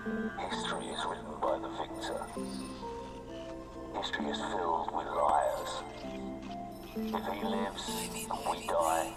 History is written by the victor. History is filled with liars. If he lives and we die,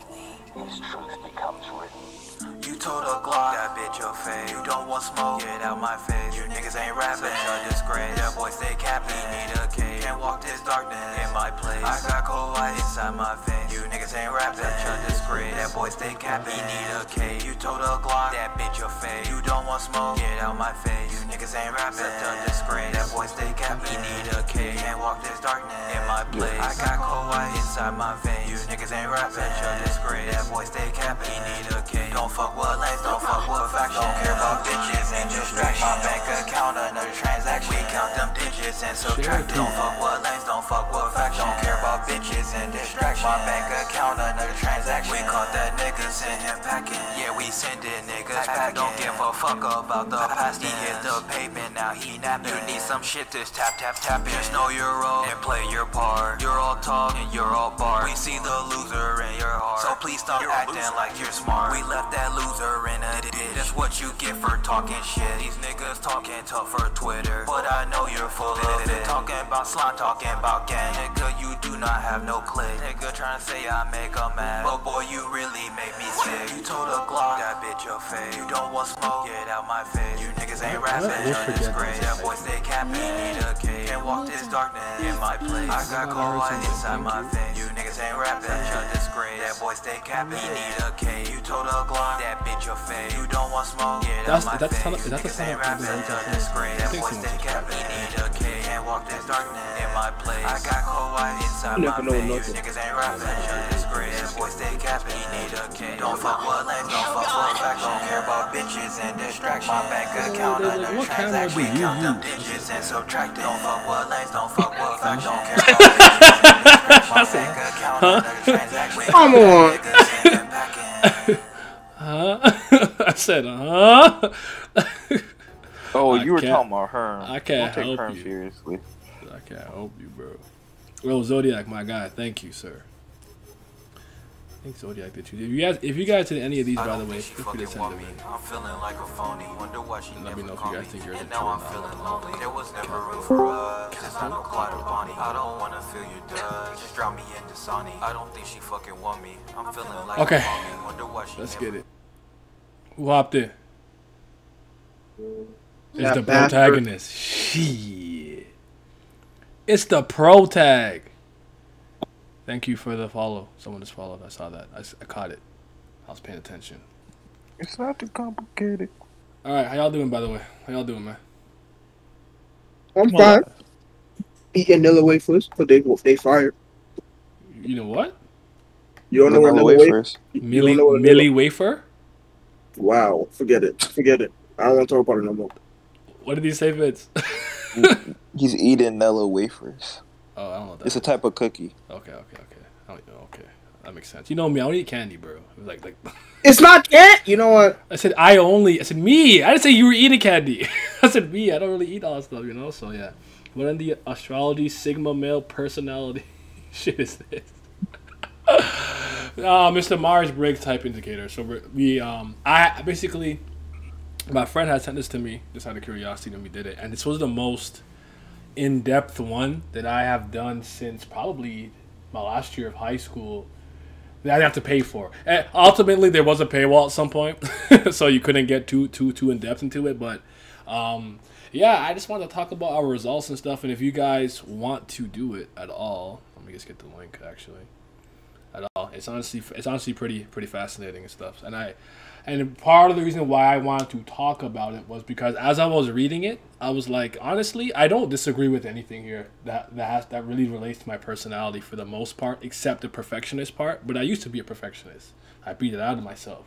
his truth becomes written. You told a Glock, that bitch your face. You don't want smoke, get out my face. You niggas ain't rapping, such a disgrace. That boy stay capping, need a cage. Can't walk this darkness in my place. I got cold white inside my face. You niggas ain't rapping, such a disgrace. That boy stay capping, need a cage. You told a Glock, that bitch your face. You don't want smoke, get out my face. You niggas ain't rapping, such a disgrace. That boy stay capping, need a cage. Can't walk this darkness in my place. I got cold white inside my veins. You niggas ain't rapping, such a disgrace. That boy stay capping, need a cage. Don't fuck with lanes, don't fuck with facts. Don't care about bitches and distract. My bank account, another transaction. We count them digits and subtract. Don't fuck with lanes, don't fuck with facts. Don't care about bitches and distract. My bank account, another transaction. We caught that nigga, send him packing. Yeah, we send it niggas packing. Don't give a fuck about the past. He hit the pavement, now he napping. You need some shit, this tap tap tapping. Just know your role and play your part. You're all talk and you're all bar. We see the loser in your heart, so please stop acting like you're smart. We left that loser in a ditch. That's what you get for talking shit. These niggas talking tough for Twitter, but I know you're full of it. Talking about slime, talking about gang. Nigga, you do not have no click. Nigga trying to say I make a mad, but boy, you really make me sick. You told a Glock, that bitch your face. You don't want smoke, get out my face. You niggas ain't rapping, this great. That boy stay capping, need a cage. Can't walk this darkness in my place. I got cold white inside my veins. You niggas ain't rapping, such a disgrace. That boy stay capping, need a cage. You told a Glock, that bitch your face. You don't want smoke, get out my face. You niggas ain't rapping, such a disgrace. That boy stay capping, need a cage. Can't walk this darkness in my place. I got cold white inside my veins. You niggas ain't rapping, such a disgrace. That boy stay capping, need a cage. Don't fuck with lanes, don't fuck with facts. Don't care about bitches and distract. My bank account, under transaction. We count them digits and subtract. Don't fuck with lanes, don't fuck with facts. Don't care about bitches. My bank account, under transaction. Come on. I said, huh? Oh, you were talking about her. I can't Don't take help her you. seriously. I can't help you, bro. Well, Zodiac, my guy, thank you, sir. I think Zodiac did you. If you guys did any of these, by the way, feel free to send them in. I'm feeling like a phony. Wonder why she Let me know if you guys think you're and now I'm feeling lonely. There was never room for us. It's not no Clyde or Bonnie. I don't wanna feel your touch. Just drop me into Sonny. I don't think she fucking want me. I'm feeling like okay. a phony. Wonder why she Let's get it. Who hopped in? It's the bastard. protagonist. Shit. It's the pro tag. Thank you for the follow. Someone just followed. I saw that. I caught it. I was paying attention. It's not too complicated. All right, how y'all doing, by the way? How y'all doing, man? I'm fine. Eating Nilla wafers, but they fired. You know what? You don't know what Nilla wafers? Millie wafer? Wow, forget it. Forget it. I don't want to talk about it no more. What did he say, Vince? He's eating Nella wafers. Oh, I don't know what that It's a type of cookie. Okay. I don't know. Okay, that makes sense. You know me, I don't eat candy, bro. Like. It's not that. You know what? I said me. I didn't say you were eating candy. I said me. I don't really eat all that stuff, you know. So yeah. What in the astrology Sigma male personality shit is this? Mr. Myers-Briggs type indicator. So I basically, my friend had sent this to me just out of curiosity, and we did it. And this was the most in-depth one that I have done since probably my last year of high school that I have to pay for. And ultimately, there was a paywall at some point, so you couldn't get too in-depth into it. But yeah, I just wanted to talk about our results and stuff. And if you guys want to do it at all, let me just get the link actually. At all, it's honestly pretty fascinating and stuff. And part of the reason why I wanted to talk about it was because as I was reading it, I was like, honestly, I don't disagree with anything here that really relates to my personality for the most part, except the perfectionist part. But I used to be a perfectionist. I beat it out of myself,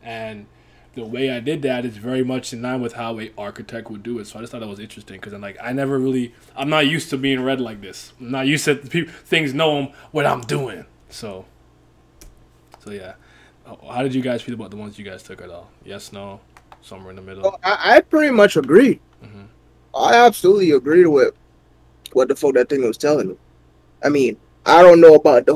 and the way I did that is very much in line with how an architect would do it. So I just thought it was interesting because I'm not used to being read like this. I'm not used to things know what I'm doing. So yeah. How did you guys feel about the ones you guys took at all? Yes, no, somewhere in the middle? Oh, I pretty much agree. Mm-hmm. I absolutely agree with what the fuck that thing was telling me. I mean, I don't know about the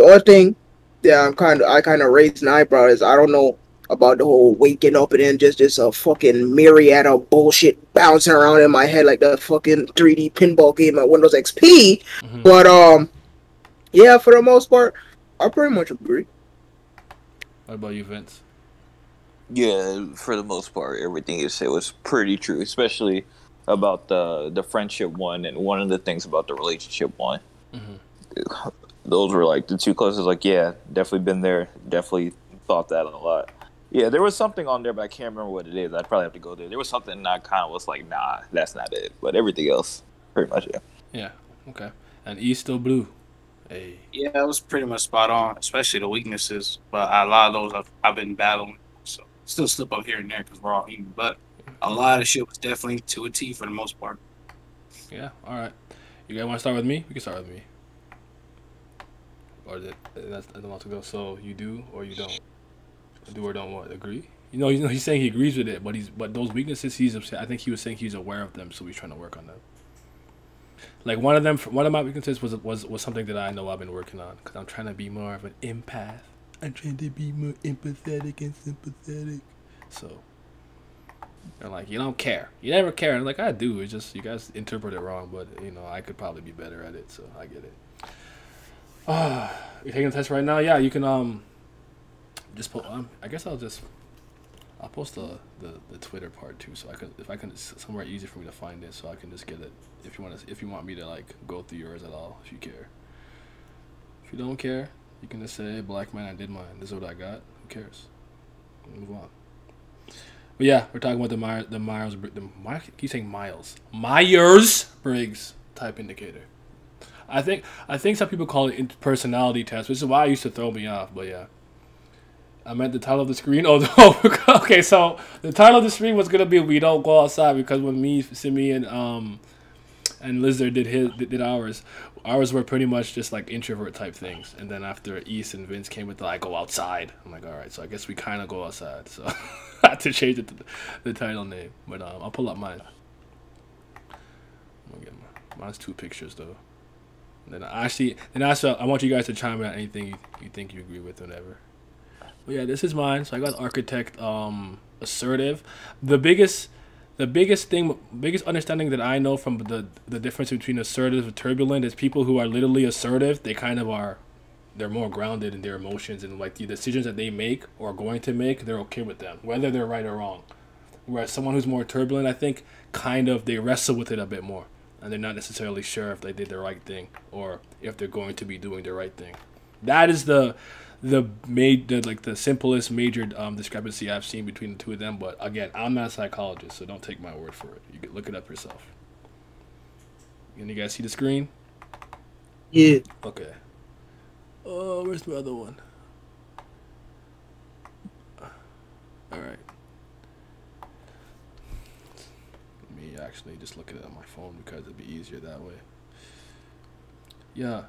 other thing that I kind of raised an eyebrow is I don't know about the whole waking up and then just a fucking myriad of bullshit bouncing around in my head like the fucking 3D pinball game at Windows XP. Mm-hmm. But yeah, for the most part, I pretty much agree. What about you, Vince? Yeah, for the most part, everything you said was pretty true, especially about the friendship one and one of the things about the relationship one. Mm-hmm. Those were like the two closest. Like, yeah, definitely been there. Definitely thought that a lot. Yeah, there was something on there, but I can't remember what it is. I'd probably have to go there. There was something that kind of was like, nah, that's not it. But everything else, pretty much, yeah. Yeah. Okay. And E still blue. Hey. Yeah, it was pretty much spot on, especially the weaknesses. But a lot of those I've been battling, so still slip up here and there because we're all human. But a lot of shit was definitely to a T for the most part. Yeah. All right. You guys want to start with me? We can start with me. Or that's I don't want to go. So you do or you don't. Do or don't what? Agree? You know, he's saying he agrees with it, but those weaknesses he's upset. I think he was saying he's aware of them, so he's trying to work on them. Like one of my weaknesses was something that I know I've been working on because I'm trying to be more of an empath. I'm trying to be more empathetic and sympathetic. So they're like, you don't care, you never care. And I'm like, I do. It's just you guys interpret it wrong, but you know I could probably be better at it, so I get it. You're taking a test right now? Yeah, you can just put. I guess I'll post the Twitter part too, so I can somewhere easy for me to find it, so I can just get it. If you want me to like go through yours at all, if you care. If you don't care, you can just say, "Black man, I did mine. This is what I got. Who cares?" Move on. But yeah, we're talking about keep saying Myers-Briggs type indicator. I think some people call it personality test, which is why it used to throw me off. But yeah. I meant the title of the screen. Oh, no. Okay. So the title of the screen was gonna be "We Don't Go Outside" because when me, Simi, and Lizard did ours were pretty much just like introvert type things. And then after East and Vince came with the "I go outside," I'm like, all right. So I guess we kind of go outside. So I had to change it to the title name. But I'll pull up mine. I'm gonna get mine's 2 pictures though. And then I want you guys to chime in on anything you think you agree with, whatever. But yeah, this is mine. So I got architect, assertive. The biggest understanding that I know from the difference between assertive and turbulent is people who are literally assertive. They kind of are, they're more grounded in their emotions and like the decisions that they make or are going to make. They're okay with them, whether they're right or wrong. Whereas someone who's more turbulent, I think, kind of they wrestle with it a bit more, and they're not necessarily sure if they did the right thing or if they're going to be doing the right thing. That is the simplest major discrepancy I've seen between the two of them. But again, I'm not a psychologist, so don't take my word for it. You can look it up yourself. Can you guys see the screen? Yeah. Okay. Oh, where's the other one? All right. Let me actually just look at it on my phone because it'd be easier that way. Yeah.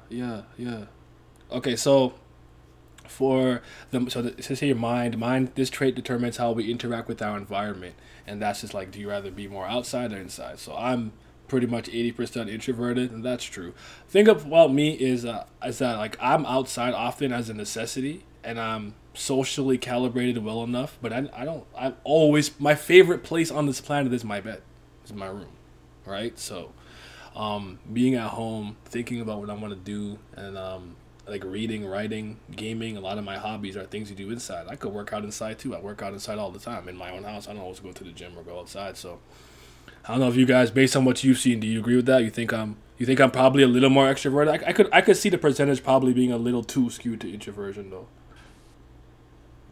Okay, so it says here mind. This trait determines how we interact with our environment, and that's just like, do you rather be more outside or inside? So I'm pretty much 80% introverted, and that's true. Think about me is that like I'm outside often as a necessity, and I'm socially calibrated well enough, but I'm always, my favorite place on this planet is my bed, is my room, right? So being at home, thinking about what I want to do, and like reading, writing, gaming, a lot of my hobbies are things you do inside. I could work out inside too. I work out inside all the time in my own house. I don't always go to the gym or go outside. So I don't know if you guys, based on what you've seen, do you agree with that? You think I'm probably a little more extroverted? I could see the percentage probably being a little too skewed to introversion though.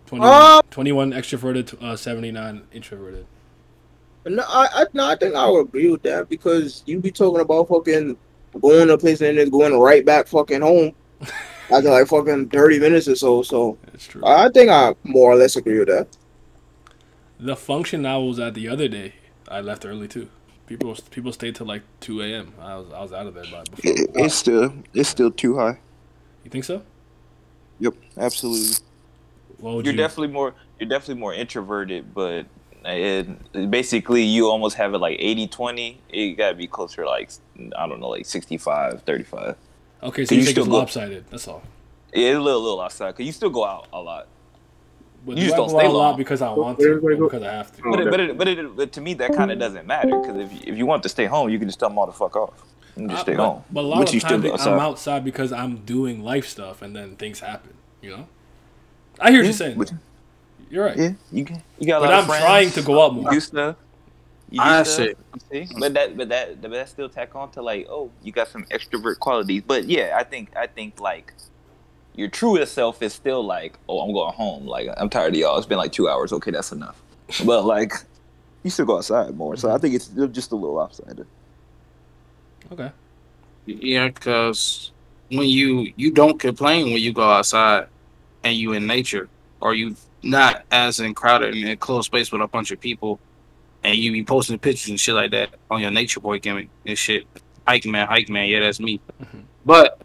21 extroverted, 79 introverted. No, I think I would agree with that because you be talking about fucking going to a place and then going right back fucking home after like fucking 30 minutes or so. So that's true. I think I more or less agree with that. The function I was at the other day, I left early too. People stayed till like 2 a.m. I was out of there by before. It's still too high. You think so? Yep, absolutely. You're definitely more introverted, but basically you almost have it like 80-20. It gotta be closer to like, I don't know, like 65-35. Okay, so you think it's lopsided. That's all. Yeah, it's a little outside because you still go out a lot. But You do just I don't go stay out a lot long. because I want Where to everybody or go? because I have to? But to me, that kind of doesn't matter because if you want to stay home, you can just tell them all the fuck off and just stay home. But a lot But of you still times go I'm outside. outside because I'm doing life stuff, and then things happen. You know, I hear what you're saying. But, Though. You're right. yeah, you got a But lot of I'm trying friends. to go out You more. do stuff. You do I stuff. say, You see, but that still tack on to like, oh, you got some extrovert qualities. But yeah, I think like your truest self is still like, oh, I'm going home. Like I'm tired of y'all. It's been like 2 hours. Okay, that's enough. But like, you still go outside more. So I think it's still just a little lopsided. Okay. yeah, because when you don't complain when you go outside and you in nature, or you not as in crowded in a closed space with a bunch of people, and you be posting pictures and shit like that on your nature boy gimmick and shit. Hike man, yeah, that's me. But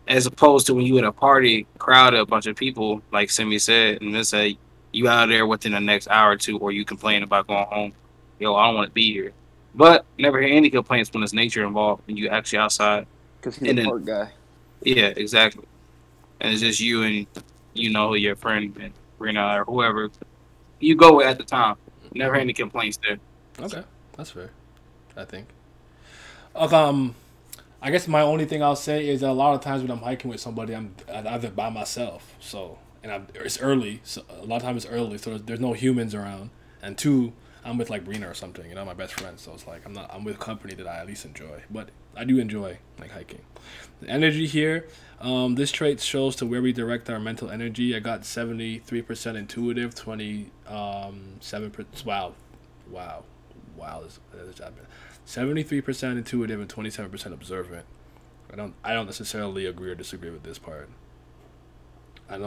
as opposed to when you at a party, crowded, a bunch of people, like Simi said, and let's say you out there within the next hour or two, or you complain about going home. Yo, I don't want to be here. But never hear any complaints when there's nature involved and you actually outside. Because he's a And then, park guy. yeah, exactly. And it's just you and your friend and Rena or whoever you go with at the time. Never hear any complaints there. Okay, that's fair. I think. Um, I guess my only thing I'll say is that a lot of times when I'm hiking with somebody, I'm either by myself. So it's early. So a lot of times it's early, so there's no humans around. And two, I'm with like Brina or something. My best friend. So it's like I'm with company that I at least enjoy. But I do enjoy like hiking. The energy here. This trait shows to where we direct our mental energy. I got 73% intuitive, 7%. Wow. This happened. 73% intuitive and 27% observant. I don't necessarily agree or disagree with this part. I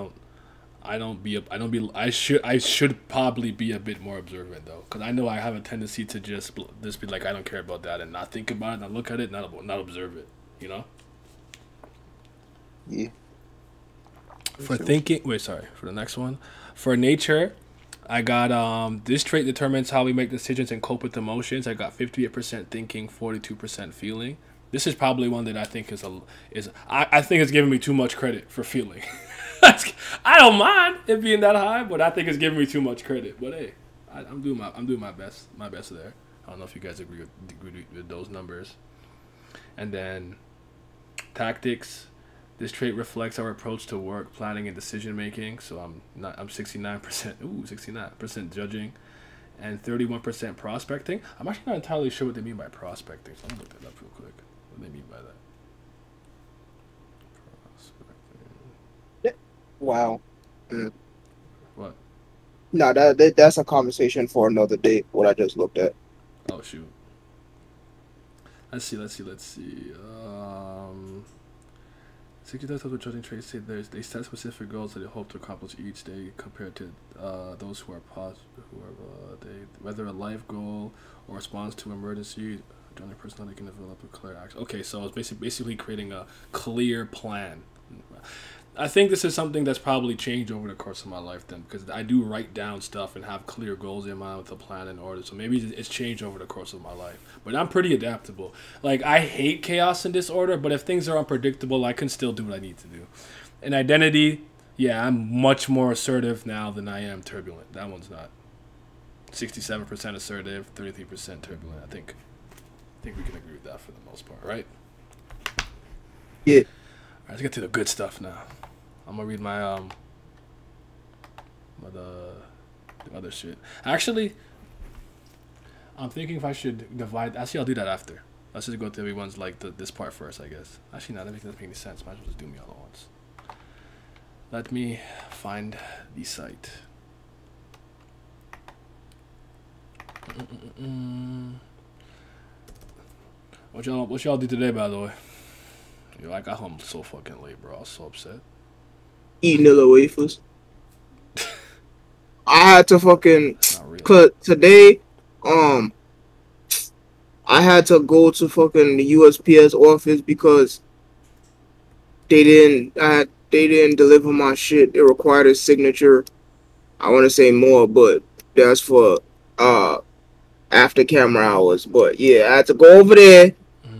should probably be a bit more observant though, because I know I have a tendency to just be like, I don't care about that, and not think about it, not look at it, not observe it. Yeah. For thinking, for the next one, for nature, I got this trait determines how we make decisions and cope with emotions. I got 58% thinking, 42% feeling. This is probably one that I think I think it's giving me too much credit for feeling. I don't mind it being that high, but I think it's giving me too much credit. But hey, I'm doing my best there. I don't know if you guys agree with those numbers. And then tactics. This trait reflects our approach to work, planning, and decision making. So I'm 69% judging, and 31% prospecting. I'm actually not entirely sure what they mean by prospecting. So I'm gonna look that up real quick. What do they mean by that? Prospecting. Wow. What? No, that's a conversation for another day. What I just looked at. Oh shoot. Let's see. 60% of the judging traits say they set specific goals that they hope to accomplish each day, compared to those who are whether a life goal or response to emergency. The only personality can develop a clear action. Okay, so it's basically creating a clear plan. I think this is something that's probably changed over the course of my life then, because I do write down stuff and have clear goals in mind with a plan in order. So maybe it's changed over the course of my life. But I'm pretty adaptable. Like, I hate chaos and disorder, but if things are unpredictable, I can still do what I need to do. And identity, yeah, I'm much more assertive now than I am turbulent. That one's not. 67% assertive, 33% turbulent. I think we can agree with that for the most part, right? Yeah. All right, let's get to the good stuff now. I'm gonna read my the other shit. Actually, I'm thinking if I should divide. Actually, I'll do that after. Let's just go through everyone's this part first, I guess. Actually, no, that doesn't make any sense. Might as well just do me all at once. Let me find the site. What y'all do today, by the way? Yo, I got home so fucking late, bro. I was so upset. Eating Nilla wafers. I had to fucking cause today, I had to go to fucking the USPS office because they didn't deliver my shit. It required a signature. I want to say more, but that's for after camera hours. But yeah, I had to go over there.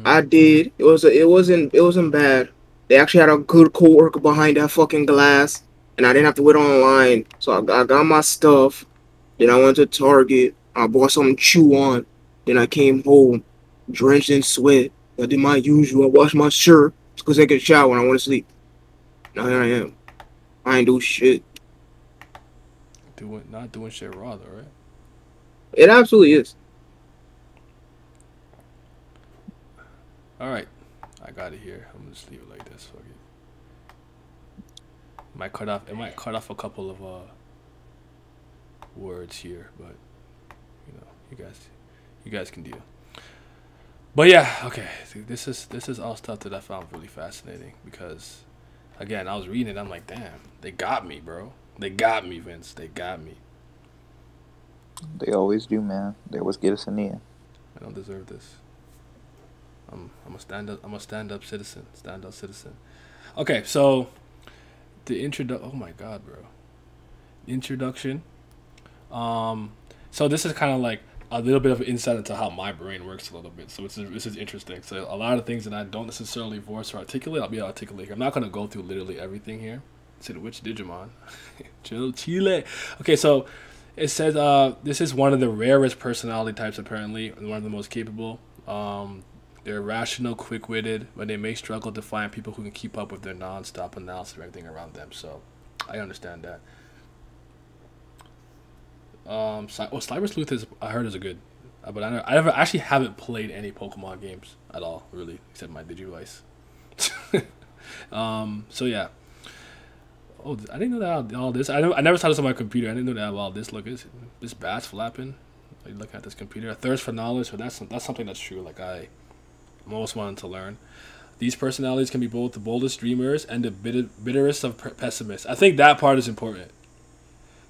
I did. It wasn't bad. They actually had a good coworker behind that fucking glass. and I didn't have to wait online. So I got my stuff. Then I went to Target. I bought something to chew on. Then I came home, drenched in sweat. I did my usual. I washed my shirt because I take a shower when I want to sleep. Now here I am. I ain't do shit. Not doing shit raw though, right? It absolutely is. All right, I got it here. I'm gonna just leave it like this. Fuck it. It might cut off a couple of words here, but you know, you guys can deal. But yeah, okay. This is all stuff that I found really fascinating because, again, I was reading it. I'm like, damn, they got me, bro. They got me, Vince. They got me. They always do, man. They always get us in the end. I don't deserve this. I'm a stand up. I'm a stand up citizen. Stand up citizen. Okay, so the oh my god, bro. Introduction. So this is kind of like a little bit of insight into how my brain works a little bit. So this is interesting. So a lot of things that I don't necessarily voice or articulate, I'll be articulate here. I'm not gonna go through literally everything here. Say the which Digimon. Chile. Okay, so it says this is one of the rarest personality types apparently, and one of the most capable. They're rational, quick-witted, but they may struggle to find people who can keep up with their non-stop analysis of everything around them. So I understand that. Slimer Sleuth I heard is a good, but I actually haven't played any Pokemon games at all, really, except my Digivice. So yeah. Oh, I didn't know that all this. I never saw this on my computer. I didn't know that all this. Look, this bat's flapping. Like looking at this computer, a thirst for knowledge. So that's something that's true. Like I'm always wanting to learn. These personalities can be both the boldest dreamers and the bitterest of pessimists. I think that part is important.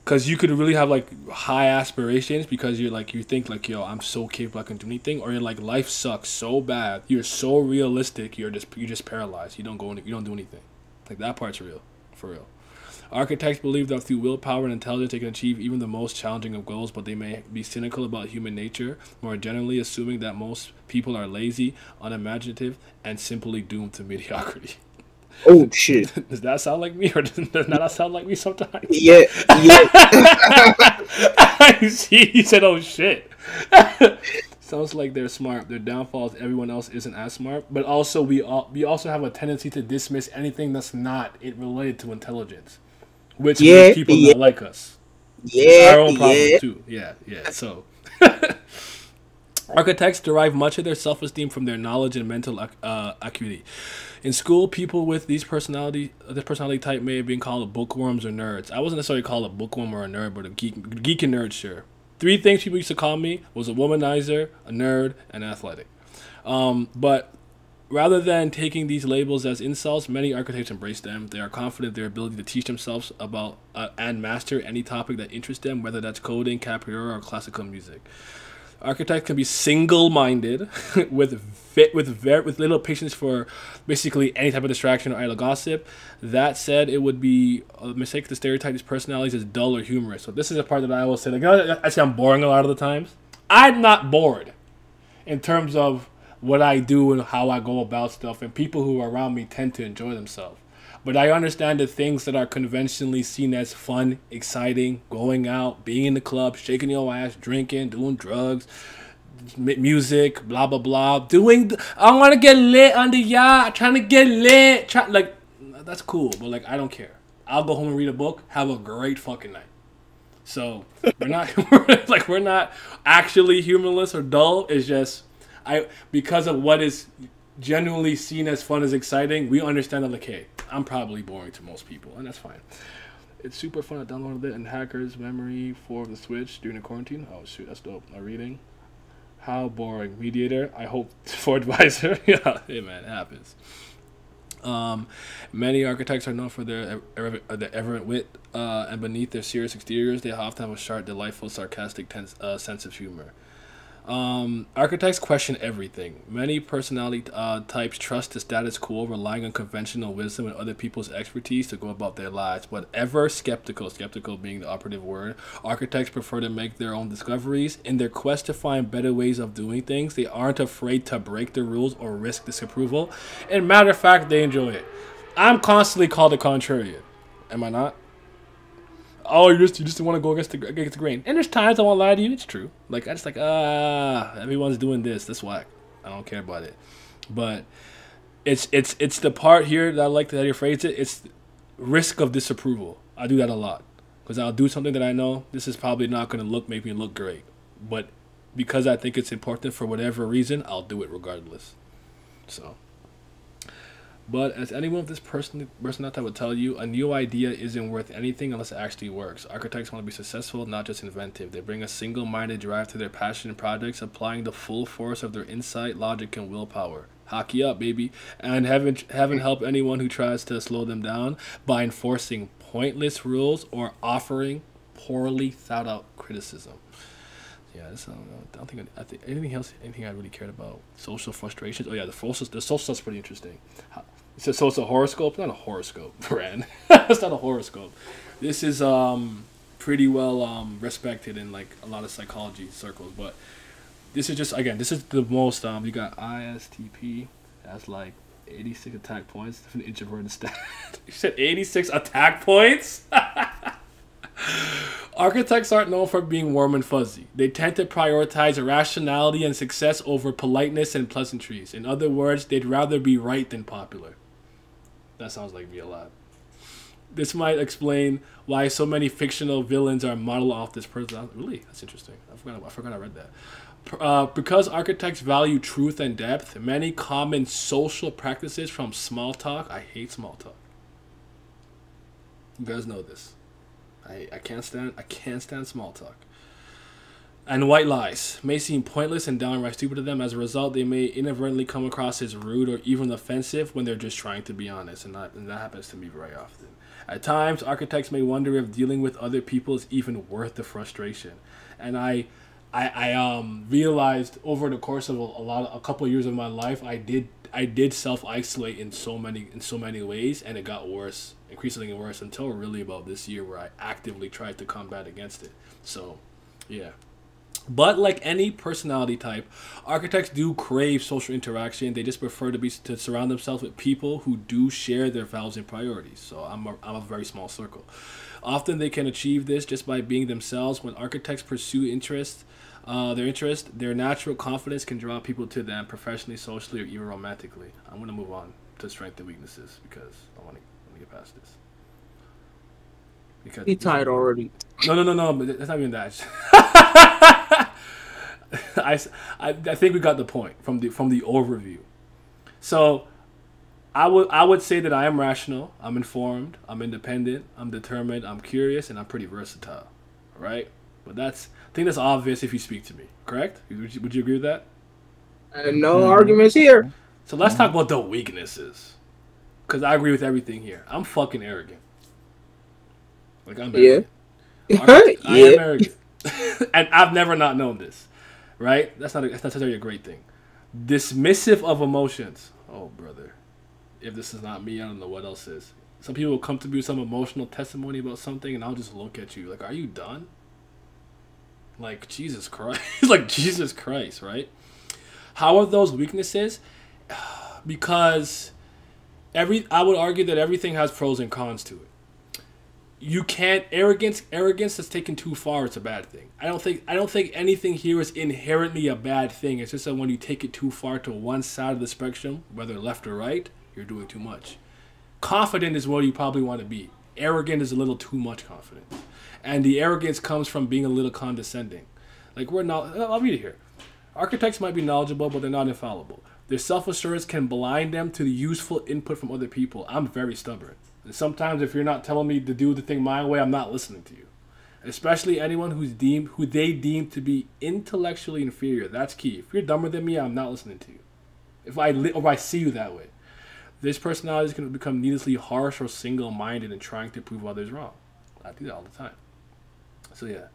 Because you could really have like high aspirations because you think like, yo, I'm so capable, I can do anything, or you're like, life sucks so bad, you're so realistic, you're just paralyzed. You don't do anything. Like that part's real, for real. Architects believe that through willpower and intelligence they can achieve even the most challenging of goals, but they may be cynical about human nature, more generally assuming that most people are lazy, unimaginative, and simply doomed to mediocrity. Oh shit! Does that sound like me, or does that sound like me sometimes? Yeah. See, he said, "Oh shit." Sounds like they're smart. Their downfall is everyone else isn't as smart, but also we also have a tendency to dismiss anything that's not related to intelligence, which makes people not like us. It's our own problem too. Yeah. So. Architects derive much of their self-esteem from their knowledge and mental acuity. In school, people with this personality type may have been called bookworms or nerds. I wasn't necessarily called a bookworm or a nerd, but a geek and nerd, sure. 3 things people used to call me was a womanizer, a nerd, and athletic. But rather than taking these labels as insults, many architects embrace them. They are confident in their ability to teach themselves about and master any topic that interests them, whether that's coding, capoeira, or classical music. Architects can be single-minded with little patience for basically any type of distraction or idle gossip. That said, it would be a mistake to stereotype these personalities as dull or humorous. So this is a part that I always say, like, I say I'm boring a lot of the times. I'm not bored in terms of what I do and how I go about stuff, and people who are around me tend to enjoy themselves. But I understand the things that are conventionally seen as fun, exciting, going out, being in the club, shaking your ass, drinking, doing drugs, music, blah, blah, blah. I want to get lit on the yacht, trying to get lit. Like, that's cool, but, like, I don't care. I'll go home and read a book, have a great fucking night. So, we're not actually humorless or dull. It's just, because of what is genuinely seen as fun as exciting, we understand that, like, hey, I'm probably boring to most people, and that's fine. It's super fun. I downloaded it in Hacker's Memory 4 of the Switch during the quarantine. Oh, shoot, that's dope. I'm reading. How boring. Mediator, I hope for advisor. Yeah, hey, man, it happens. Many architects are known for their irreverent wit, and beneath their serious exteriors, they often have a sharp, delightful, sarcastic sense of humor. Architects question everything. Many personality types trust the status quo, relying on conventional wisdom and other people's expertise to go about their lives. But ever skeptical being the operative word, architects prefer to make their own discoveries. In their quest to find better ways of doing things, they aren't afraid to break the rules or risk disapproval. And matter of fact, they enjoy it. I'm constantly called a contrarian. Am I not? oh, you just want to go against the grain. And there's times I won't lie to you, it's true. Like I just like everyone's doing this. That's whack. I don't care about it. But it's the part here that I like that you phrase it. It's risk of disapproval. I do that a lot because I'll do something that I know this is probably not going to make me look great, but because I think it's important for whatever reason, I'll do it regardless. So. But as anyone with this personality would tell you, a new idea isn't worth anything unless it actually works. Architects want to be successful, not just inventive. They bring a single-minded drive to their passion projects, applying the full force of their insight, logic, and willpower. Hockey up, baby. And haven't helped anyone who tries to slow them down by enforcing pointless rules or offering poorly thought-out criticism. Yeah, I think anything I really cared about. Social frustrations. Oh yeah, the social stuff's pretty interesting. So it's a horoscope, not a horoscope, Brand. It's not a horoscope. This is pretty well respected in like a lot of psychology circles, but this is just this is the most you got ISTP. That's like 86 attack points for an introverted stat. You said 86 attack points. Architects aren't known for being warm and fuzzy. They tend to prioritize rationality and success over politeness and pleasantries. In other words, they'd rather be right than popular. That sounds like me a lot. This might explain why so many fictional villains are modeled off this person. Really? That's interesting. I forgot I read that. Because architects value truth and depth, many common social practices from small talk. I hate small talk. You guys know this. I can't stand small talk. And white lies may seem pointless and downright stupid to them. As a result, they may inadvertently come across as rude or even offensive when they're just trying to be honest, and that happens to me very often. At times, architects may wonder if dealing with other people is even worth the frustration. And I realized over the course of a couple of years of my life, I did self-isolate in so many ways, and it got worse, increasingly worse, until really about this year where I actively tried to combat against it. So, yeah. But like any personality type, architects do crave social interaction. They just prefer to surround themselves with people who do share their values and priorities. So I'm a very small circle. Often they can achieve this just by being themselves. When architects pursue their natural confidence can draw people to them professionally, socially, or even romantically. I'm going to move on to strengths and weaknesses because I want to get past this. Because He tired already. No, but that's not even that. I think we got the point from the overview. So I would say that I am rational, I'm informed, I'm independent, I'm determined, I'm curious, and I'm pretty versatile. Right? But I think that's obvious if you speak to me. Correct? Would you agree with that? No arguments here. So let's talk about the weaknesses. Because I agree with everything here. I'm fucking arrogant. Like I'm arrogant. I am arrogant. And I've never not known this. Right? That's not necessarily a great thing. Dismissive of emotions. Oh, brother. If this is not me, I don't know what else is. Some people will come to me with some emotional testimony about something, and I'll just look at you like, are you done? Like, Jesus Christ. Like, Jesus Christ, right? How are those weaknesses? Because I would argue that everything has pros and cons to it. You can't arrogance that's taken too far, it's a bad thing. I don't think anything here is inherently a bad thing. It's just that when you take it too far to one side of the spectrum, whether left or right, you're doing too much. Confident is where you probably want to be. Arrogant is a little too much confidence. And the arrogance comes from being a little condescending. Like I'll read it here. Architects might be knowledgeable, but they're not infallible. Their self-assurance can blind them to the useful input from other people. I'm very stubborn. And sometimes if you're not telling me to do the thing my way, I'm not listening to you. Especially anyone who they deem to be intellectually inferior. That's key. If you're dumber than me, I'm not listening to you. If I see you that way. This personality is going to become needlessly harsh or single-minded in trying to prove others wrong. I do that all the time. So yeah,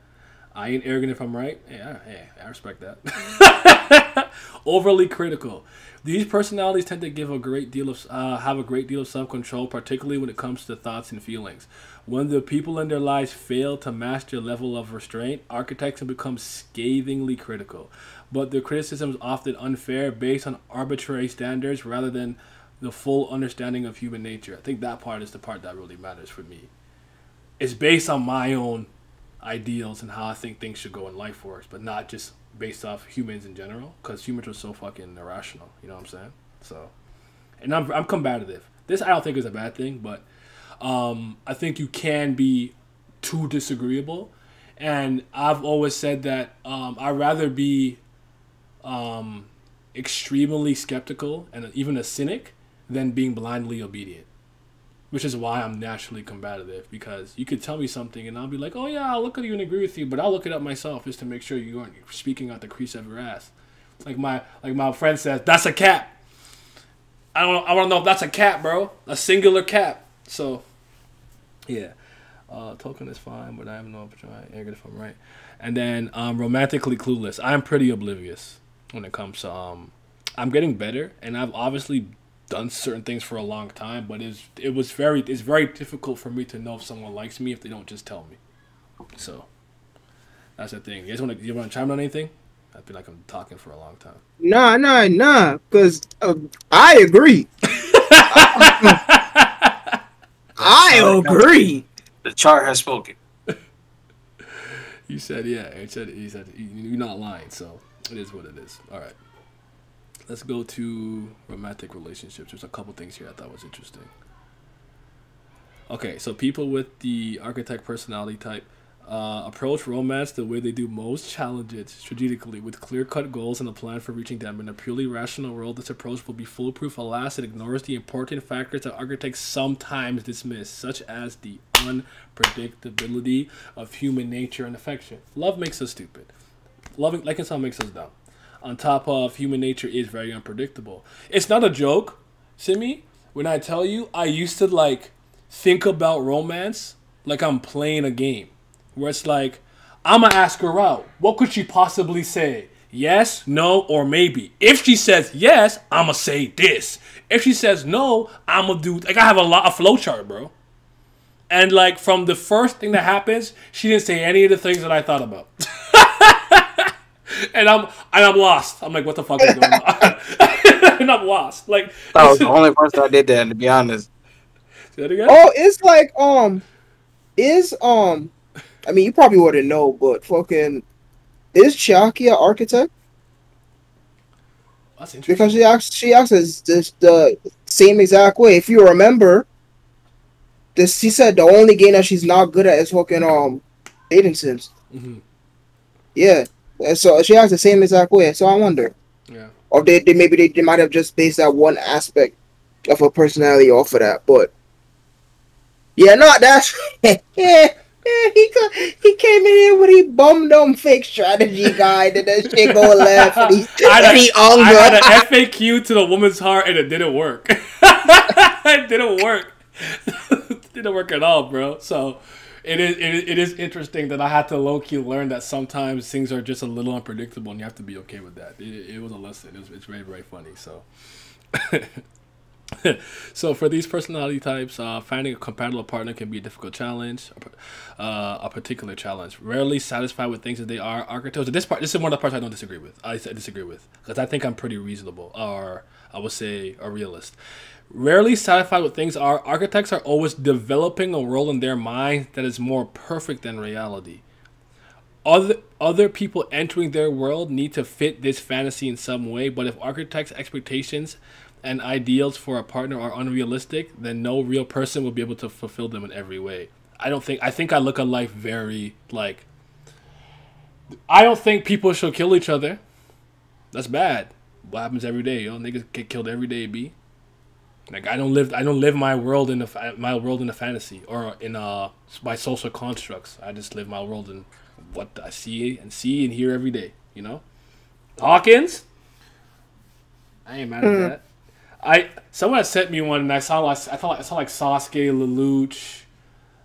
I ain't arrogant if I'm right. Yeah, hey, I respect that. Overly critical. These personalities tend to have a great deal of self-control, particularly when it comes to thoughts and feelings. When the people in their lives fail to match their level of restraint, architects have become scathingly critical. But their criticism is often unfair, based on arbitrary standards rather than the full understanding of human nature. I think that part is the part that really matters for me. it's based on my own ideals and how I think things should go in life for us, but not just based off humans in general, because humans are so fucking irrational. You know what I'm saying? So, and I'm combative. This I don't think is a bad thing, but I think you can be too disagreeable, and I've always said that I'd rather be extremely skeptical and even a cynic than being blindly obedient. Which is why I'm naturally combative, because you could tell me something and I'll be like, oh yeah, I'll look at you and agree with you, but I'll look it up myself just to make sure you aren't speaking out the crease of your ass. Like my friend says, that's a cap. I want to know if that's a cap, bro. A singular cap. So, yeah. Token is fine, but I have no opportunity. If I'm right. And then romantically clueless. I'm pretty oblivious when it comes to I'm getting better, and I've obviously done certain things for a long time, but it's very difficult for me to know if someone likes me if they don't just tell me. So that's the thing. You want to chime on anything? I feel like I'm talking for a long time. Nah, because I agree. I agree. The chart has spoken. You said yeah. He said you're not lying, so it is what it is. All right. Let's go to romantic relationships. There's a couple things here I thought was interesting. Okay, so people with the architect personality type approach romance the way they do most challenges, strategically, with clear-cut goals and a plan for reaching them. In a purely rational world, this approach will be foolproof. Alas, it ignores the important factors that architects sometimes dismiss, such as the unpredictability of human nature and affection. Love makes us stupid. Liking someone makes us dumb. On top of human nature is very unpredictable. It's not a joke, Simi, when I tell you I used to like think about romance like I'm playing a game. Where it's like, I'ma ask her out. What could she possibly say? Yes, no, or maybe. If she says yes, I'ma say this. If she says no, I'ma do like I have a flowchart, bro. And like from the first thing that happens, she didn't say any of the things that I thought about. And I'm lost. I'm like, what the fuck is going on? And I'm lost. Like That was the only person I did that, to be honest. Say that again? Oh, it's like I mean, you probably wouldn't know, but fucking is Chiaki an architect? That's interesting. Because she acts as the same exact way. If you remember, she said the only game that she's not good at is fucking dating sims. Mm-hmm. Yeah. So she acts the same exact way. So I wonder. Yeah. Or they might have just based that one aspect of her personality off of that. But yeah, no, that's yeah. He came in here with he bummed on fake strategy guy. Then that shit go left. And I had an FAQ to the woman's heart, and it didn't work. It didn't work. It didn't work at all, bro. So. It is interesting that I had to low-key learn that sometimes things are just a little unpredictable and you have to be okay with that. It was a lesson. It's very, very funny. So, so for these personality types, finding a compatible partner can be a difficult challenge, a particular challenge. Rarely satisfied with things that they are. Architects. This is one of the parts I don't disagree with. I disagree with because I think I'm pretty reasonable, or I would say a realist. Rarely satisfied with things are. Architects are always developing a world in their mind that is more perfect than reality. Other people entering their world need to fit this fantasy in some way, but if architects' expectations and ideals for a partner are unrealistic, then no real person will be able to fulfill them in every way. I think I look at life very like, I don't think people should kill each other. That's bad. What happens every day, yo? Niggas get killed every day, B. Like I don't live my world in a fantasy or in my social constructs. I just live my world in what I see and hear every day. You know, Hawkins. I ain't mad at that. Someone sent me one and I saw like Sasuke, Lelouch,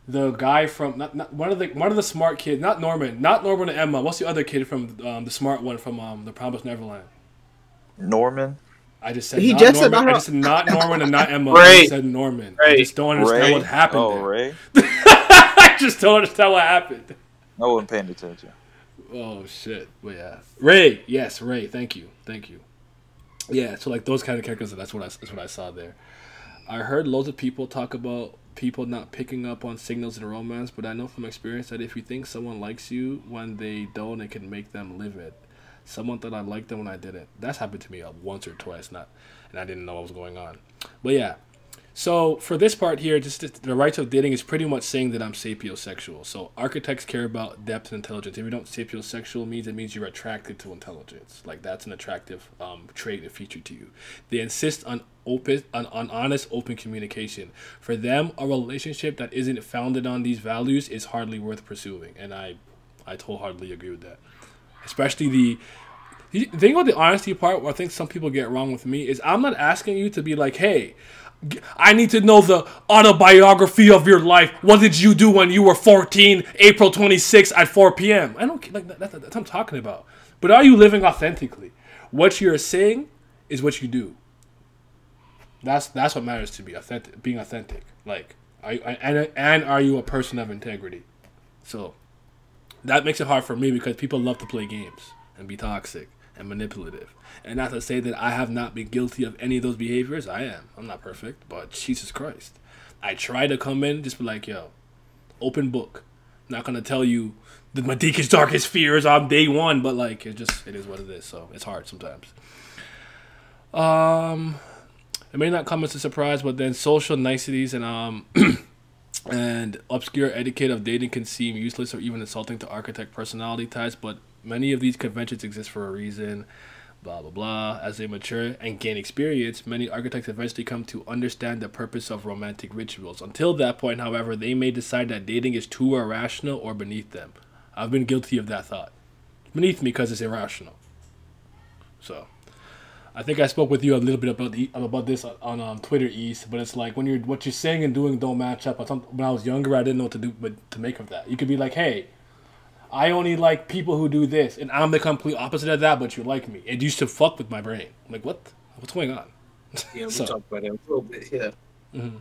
the guy from not one of the smart kids, not Norman and Emma. What's the other kid from the smart one from The Promised Neverland? Norman. I just said not Norman. I just said not Norman and not Emma. I just said Norman. I just don't understand what happened there. Ray. I just don't understand what happened. I wasn't paying attention. Oh shit! But yeah, Ray. Yes, Ray. Thank you. Yeah. So like those kind of characters. That's what I saw there. I heard loads of people talk about people not picking up on signals in romance, but I know from experience that if you think someone likes you when they don't, it can make them live it. Someone thought I liked them when I didn't. That's happened to me once or twice, and I didn't know what was going on. But yeah. So for this part here, just the rights of dating is pretty much saying that I'm sapiosexual. So architects care about depth and intelligence. If you don't, sapiosexual means you're attracted to intelligence. Like that's an attractive trait and feature to you. They insist on honest, open communication. For them, a relationship that isn't founded on these values is hardly worth pursuing. And I wholeheartedly agree with that. Especially the thing about the honesty part, what I think some people get wrong with me is I'm not asking you to be like, hey, I need to know the autobiography of your life. What did you do when you were 14, April 26th at 4 p.m.? I don't like that's what I'm talking about. But are you living authentically? What you're saying is what you do. That's what matters to me. Authentic, being authentic. Like, and are you a person of integrity? So that makes it hard for me because people love to play games and be toxic and manipulative. And not to say that I have not been guilty of any of those behaviors. I am. I'm not perfect, but Jesus Christ. I try to come in, just be like, yo, open book. I'm not going to tell you my deepest, darkest fears on day one, but like, it is what it is. So it's hard sometimes. It may not come as a surprise, but then social niceties and and obscure etiquette of dating can seem useless or even insulting to architect personality types, but many of these conventions exist for a reason. Blah, blah, blah. As they mature and gain experience, many architects eventually come to understand the purpose of romantic rituals. Until that point, however, they may decide that dating is too irrational or beneath them. I've been guilty of that thought. Beneath me because it's irrational. So, I think I spoke with you a little bit about this on Twitter, East, but it's like when what you're saying and doing don't match up. When I was younger, I didn't know what to do, but to make of that. You could be like, hey, I only like people who do this, and I'm the complete opposite of that, but you like me. It used to fuck with my brain. I'm like, what? What's going on? Yeah, we talked about that a little bit, yeah. Mm-hmm.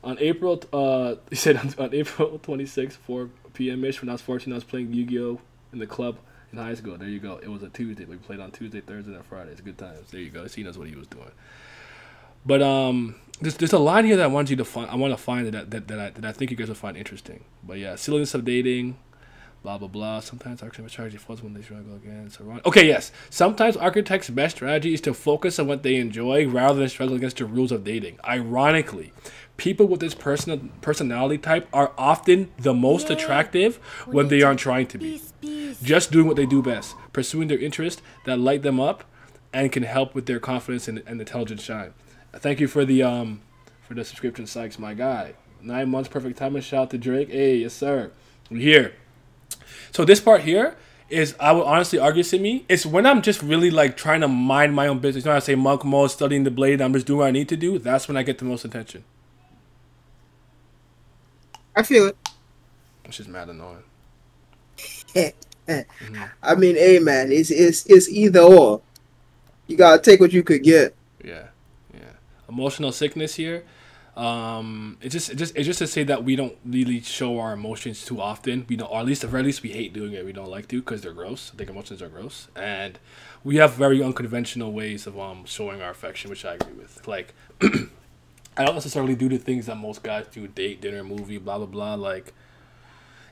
On April, he said on April 26th, 4 p.m.-ish, when I was 14, I was playing Yu-Gi-Oh! In the club in high school. There you go. It was a Tuesday. We played on Tuesday, Thursday, and Friday. It's good times. There you go. So he knows what he was doing. But there's a line here that I want you to find. I want to find that I think you guys will find interesting. But yeah, silliness of dating. Blah, blah, blah. Sometimes architects strategy falls when they struggle again. So okay, yes. Sometimes architects' best strategy is to focus on what they enjoy rather than struggle against the rules of dating. Ironically, people with this personality type are often the most attractive when they aren't trying to be. Just doing what they do best. Pursuing their interests that light them up and can help with their confidence and intelligence shine. Thank you for the subscription, Sykes, my guy. 9 months, perfect timing. Shout out to Drake. Hey, yes, sir. We're here. So this part here is, I would honestly argue to me, it's when I'm just really like trying to mind my own business. You know, I say monk mode, studying the blade, I'm just doing what I need to do. That's when I get the most attention. I feel it. Which is mad annoying. I mean, hey man, it's either or. You gotta take what you could get. Yeah. Emotional sickness here. It's just to say that we don't really show our emotions too often. We don't, or at least at the very least, we hate doing it. We don't like to because they're gross. I think emotions are gross, and we have very unconventional ways of showing our affection, which I agree with. Like, I don't necessarily do the things that most guys do: date, dinner, movie, blah blah blah. Like,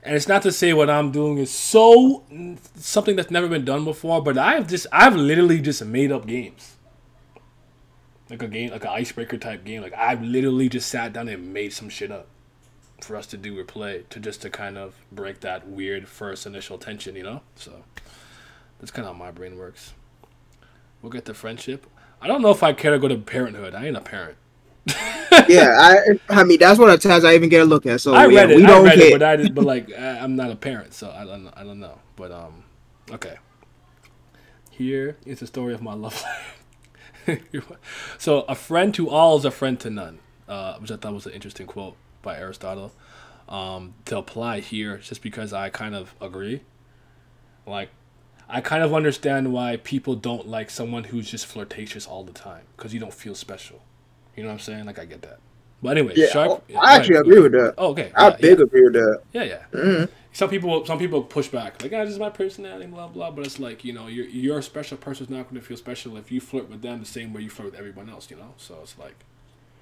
and it's not to say what I'm doing is something that's never been done before, but I've literally just made up games. Like a game, like an icebreaker type game. Like I've literally just sat down and made some shit up for us to do or play to kind of break that weird first initial tension, you know? So that's kind of how my brain works. We'll get to friendship. I don't know if I care to go to parenthood. I ain't a parent. Yeah, I mean that's one of the times I even get a look at. So I read we don't get. but like I'm not a parent, so I don't know. But okay. Here is the story of my love life. So a friend to all is a friend to none, which I thought was an interesting quote by Aristotle. To apply here, just because I kind of agree. Like, I kind of understand why people don't like someone who's just flirtatious all the time, because you don't feel special. You know what I'm saying? Like, I get that. But anyway, yeah, I actually agree with that. Oh, okay. I agree with that. Yeah. Mm-hmm. Some people push back, like, this is my personality, blah blah. But it's like, you know, your special person's not going to feel special if you flirt with them the same way you flirt with everyone else, you know. So it's like,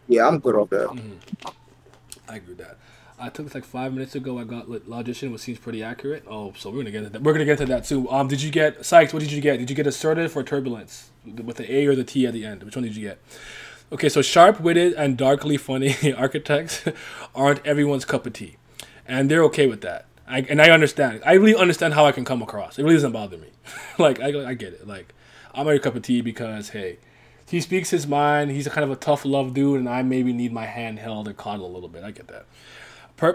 yeah, I'm good on that. Mm-hmm. I agree with that. I took this like 5 minutes ago. I got logician, which seems pretty accurate. Oh, so we're gonna get to that. We're gonna get to that too. Did you get Sykes? What did you get? Did you get assertive or turbulence with the A or the T at the end? Which one did you get? Okay, so sharp-witted and darkly funny architects aren't everyone's cup of tea, and they're okay with that. I understand. I really understand how I can come across. It really doesn't bother me. Like I get it. Like I'm your cup of tea because hey, he speaks his mind. He's a kind of a tough love dude, and I maybe need my hand held or coddled a little bit. I get that.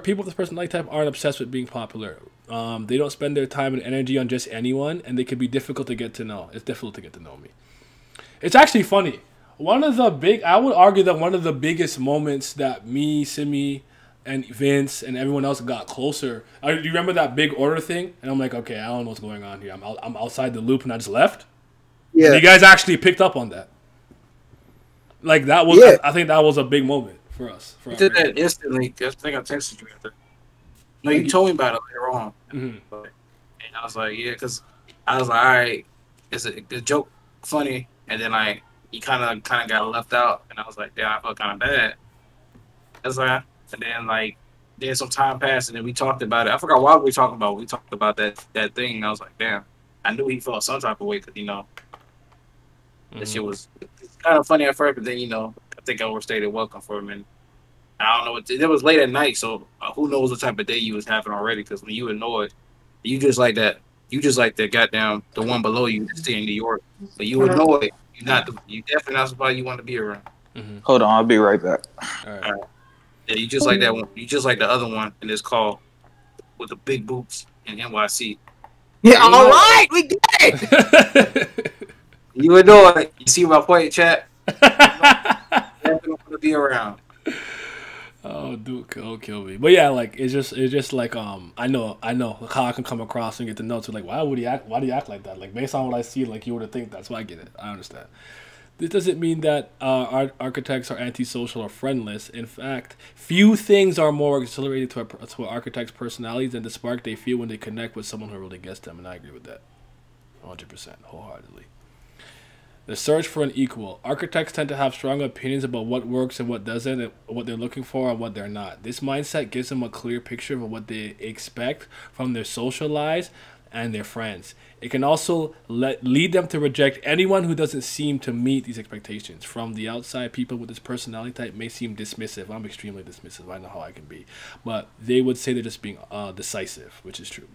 People with this personality type aren't obsessed with being popular. They don't spend their time and energy on just anyone, and they can be difficult to get to know. It's difficult to get to know me. It's actually funny. I would argue that one of the biggest moments that me, Simi, and Vince and everyone else got closer. Do you remember that big order thing? And I'm like, okay, I don't know what's going on here. I'm outside the loop and I just left. Yeah. And you guys actually picked up on that. Like that was, yeah. I think that was a big moment for us. I did that instantly. I think I texted you after. No, you told me about it later on. Mm-hmm. And I was like, yeah, because I was like, all right, is the joke funny? And then he kind of got left out, and I was like, damn, I felt kind of bad. I was like, and then some time passed, and then we talked about it. I forgot why we talked about it. We talked about that thing, and I was like, damn, I knew he felt some type of way because that shit was kind of funny at first, but then I think I overstated welcome for him, and I don't know. It was late at night, so who knows what type of day you was having already? Because when you annoyed, you just like that. You just like that goddamn the one below you stay in New York, but you annoyed. You definitely not somebody you want to be around. Mm-hmm. Hold on, I'll be right back. All right. Yeah, you just like that one. You just like the other one in this call with the big boots in NYC. Yeah, all right, we get it. You annoyed. You see my point, chat? You definitely want to be around. Oh, dude, kill me. But yeah, like it's just like I know how I can come across and get to know too. Like, why do you act like that? Like based on what I see, like you would think that's why I get it. I understand. This doesn't mean that architects are antisocial or friendless. In fact, few things are more accelerated to an architect's personality than the spark they feel when they connect with someone who really gets them. And I agree with that, 100%, wholeheartedly. The search for an equal. Architects tend to have strong opinions about what works and what doesn't, and what they're looking for and what they're not. This mindset gives them a clear picture of what they expect from their social lives and their friends. It can also lead them to reject anyone who doesn't seem to meet these expectations. From the outside, people with this personality type may seem dismissive. I'm extremely dismissive. I know how I can be. But they would say they're just being decisive, which is true.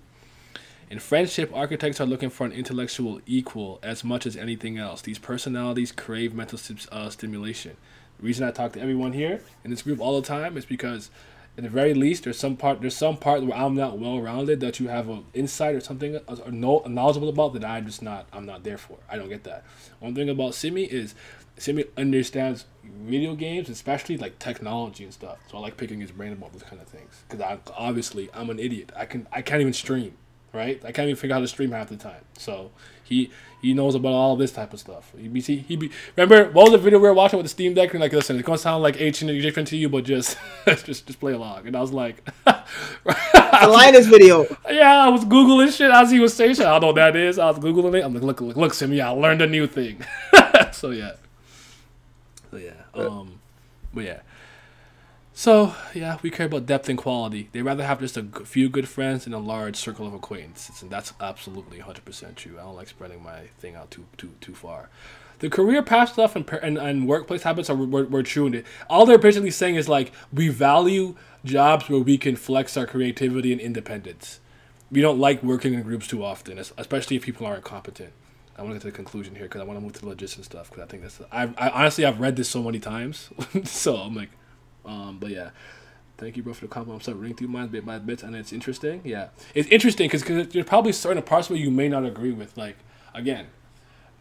In friendship, architects are looking for an intellectual equal as much as anything else. These personalities crave mental stimulation. The reason I talk to everyone here in this group all the time is because, at the very least, there's some part where I'm not well-rounded that you have an insight or something or knowledgeable about that I'm not there for. I don't get that. One thing about Simi is Simi understands video games, especially like technology and stuff. So I like picking his brain about those kind of things because obviously I'm an idiot. I can't even stream. Right? I can't even figure out how to stream half the time. So he knows about all this type of stuff. Remember what was the video we were watching with the Steam Deck and like listen, it's gonna sound like ancient and different to you, but just just play along. And I was like the Linus video. Yeah, I was Googling shit as he was saying shit. I don't know what that is. I was Googling it. I'm like, look, Simi, I learned a new thing. So yeah. But yeah. So, yeah, we care about depth and quality. They'd rather have just a few good friends and a large circle of acquaintances, and that's absolutely 100% true. I don't like spreading my thing out too far. The career path stuff and workplace habits were true. And all they're basically saying is, like, we value jobs where we can flex our creativity and independence. We don't like working in groups too often, especially if people aren't competent. I want to get to the conclusion here because I want to move to the logistics stuff because I think that's... honestly, I've read this so many times, so I'm like... But yeah, thank you, bro, for the compliment. I'm starting reading through mine bit by bit, and it's interesting. Yeah, it's interesting because there's probably certain parts where you may not agree with. Like, again,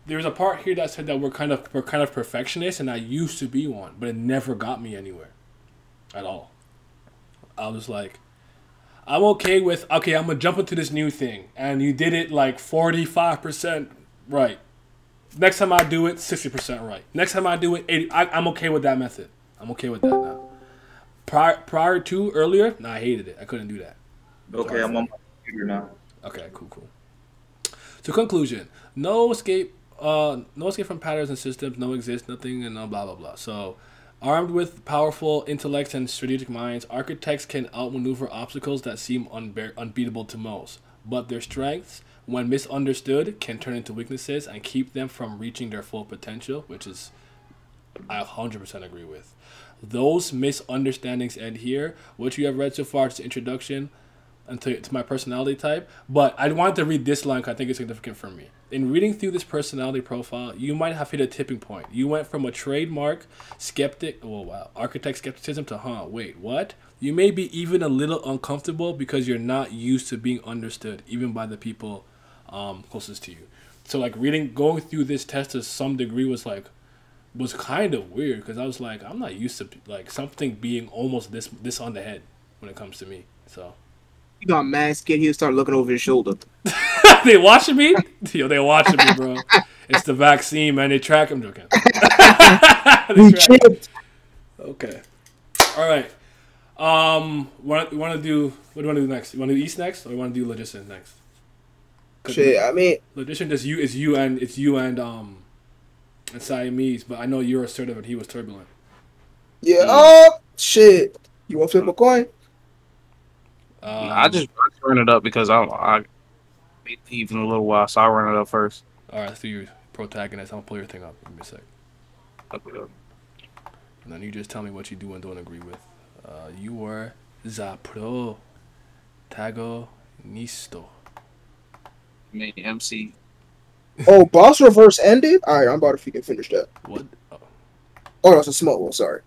there's a part here that said that we're kind of perfectionists, and I used to be one, but it never got me anywhere, at all. I was like, I'm okay with I'm gonna jump into this new thing, and you did it like 45% right. Next time I do it, 60% right. Next time I do it, 80. I'm okay with that method. I'm okay with that now. Earlier, I hated it. I couldn't do that. Okay, I'm on my computer now. Okay, cool. So conclusion: no escape from patterns and systems. No exist, nothing, and no blah blah blah. So, Armed with powerful intellects and strategic minds, architects can outmaneuver obstacles that seem unbeatable to most. But their strengths, when misunderstood, can turn into weaknesses and keep them from reaching their full potential, which is I 100% agree with. Those misunderstandings end here. What you have read so far is the introduction to my personality type, but I wanted to read this line because I think it's significant for me. In reading through this personality profile, you might have hit a tipping point. You went from a trademark architect skepticism to, wait, what? You may be even a little uncomfortable because you're not used to being understood, even by the people closest to you. So, like, going through this test to some degree was kind of weird because I was like, I'm not used to like something being almost this on the head when it comes to me. So. He got mad scared. He'll start looking over his shoulder. They watching me? Yo, they watching me, bro. It's the vaccine, man. They track him. Joking. Okay. All right. What do you want to do next? You want to do East next, or you want to do Logician next? Shit, I mean, Logician is you and Siamese, but I know you're assertive and he was turbulent. Yeah. Shit. You want to flip a coin? I just run it up because I leave in a little while, so I'll run it up first. All right, so you're protagonist. I'm gonna pull your thing up. Give me a sec. Okay. And then you just tell me what you do and don't agree with. You were the protagonisto. Me, MC. Oh, boss reverse ended? Alright, I'm about to freaking finish that. What? Oh, that's a small one, sorry.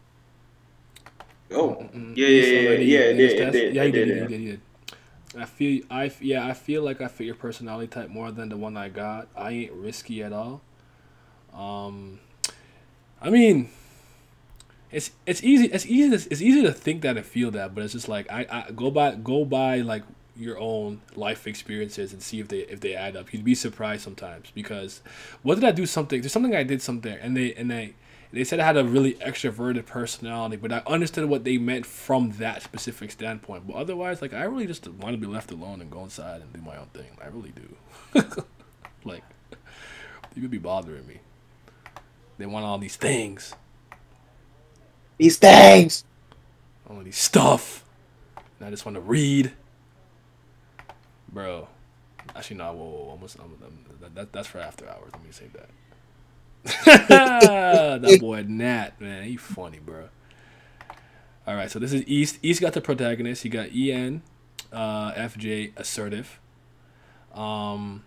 Oh, yeah, it did. Yeah, he did. I feel like I fit your personality type more than the one I got. I ain't risky at all. I mean, it's easy to think that and feel that, but it's just like I go by like your own life experiences and see if they add up. You'd be surprised sometimes because what did I do something? There's something I did something and they said I had a really extroverted personality, but I understood what they meant from that specific standpoint. But otherwise, like, I really just want to be left alone and go inside and do my own thing. I really do. Like, you could be bothering me. They want all these things. These things! All of these stuff. And I just want to read. Bro. Actually, no, whoa. That's for after hours. Let me save that. That boy Nat, man, he funny, bro. All right, so this is East. East got the protagonist. He got En, FJ, assertive. I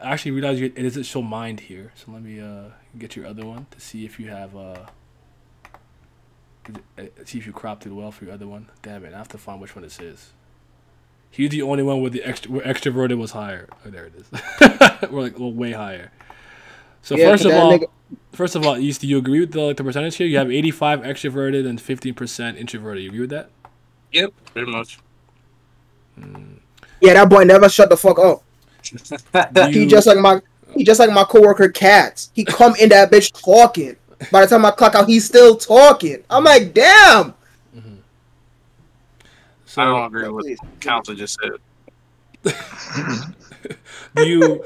actually realized it doesn't show mind here, so let me get your other one to see if you have see if you cropped it well for your other one. Damn it, I have to find which one this is. He's the only one where where extroverted was higher. Oh, there it is. We're like way higher. So yeah, first of all, East, do you agree with the percentage here? You have 85 extroverted and 15% introverted. You agree with that? Yep, pretty much. Yeah, that boy never shut the fuck up. He just like my coworker Cats. He come in that bitch talking. By the time I clock out, he's still talking. I'm like, damn. Mm-hmm. So, I don't agree with what Council just said. do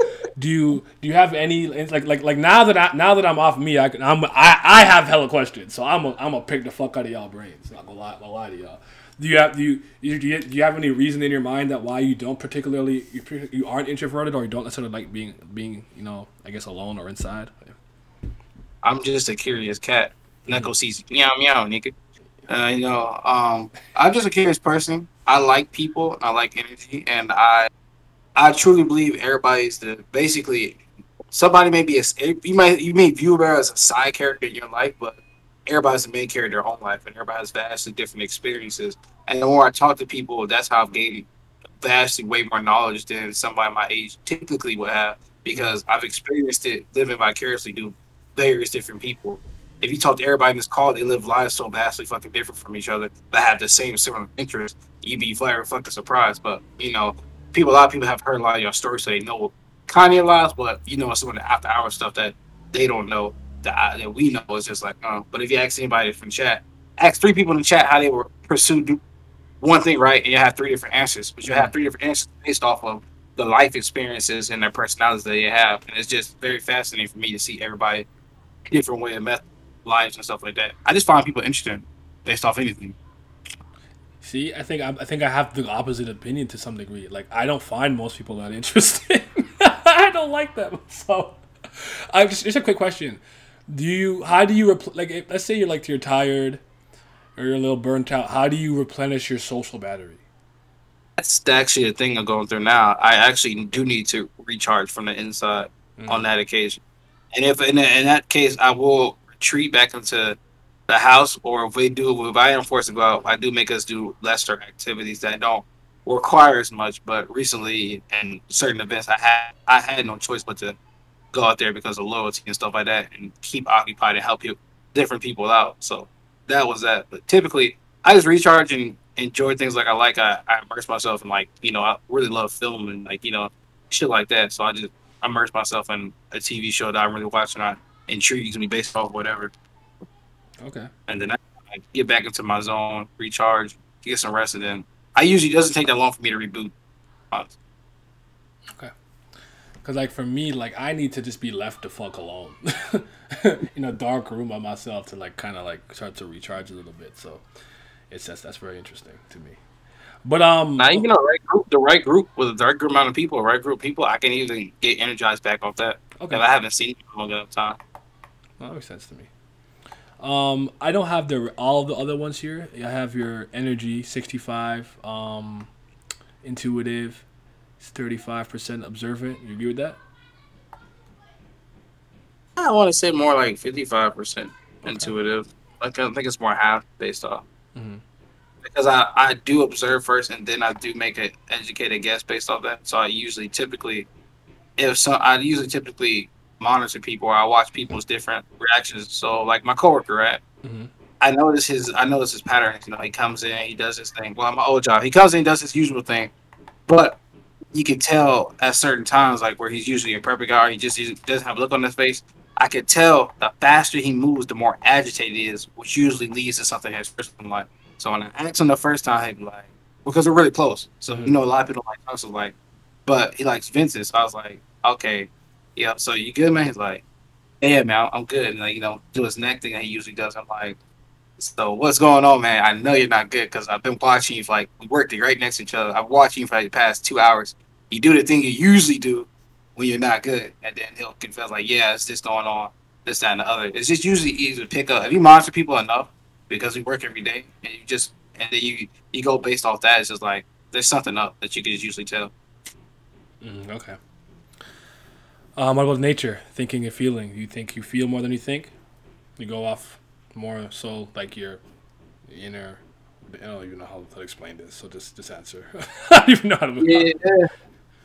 you have any like now that I'm off me, I have hella questions, so I'm gonna pick the fuck out of y'all brains. Not gonna lie to y'all. Do you have any reason in your mind that why you don't particularly you aren't introverted or you don't necessarily like being I guess alone or inside? I'm just a curious cat. Knuckle sees meow meow, nigga. I'm just a curious person. I like people. I like energy, and I truly believe everybody's basically somebody may be you may view her as a side character in your life, but everybody's the main character in their own life, and everybody has vastly different experiences. And the more I talk to people, that's how I've gained vastly way more knowledge than somebody my age typically would have, because I've experienced it living vicariously through various different people. If you talk to everybody in this call, they live lives so vastly fucking different from each other, but have the same similar interests. You'd be very fucking surprised. But a lot of people have heard a lot of your stories, so they know kind of lives, but some of the after hour stuff that they don't know that we know is just like, But if you ask anybody from chat, ask 3 people in the chat how they were pursued one thing, right, and you have 3 different answers, but you have 3 different answers based off of the life experiences and their personalities that you have, and it's just very fascinating for me to see everybody different way of lives and stuff like that. I just find people interesting based off anything. See, I think I have the opposite opinion to some degree. Like, I don't find most people that interesting. I don't like them. So, just a quick question: how do you like? Let's say you're tired or you're a little burnt out. How do you replenish your social battery? That's actually the thing I'm going through now. I actually do need to recharge from the inside on that occasion. And if in that case, I will retreat back into the house, or if I am forced to go out, I do make us do lesser activities that don't require as much. But recently, in certain events, I had no choice but to go out there because of loyalty and stuff like that, and keep occupied and help different people out. So that was that. But typically, I just recharge and enjoy things like I like. I immerse myself in, like, I really love film and, like, shit like that. So I just immerse myself in a TV show that I'm really watching that intrigues me based off whatever. Okay. And then I get back into my zone, recharge, get some rest, and then it doesn't take that long for me to reboot. Okay. Because, like, for me, like, I need to just be left the fuck alone in a dark room by myself to, like, kind of, like, start to recharge a little bit. So that's very interesting to me. But now, the right group with the right group amount of people, right group of people, I can even get energized back off that. Okay. If I haven't seen it in a long enough time. That makes sense to me. I don't have all of the other ones here. I have your energy 65, intuitive 35%, observant. You agree with that? I want to say more like 55% intuitive. Like, I think it's more half based off. Mm-hmm. Because I do observe first, and then I do make an educated guess based off that. So I usually typically monitor people, or I watch people's different reactions. So, like, my coworker, right? Mm-hmm. I notice his pattern. He comes in, he does his thing. Well, my old job, he comes in, does his usual thing, but you can tell at certain times, like, where he's usually a perfect guy, he doesn't have a look on his face. I could tell the faster he moves, the more agitated he is, which usually leads to something that's personal life. So when I asked him the first time, he'd be like, because we're really close. So, a lot of people like us, like, but he likes Vincent. So I was like, okay, yeah, so you good, man? He's like, yeah, man, I'm good. And, like, do his neck thing that he usually does. I'm like, so what's going on, man? I know you're not good because I've been watching you for, like, we worked right next to each other. I've watched you for the past 2 hours. You do the thing you usually do when you're not good. And then he'll confess, like, yeah, it's this going on, this, that, and the other. It's just usually easy to pick up. If you monitor people enough, because we work every day, and then you go based off that, it's just like, there's something up that you can just usually tell. Okay. What about nature? Thinking and feeling. You think you feel more than you think? You go off more so like your inner. I don't even know how to explain this, so just answer. I don't even know how to.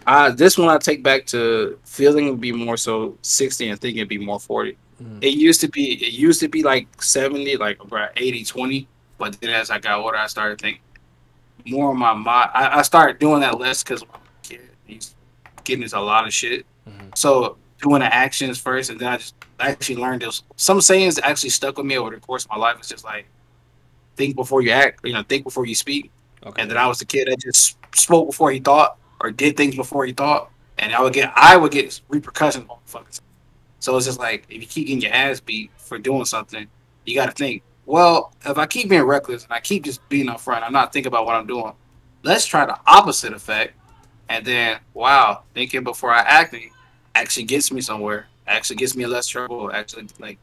Yeah. This one I take back to feeling would be more so 60, and thinking would be more 40. It used to be like 70, like about 80-20. But then as I got older, I started thinking more on my mind. I started doing that less because he's getting into a lot of shit. So doing the actions first, and then I just actually learned some sayings that actually stuck with me over the course of my life. It's just like, think before you act, think before you speak. Okay. And then I was the kid that just spoke before he thought, or did things before he thought, and I would get repercussions on fucking. So it's just like, if you keep getting your ass beat for doing something, you got to think, well, if I keep being reckless and I keep just being upfront, I'm not thinking about what I'm doing. Let's try the opposite effect. And then, wow, thinking before I acting actually gets me somewhere, actually gets me in less trouble, actually, like,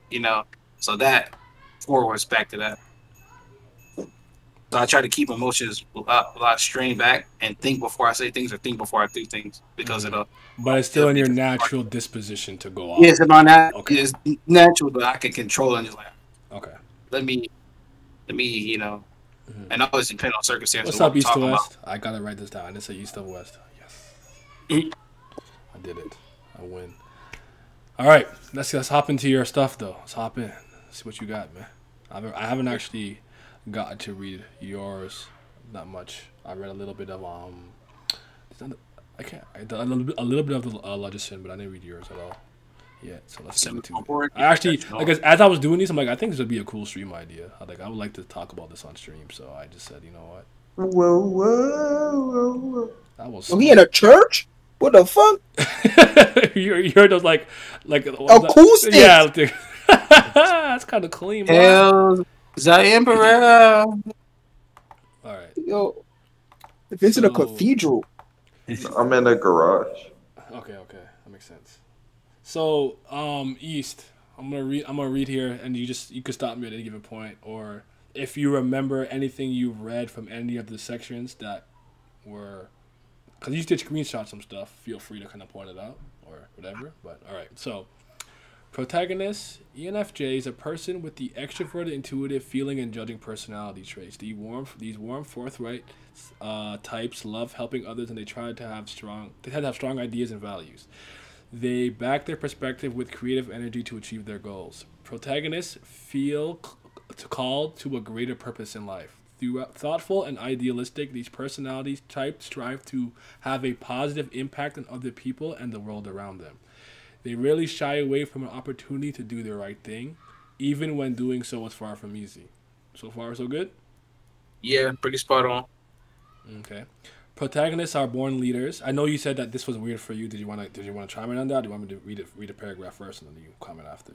so that forwards back to that. So I try to keep emotions a lot strained back and think before I say things, or think before I do things, because of the. But it's still in your natural disposition to go off. Yes, it's natural, but I can control it and just like. Okay. Let me, and always depend on circumstances. What's up, East or West? I gotta write this down. I didn't say East or West. Yes. I did it. I win. All right, let's hop into your stuff though. Let's hop in. See what you got, man. I haven't actually gotten to read yours that much. I read a little bit of a little bit of the Logician, but I didn't read yours at all. Yeah, so let's get into it. I actually, as I was doing these, I'm like, I think this would be a cool stream idea. I would like to talk about this on stream, so I just said, you know what? Whoa. That was. We in a church? What the fuck? you heard those like acoustics? Yeah. That's kind of clean, boy. Hell, the Emperor. All right. Yo, if it's in a cathedral. I'm in a garage. Okay, that makes sense. So, East, I'm gonna read here, and you can stop me at any given point, or if you remember anything you read from any of the sections that were, because you did screenshot some stuff. Feel free to kind of point it out or whatever. But all right, so. Protagonist, ENFJ is a person with the extroverted, intuitive, feeling, and judging personality traits. These warm, forthright types love helping others, and they tend to have strong ideas and values. They back their perspective with creative energy to achieve their goals. Protagonists feel called to a greater purpose in life. Through thoughtful and idealistic, these personality types strive to have a positive impact on other people and the world around them. They rarely shy away from an opportunity to do the right thing, even when doing so is far from easy. So far, so good? Yeah, pretty spot on. Okay. Protagonists are born leaders. I know you said that this was weird for you. Did you want to chime in on that? Or do you want me to read a paragraph first and then you comment after?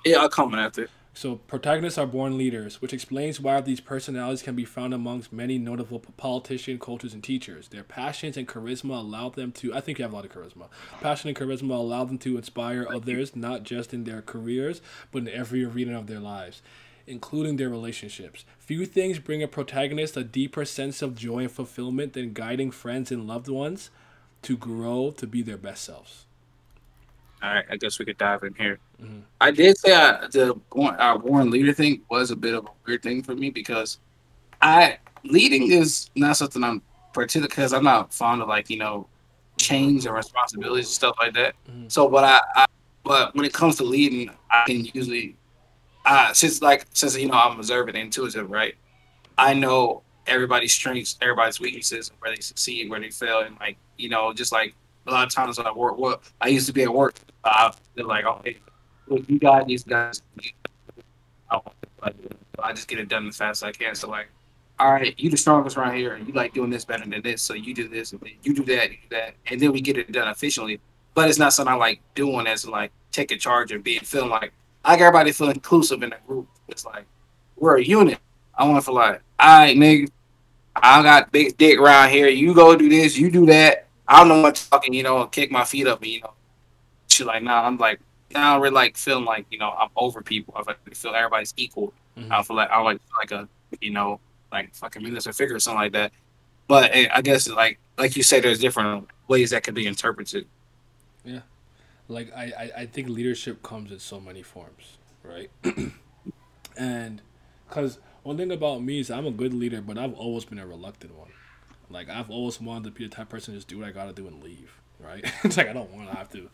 Yeah, I'll comment after. So, protagonists are born leaders, which explains why these personalities can be found amongst many notable politicians, coaches, and teachers. Their passions and charisma allow them to... I think you have a lot of charisma. Passion and charisma allow them to inspire others, not just in their careers, but in every arena of their lives, including their relationships. Few things bring a protagonist a deeper sense of joy and fulfillment than guiding friends and loved ones to grow to be their best selves. All right, I guess we could dive in here. Mm-hmm. I did say our born leader thing was a bit of a weird thing for me because leading is not something I'm particular because I'm not fond of change and responsibilities and stuff like that. Mm-hmm. So, but when it comes to leading, I can usually since I'm observant and intuitive, right? I know everybody's strengths, everybody's weaknesses, where they succeed, where they fail, and just like a lot of times when I work, I used to be at work. They're like, okay, look, you got these guys. I just get it done as fast as I can. So all right, you the strongest around here, and you like doing this better than this. So you do this, and you do that, and then we get it done efficiently. But it's not something I like doing as taking charge and feeling like I got everybody feel inclusive in the group. It's like we're a unit. I want to feel like, all right, nigga, I got big dick around here. You go do this, you do that. I don't know what talking, kick my feet up, and shit like now. I'm like, now I don't really feeling like I'm over people. I feel everybody's equal. Mm-hmm. I feel like a fucking minister figure or something like that. But I guess like you say, there's different ways that could be interpreted. Yeah, I think leadership comes in so many forms, right? And because one thing about me is I'm a good leader, but I've always been a reluctant one. I've always wanted to be the type of person to just do what I gotta do and leave, right? It's I don't want to have to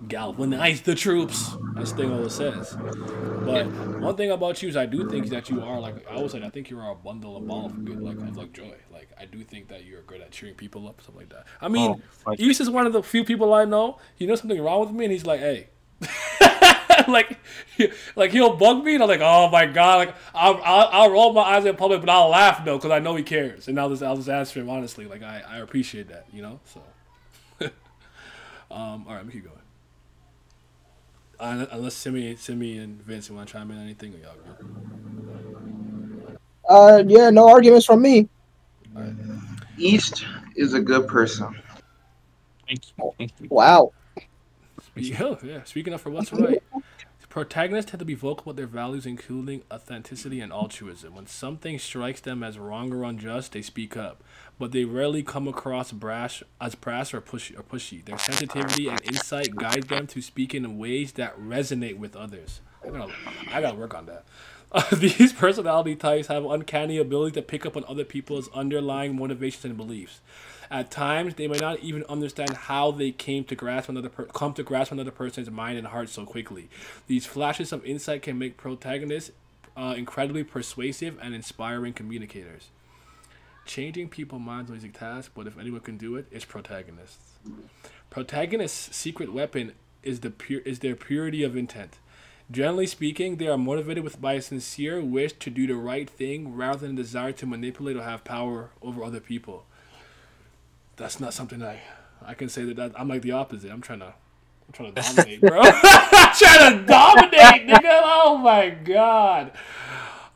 galvanize the troops. That's the thing always says. But one thing about you is I do think that you are I always said I think you are a bundle of ball of good of joy. I do think that you're good at cheering people up, stuff like that. I mean, East is one of the few people I know. He knows something wrong with me, and he's like, hey. He'll bug me, and I'm like, oh my god, I'll roll my eyes in public, but I'll laugh though, because I know he cares, and I'll just answer him honestly. I appreciate that, So, all right, let me keep going. Unless Simi and Vince want to chime in anything, or y'all good? Yeah, no arguments from me. Right. East is a good person. Thank you. Wow. Speaking up for what's right. Protagonists tend to be vocal about their values, including authenticity and altruism. When something strikes them as wrong or unjust, they speak up, but they rarely come across brash or pushy. Their sensitivity and insight guide them to speak in ways that resonate with others. I gotta work on that. These personality types have an uncanny ability to pick up on other people's underlying motivations and beliefs. At times, they may not even understand how they came to grasp another person's mind and heart so quickly. These flashes of insight can make protagonists incredibly persuasive and inspiring communicators. Changing people's minds is an easy task, but if anyone can do it, it's protagonists. Protagonists' secret weapon is their purity of intent. Generally speaking, they are motivated by a sincere wish to do the right thing rather than a desire to manipulate or have power over other people. That's not something I can say that I'm like the opposite. I'm trying to dominate, bro. I'm trying to dominate, nigga. Oh my god.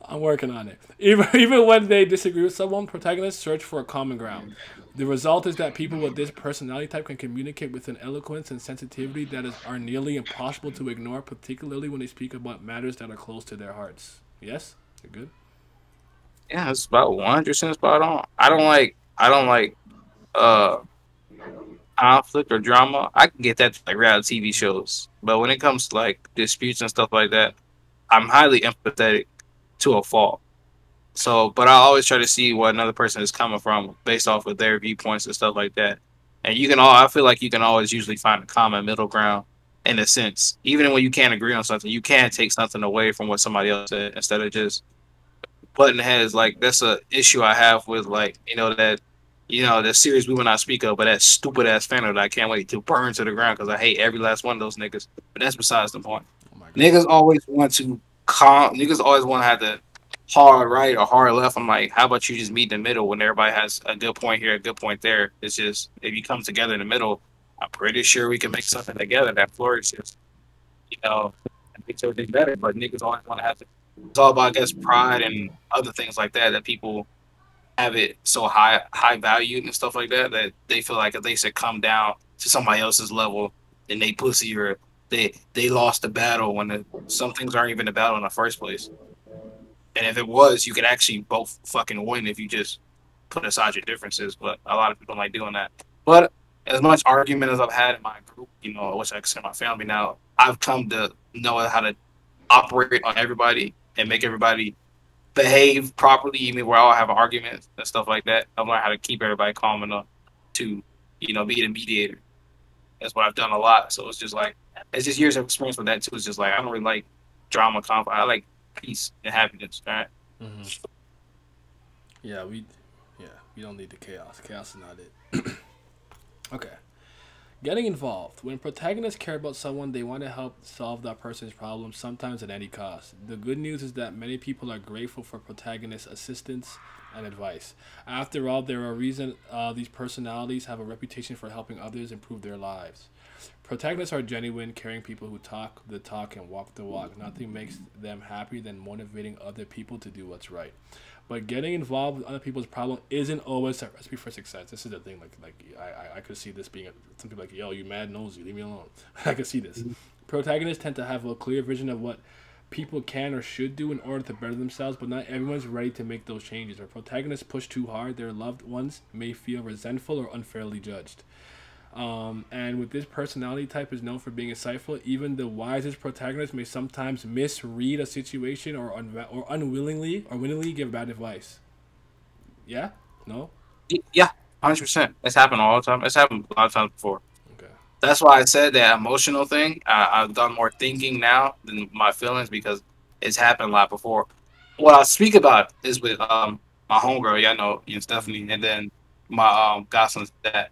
I'm working on it. Even when they disagree with someone, protagonists search for a common ground. The result is that people with this personality type can communicate with an eloquence and sensitivity that are nearly impossible to ignore, particularly when they speak about matters that are close to their hearts. Yes? You're good? Yeah, it's about 100% spot on. I don't like uh conflict or drama. I can get that to like reality TV shows, but when it comes to like disputes and stuff like that, I'm highly empathetic to a fault. So, but I always try to see what another person is coming from based off of their viewpoints and stuff like that. And I feel like you can always usually find a common middle ground in a sense. Even when you can't agree on something, you can take something away from what somebody else said instead of just button heads. Like that's a issue I have with like the series we will not speak of, but that stupid ass fan that I can't wait to burn to the ground because I hate every last one of those niggas. But that's besides the point. Oh my god. Niggas always want to have the hard right or hard left. I'm like, how about you just meet in the middle when everybody has a good point here, a good point there? It's just if you come together in the middle, I'm pretty sure we can make something together that flourishes, and makes everything better. But niggas always want to have to. It's all about, I guess, pride and other things like that that people have it so high valued and stuff like that that they feel like if they should come down to somebody else's level, then they pussy or they lost the battle when some things aren't even a battle in the first place. And if it was, you could actually both fucking win if you just put aside your differences. But a lot of people don't like doing that. But as much argument as I've had in my group, which I consider my family now, I've come to know how to operate on everybody and make everybody behave properly, even where I'll have arguments and stuff like that. I've learned how to keep everybody calm enough to, be the mediator. That's what I've done a lot. So it's just like, it's just years of experience with that too. It's just like, I don't really like drama, conflict. I like peace and happiness, right? Mm-hmm. Yeah, we don't need the chaos. Chaos is not it. Okay. Getting involved. When protagonists care about someone, they want to help solve that person's problem, sometimes at any cost. The good news is that many people are grateful for protagonists' assistance and advice. After all, there are reasons these personalities have a reputation for helping others improve their lives. Protagonists are genuine, caring people who talk the talk and walk the walk. Nothing makes them happier than motivating other people to do what's right. But getting involved with other people's problem isn't always a recipe for success. This is the thing. I could see this being some people like, yo, you mad nosy, leave me alone. I could see this. Protagonists tend to have a clear vision of what people can or should do in order to better themselves, but not everyone's ready to make those changes. If protagonists push too hard, their loved ones may feel resentful or unfairly judged. And with this personality type is known for being insightful, even the wisest protagonist may sometimes misread a situation or unwillingly give bad advice. Yeah? No? Yeah, 100%. It's happened all the time. It's happened a lot of times before. Okay. That's why I said that emotional thing. I've done more thinking now than my feelings because it's happened a lot before. What I speak about is with my homegirl, you and Stephanie, and then my godson's dad.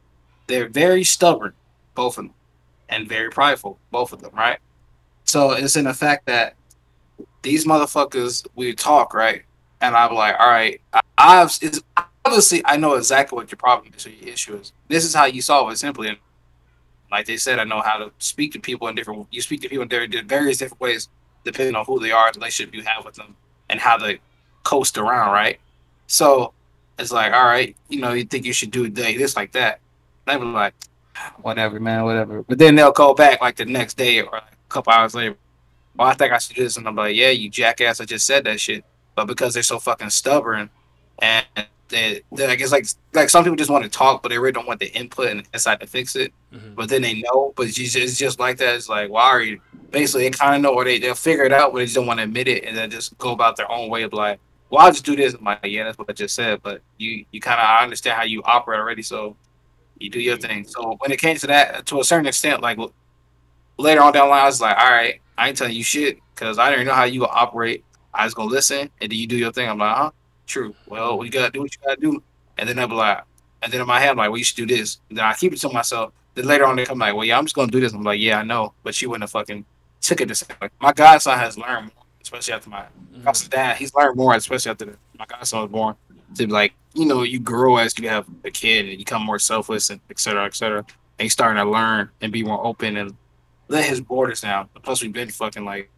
They're very stubborn, both of them, and very prideful, both of them, right? So it's in the fact that these motherfuckers, we talk, right? And I'm like, all right, obviously I know exactly what your problem is or your issue is. This is how you solve it simply. And like they said, I know how to speak to people you speak to people in various different ways, depending on who they are, the relationship you have with them, and how they coast around, right? So it's like, all right, you think you should do this like that. They were like, whatever, man, whatever. But then they'll go back like the next day or like a couple hours later. Well, I think I should do this. And I'm like, yeah, you jackass, I just said that shit. But because they're so fucking stubborn and they like, it's like some people just want to talk, but they really don't want the input and insight to fix it. Mm-hmm. But then they know, but it's just like that. It's like, why are you? Basically, they kind of know, or they'll figure it out, but they just don't want to admit it and then just go about their own way of like, well, I'll just do this. I'm like, yeah, that's what I just said. But you kind of, I understand how you operate already, so you do your thing. So when it came to that, to a certain extent, like later on down the line, I was like, all right, I ain't telling you shit because I didn't know how you operate. I was gonna listen, and then you do your thing. I'm like, huh? True. Well, we gotta do what you gotta do. And then I'll be like, and then in my head, I'm like, well, you should do this. And then I keep it to myself. Then later on, they come like, well, yeah, I'm just gonna do this. I'm like, yeah, I know, but she wouldn't have fucking took it the same way. My godson has learned more, especially after my dad. He's learned more, especially after my godson was born. To be like, you grow as you have a kid and you become more selfless and et cetera, et cetera. And he's starting to learn and be more open and let his borders down. Plus, we've been fucking like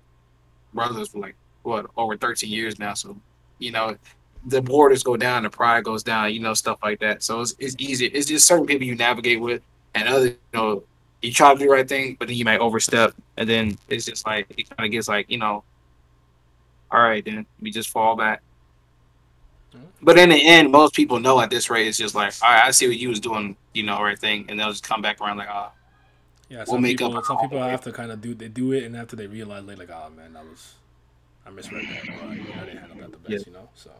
brothers for like what over 13 years now. So you know, the borders go down, the pride goes down, stuff like that. So it's easy. It's just certain people you navigate with, and other you try to do the right thing, but then you might overstep, and then it's just like it kind of gets like all right, then we just fall back. But in the end, most people know at this rate, it's just like, all right, I see what you was doing, right thing, and they'll just come back around like, ah, Yeah, we'll make up. some people have to kind of do it, and after they realize later, like, oh man, I misread that, or I didn't handle that the Yeah, best, you know. So,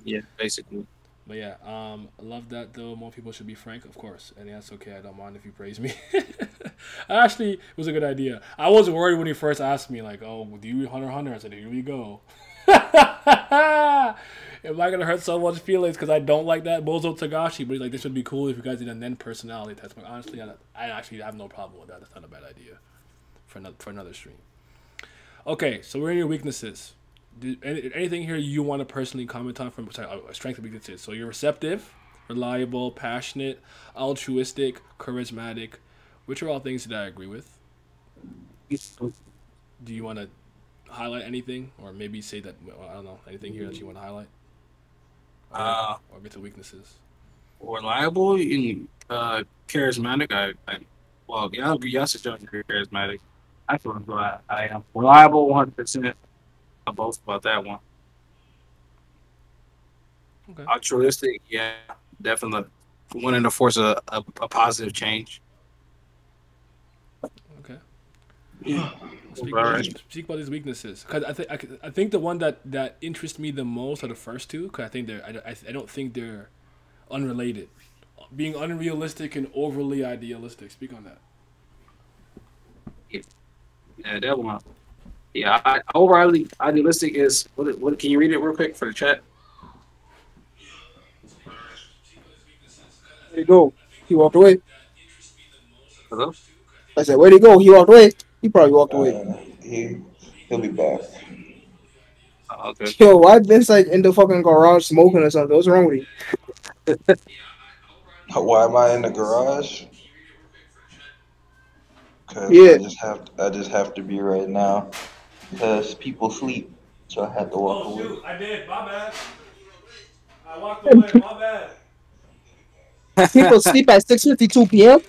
yeah, basically. but yeah, I love that though. More people should be frank, of course, and that's okay. I don't mind if you praise me. Actually, it was a good idea. I was worried when he first asked me, like, "Oh, do you read Hunter x Hunter?" I said, "Here we go." Am I gonna hurt someone's feelings because I don't like that Bozo Tagashi? But he's like, this would be cool if you guys did a Nen personality test. But honestly, I actually have no problem with that. That's not a bad idea for another stream. Okay, so we're in your weaknesses. Anything here you want to personally comment on from strength and weaknesses? So you're receptive, reliable, passionate, altruistic, charismatic, which are all things that I agree with. Do you want to highlight anything, or maybe say that I don't know anything here that you want to highlight, or get to weaknesses? Reliable and charismatic. Well, y'all should be charismatic. I feel like I am reliable 100%. I'm both about that one. Okay. Altruistic, yeah, definitely. Wanting to force a positive change. Okay. Yeah. Speak about these weaknesses, because I think the one that interests me the most are the first two, because I think I don't think they're unrelated. Being unrealistic and overly idealistic. Speak on that. Yeah, that one. Yeah, overly idealistic is what? Can you read it real quick for the chat? Where'd he go? He walked away. Hello. I said, where'd he go? He walked away. He probably walked away. He'll be back. Oh, okay. Yo, why this like in the fucking garage smoking or something? What's wrong with you? Why am I in the garage? Cause Yeah. I just have to be right now. Cause people sleep, so I had to walk away. I did. My bad. I walked away. My bad. People sleep at 6:52 p.m.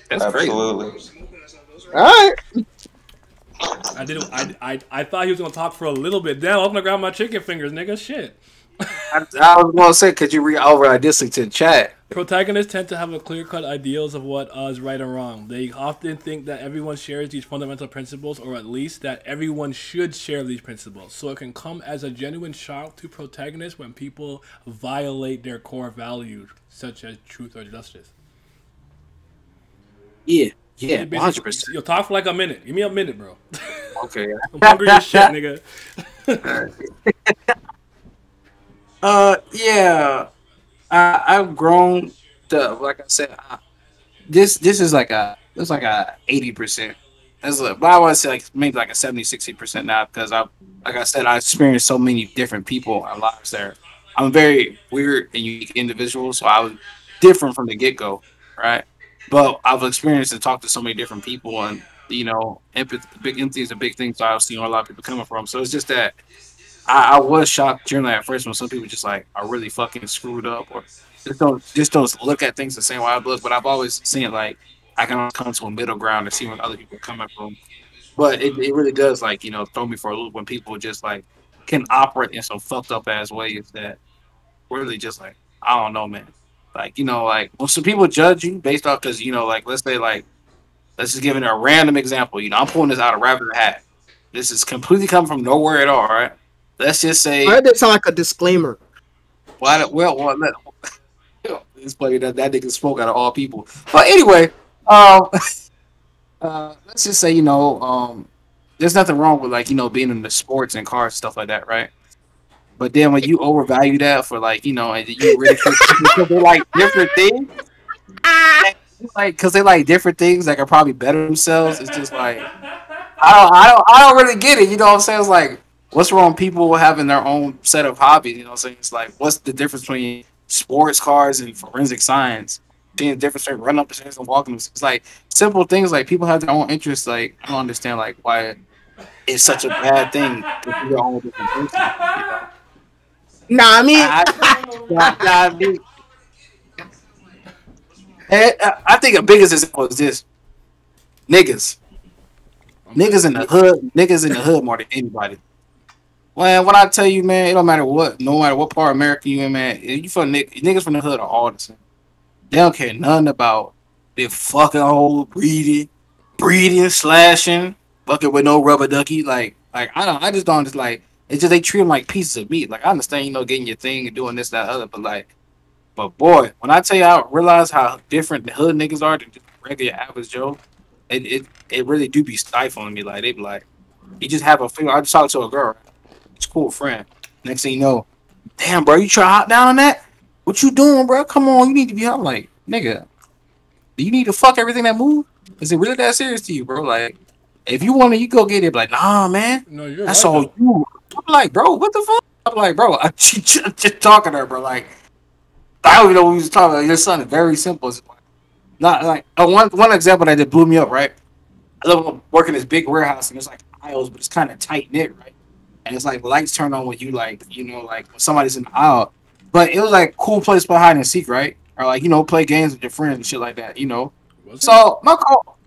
That's crazy. Absolutely. All right. I did. I thought he was gonna talk for a little bit. Damn, I'm gonna grab my chicken fingers, nigga. Shit. I was gonna say, could you read over idealistic to the chat? Protagonists tend to have a clear-cut ideals of what is right and wrong. They often think that everyone shares these fundamental principles, or at least that everyone should share these principles. So it can come as a genuine shock to protagonists when people violate their core values, such as truth or justice. Yeah, 100%. You'll talk for like a minute. Give me a minute, bro. Okay. I'm hungry as shit, nigga. Yeah. I've grown to, like I said, this is like a 80%. But I want to say like maybe like a 70-60% now, because like I said, I experienced so many different people and lives there. I'm a very weird and unique individual, so I was different from the get go, right? But I've experienced and talked to so many different people, and empathy is a big thing. So I see where a lot of people coming from. So it's just that I was shocked generally at first when some people just like are really fucking screwed up, or just don't look at things the same way I look. But I've always seen it like I can come to a middle ground and see where other people are coming from. But it really does like throw me for a loop when people just like can operate in some fucked up ass ways that really just like I don't know, man. Like like when some people judge you based off because like let's say like let's just give it a random example. I'm pulling this out of rabbit hat. This is completely coming from nowhere at all, right? Let's just say. Why did that sound like a disclaimer? Well, this play that nigga spoke out of all people. But anyway, let's just say there's nothing wrong with like being in the sports and cars stuff like that, right? But then when you overvalue that for like and you really because they like different things, like because they like different things that can probably better themselves. It's just like I don't really get it. You know what I'm saying? It's like, what's wrong with people having their own set of hobbies? You know what I'm saying? It's like, what's the difference between sports cars and forensic science? Seeing the difference between running up the stairs and walking. It's like simple things. Like people have their own interests. Like I don't understand like why it's such a bad thing because we're all different person. You know, Nah, I mean, I mean, I think the biggest example is this: niggas, niggas in the hood more than anybody. Well, when I tell you, man, it don't matter what, no matter what part of America you in, man, if you from niggas from the hood are all the same. They don't care nothing about their fucking whole breeding, slashing, fucking with no rubber ducky. Like I just don't just like. It's just they treat them like pieces of meat. Like I understand, getting your thing and doing this, that, other, but boy, when I tell you, I realize how different the hood niggas are than just regular average Joe. It really do be stifling me. Like they be like, you just have a feel. I just talked to a girl, it's a cool friend. Next thing you know, damn, bro, you try hot down on that? What you doing, bro? Come on, you need to be out. Like, nigga, do you need to fuck everything that move? Is it really that serious to you, bro? Like, if you want to, you go get it. Like, nah, man, No, you're that's right, all though. you. I'm like, bro, what the fuck? I'm like, bro, I just talking to her, bro. Like, I don't even know what he was talking about. Your son is very simple. It's not like one example that just blew me up, right? I love working in this big warehouse and it's like aisles, but it's kind of tight knit, right? And it's like lights turn on when you like when somebody's in the aisle. But it was like cool place to hide and seek, right? Or like play games with your friends and shit like that, Was So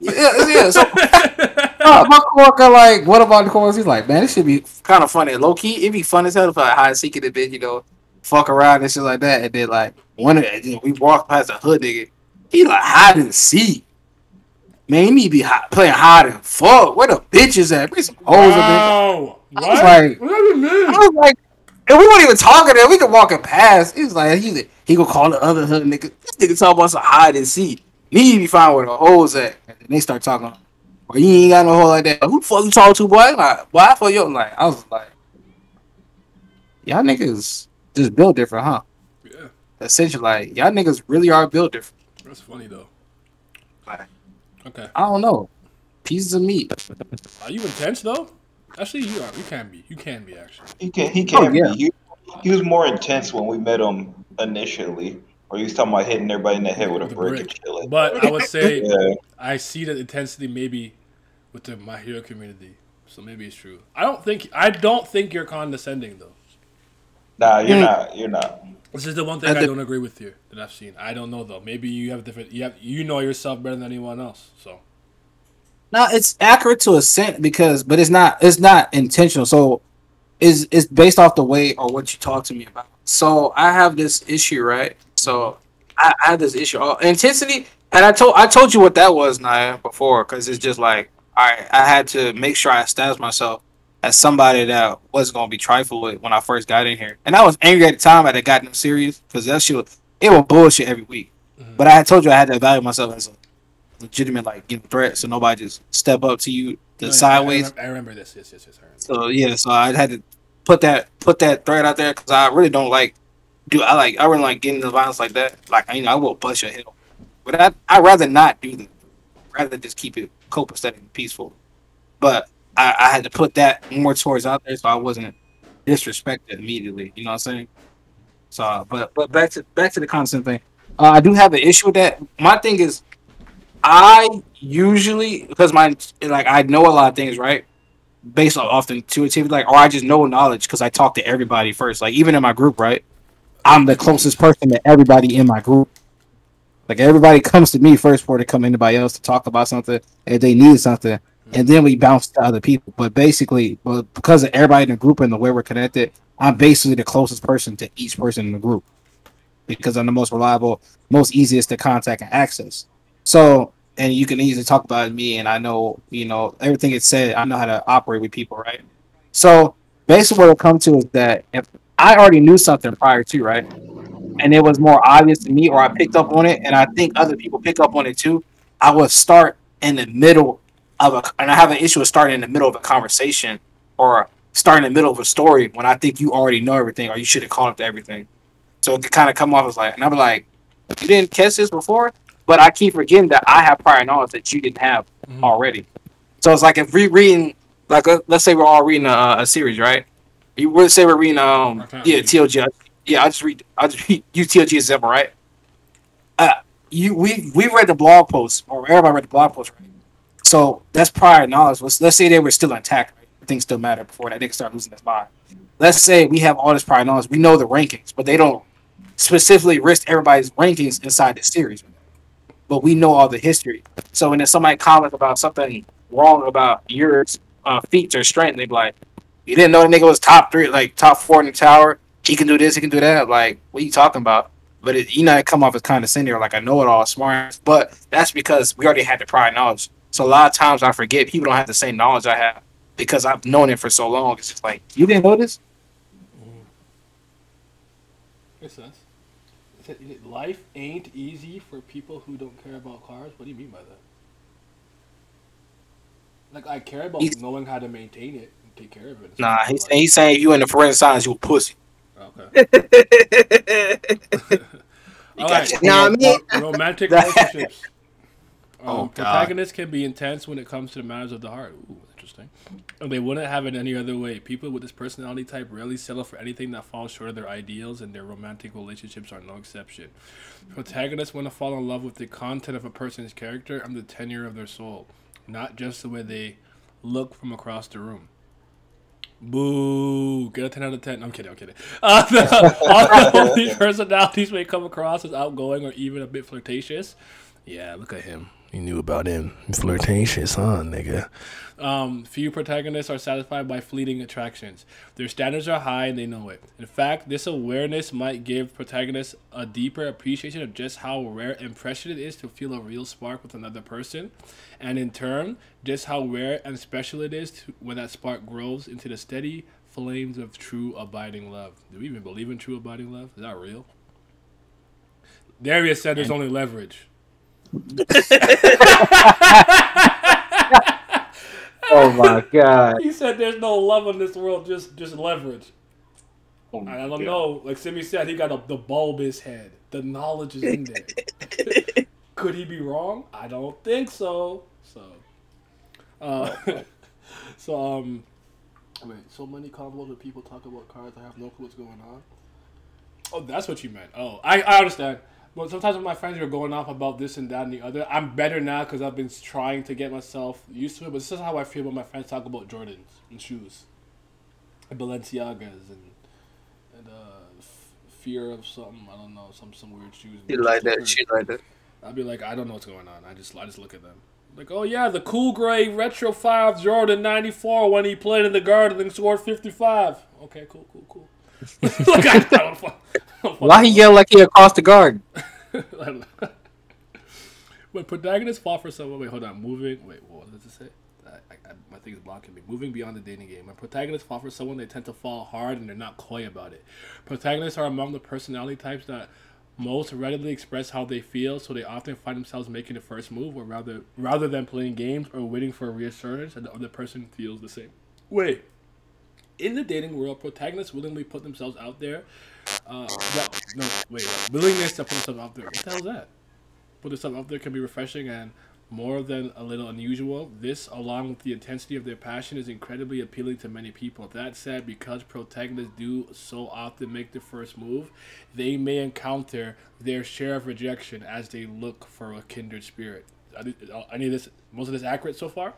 yeah. So my coworker like, what about the course? He's like, man, this should be kind of funny, low key. It'd be fun as hell if I hide and seek it a bit, fuck around and shit like that. And then like we walked past a hood nigga, he like hide and seek. Man, you need to be playing hide and fuck. Where the bitches at? Bring some hoes up there. Wow. I was like, what do you mean? I was like, and we weren't even talking there. We could walk it past. He was like, he gonna call the other hood nigga. This nigga talk about some hide and seek. You need to be fine where the hoes at. And then they start talking. Well, you ain't got no hole like that. Who the fuck you talking to, boy? Like, boy, I thought you. Like, I was like, y'all niggas just built different, huh? Yeah, Essentially, like, y'all niggas really are built different. that's funny though. Like, Okay. I don't know. Pieces of meat. Are you intense though? Actually, you are. You can be. You can be actually. He Oh, can yeah. be. He was more intense when we met him initially, where he was talking about hitting everybody in the head with a With a brick and brick. shit like But I would say Yeah. I see that intensity maybe with the My Hero community. So maybe it's true. I don't think you're condescending though. Nah, you're not. You're not. This is the one thing I don't agree with you that I've seen. I don't know though. Maybe you have different. You know yourself better than anyone else. So No, it's accurate to a cent but it's not intentional. So it's based off the way or what you talk to me about. So I have this issue, right? So I have this issue. Oh, intensity, and I told you what that was, Naya, before, because it's just like, all right, I had to make sure I established myself as somebody that wasn't gonna be trifled with when I first got in here. And I was angry at the time I had gotten serious because that shit it was bullshit every week. But I had told you I had to evaluate myself as a legitimate threat, so nobody just step up to you sideways. I remember this. Yes. I remember. So yeah, so I had to put that threat out there because I really don't like I really like getting into violence like that. Like I will bust your head, but I rather not do that. Rather just keep it copacetic and peaceful. But I had to put that more towards out there so I wasn't disrespected immediately. You know what I'm saying? So, but back to the constant thing. I do have an issue with that. My thing is, I usually because I know a lot of things, right? Based off intuitivity, or I just know knowledge because I talk to everybody first. Like even in my group, right? I'm the closest person to everybody in my group. Like everybody comes to me first before they come to anybody else to talk about something if they need something, and then we bounce to other people. But basically, because of everybody in the group and the way we're connected, I'm basically the closest person to each person in the group because I'm the most reliable, most easiest to contact and access. So, and you can easily talk about me, and I know, everything it said. I know how to operate with people, right? So, basically, what it comes to is that if I already knew something prior to, right, and it was more obvious to me, or I picked up on it, and I think other people pick up on it too, I would start in the middle and I have an issue with starting in the middle of a conversation or starting in the middle of a story when I think you already know everything or you should have caught up to everything. So it could kind of come off as like, and I'm like, you didn't catch this before, but I keep forgetting that I have prior knowledge that you didn't have already. So it's like if we're reading, let's say we're all reading a series, right? You would say we're reading, TLG. Yeah, I just use TLG as example, right? We read the blog post, or everybody read the blog post, right? So that's prior knowledge. Let's say they were still intact, right? things still matter before that nigga start losing his mind. Let's say we have all this prior knowledge, we know the rankings, but they don't specifically list everybody's rankings inside the series. But we know all the history. So when there's somebody comments about something wrong about your feats or strength, they be like, "You didn't know the nigga was top 3, like top 4 in the tower. He can do this, he can do that." Like, what are you talking about? But it come off as condescending or like I know it all, smart. But that's because we already had the prior knowledge. So a lot of times I forget people don't have the same knowledge I have because I've known it for so long. It's just like, you didn't know this? Makes sense. Life ain't easy for people who don't care about cars. What do you mean by that? Like, I care about knowing how to maintain it and take care of it. Nah, he's saying if you in the forensic science, you a pussy. Okay. All right. Nah, me. Romantic relationships. God. Protagonists can be intense when it comes to the matters of the heart. Ooh, interesting. And they wouldn't have it any other way. People with this personality type rarely settle for anything that falls short of their ideals, and their romantic relationships are no exception. Protagonists want to fall in love with the content of a person's character and the tenure of their soul, not just the way they look from across the room. Boo! Get a 10 out of 10. No, I'm kidding. Although these personalities may come across as outgoing or even a bit flirtatious. Yeah, look at him. You knew about him. Flirtatious, huh, nigga? Few protagonists are satisfied by fleeting attractions. Their standards are high and they know it. In fact, this awareness might give protagonists a deeper appreciation of just how rare and precious it is to feel a real spark with another person. And in turn, just how rare and special it is when that spark grows into the steady flames of true abiding love. Do we even believe in true abiding love? Is that real? Darius said there's only leverage. Oh my god! He said there's no love in this world, just leverage. I don't know. Like Simi said, he got the bulbous head. The knowledge is in there. Could he be wrong? I don't think so. Wait. So many convos with people talk about cars. I have no clue what's going on. Oh, that's what you meant. Oh, I understand. But sometimes when my friends are going off about this and that and the other, I'm better now because I've been trying to get myself used to it. But this is how I feel when my friends talk about Jordans and shoes, and Balenciagas and fear of something. I don't know, some weird shoes. Shit like that. I'll be like, I don't know what's going on. I just look at them. Like, oh yeah, the cool gray Retro 5 Jordan 94 when he played in the Garden and scored 55. Okay, cool. Look, I don't Why he yell like he across the garden? When protagonists fall for someone, what does it say? My thing is blocking me. Moving beyond the dating game. When protagonists fall for someone, they tend to fall hard and they're not coy about it. Protagonists are among the personality types that most readily express how they feel, so they often find themselves making the first move, or rather than playing games or waiting for a reassurance that the other person feels the same way. In the dating world, protagonists willingly put themselves out there. Willingness to put themselves out there. What the hell is that? Put themselves out there can be refreshing and more than a little unusual. This, along with the intensity of their passion, is incredibly appealing to many people. That said, because protagonists do so often make the first move, they may encounter their share of rejection as they look for a kindred spirit. Most of this accurate so far?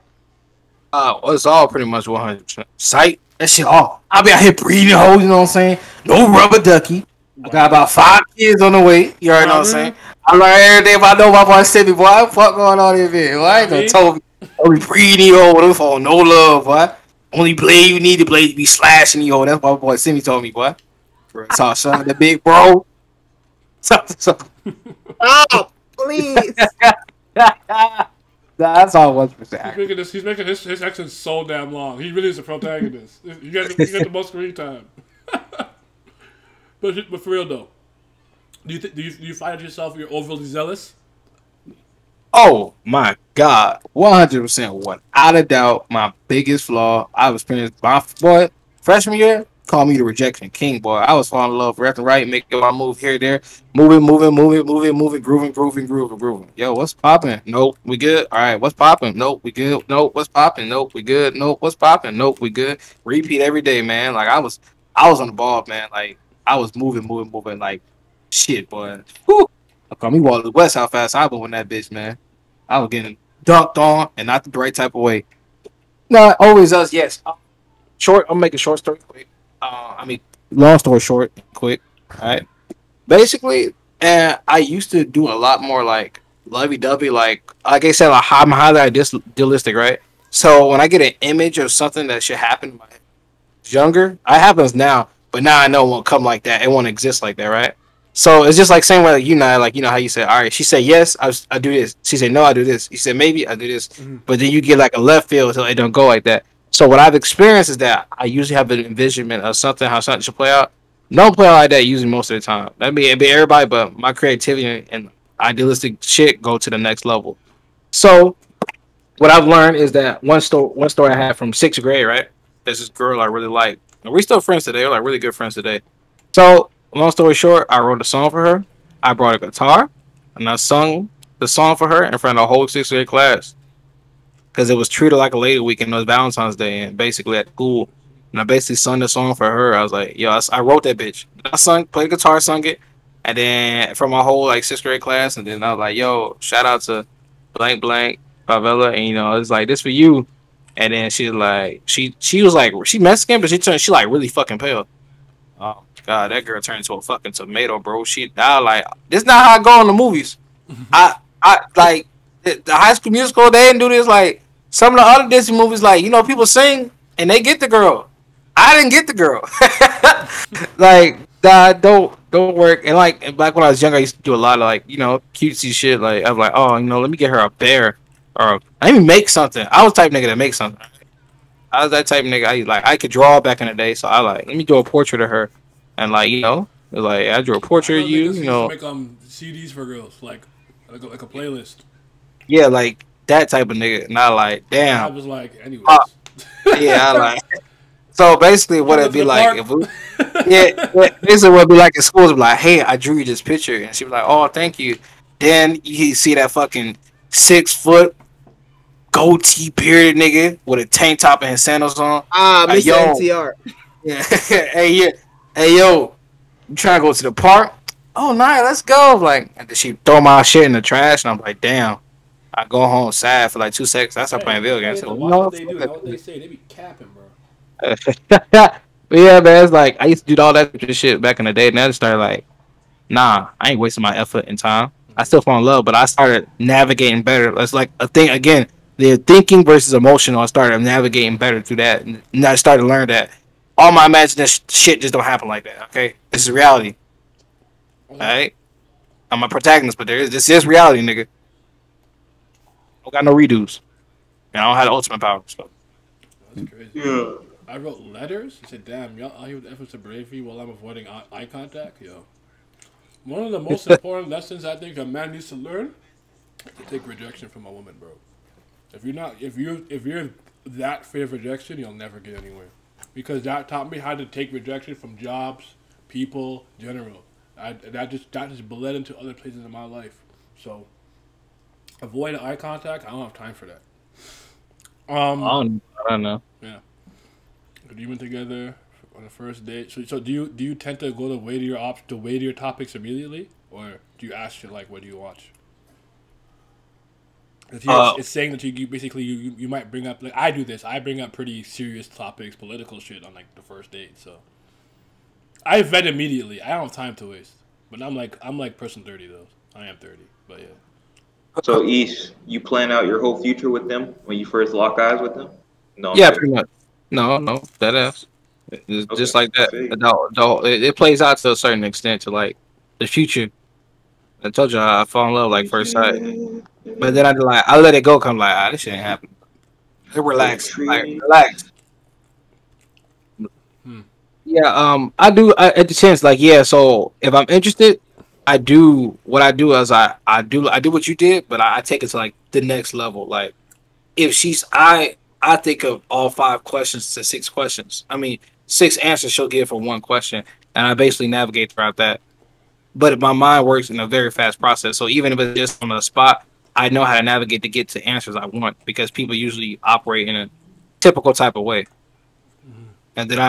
It's all pretty much 100%. Sight, that shit all. I'll be out here breeding hoes, you know what I'm saying? No rubber ducky. I got about 5 kids on the way, you already know what I'm saying? I learn everything about know my boy Simi, boy. What the fuck going on here, man? Well, I ain't gonna tell me. Only breeding hoes, for no love, boy. Only blade you need, the blade to be slashing you, that's what my boy Simi told me, boy. So, son, the big bro. Oh, please. That's all 1%. He's making his accent so damn long. He really is a protagonist. You got the most screen time. But for real though, do you find yourself you're overly zealous? Oh my God, 100%, without a doubt, my biggest flaw. I was experienced my boy freshman year. Call me the rejection king, boy. I was falling in love left and right, making my move here, there, moving, grooving. Yo, what's popping? Nope, we good. All right, what's popping? Nope, we good. Nope, what's popping? Nope, we good. Nope, what's popping? Nope, we good. Repeat every day, man. Like I was on the ball, man. Like I was moving, like shit, boy. Whew. Call me Wally West. How fast I was in that bitch, man. I was getting dunked on, and not the right type of way. No, always us, yes. short. I'm making short story quick. I mean, long story short, quick. All right. Basically, and I used to do a lot more like lovey dovey, like I said, like I'm highly idealistic, right? So when I get an image of something that should happen when I was younger, it happens now, but now I know it won't come like that. It won't exist like that, right? So it's just like same way like you know, like you know how you said, all right, she said yes, I do this. She said no, I do this. You said maybe I do this, but then you get like a left field, so it don't go like that. So what I've experienced is that I usually have an envisionment of something, how something should play out. Don't play out like that usually most of the time. It'd be everybody, but my creativity and idealistic shit go to the next level. So what I've learned is that one story I had from sixth grade, right? There's this girl I really like. And we're still friends today. We're like really good friends today. So long story short, I wrote a song for her. I brought a guitar and I sung the song for her in front of the whole sixth grade class because it was treated like a lady week and it was Valentine's Day and basically at school. And I basically sung the song for her. I was like, yo, I wrote that bitch. I played guitar, sung it, and then from my whole like sixth grade class, and then I was like, yo, shout out to blank blank favela, and you know, it's like this for you. And then she like she was like she Mexican, but she like really fucking pale. Oh god, that girl turned into a fucking tomato, bro. She now like this not how I go in the movies. I like the High School Musical. They didn't do this like some of the other Disney movies. Like you know, people sing and they get the girl. I didn't get the girl. Like that don't work. And like back when I was younger, I used to do a lot of like you know cutesy shit. Like I was like, oh, you know, let me get her a bear or let me make something. I was the type of nigga that make something. I was that type of nigga. I could draw back in the day, so I like let me do a portrait of her, and like you know, like I drew a portrait of you. You know, make CDs for girls, like a playlist. Yeah, like that type of nigga. Not like damn. I was like, anyways. Yeah, I like. So basically, what it'd be like if we, basically what it'd be like in school is like, hey, I drew you this picture, and she was like, oh, thank you. Then you see that fucking 6 foot goatee bearded nigga with a tank top and his sandals on. Mr. NTR. Yeah, hey yo, you trying to go to the park? Oh, nice, let's go. Like, and then she throw my shit in the trash, and I'm like, damn. I go home sad for like 2 seconds. That's how playing video games. So, what they do, what they say, they be capping, bro. But yeah, man, it's like I used to do all that shit back in the day, and I just started like, nah, I ain't wasting my effort and time. I still fall in love, but I started navigating better. It's like a thing again, the thinking versus emotional. I started navigating better through that, and I started to learn that all my imagination shit just don't happen like that. Okay, this is reality. All right, I'm a protagonist, but this is reality, nigga. Don't got no redos, and I don't have the ultimate power. So. That's crazy. Yeah. I wrote letters. I said, damn, y'all out here with efforts of bravery while I'm avoiding eye contact. Yo, one of the most important lessons I think a man needs to learn is to take rejection from a woman, bro. If you're that fear of rejection, you'll never get anywhere. Because that taught me how to take rejection from jobs, people, general. That just bled into other places in my life. So avoid eye contact. I don't have time for that. I don't know. Yeah. Have you been together on the first date? So do you tend to go to way to your topics immediately, or do you ask shit like, what do you watch? It's saying that you basically you might bring up, like I do this. I bring up pretty serious topics, political shit on like the first date. So I vet immediately. I don't have time to waste. But I'm like person 30 though. I am 30, but yeah. So East, you plan out your whole future with them when you first lock eyes with them? No. Yeah, pretty much. No, that ass. It's okay, just like that. It plays out to a certain extent to like the future. I told you I fall in love like first sight, but then I let it go. Come like this shit ain't happening. Relax, relax. Yeah, I do at the chance like yeah. So if I'm interested, I do what I do is I do what you did, but I take it to like the next level. Like if I think of all 5 questions to 6 questions. I mean, 6 answers she'll give for 1 question, and I basically navigate throughout that. But my mind works in a very fast process, so even if it's just on the spot, I know how to navigate to get to answers I want because people usually operate in a typical type of way. And then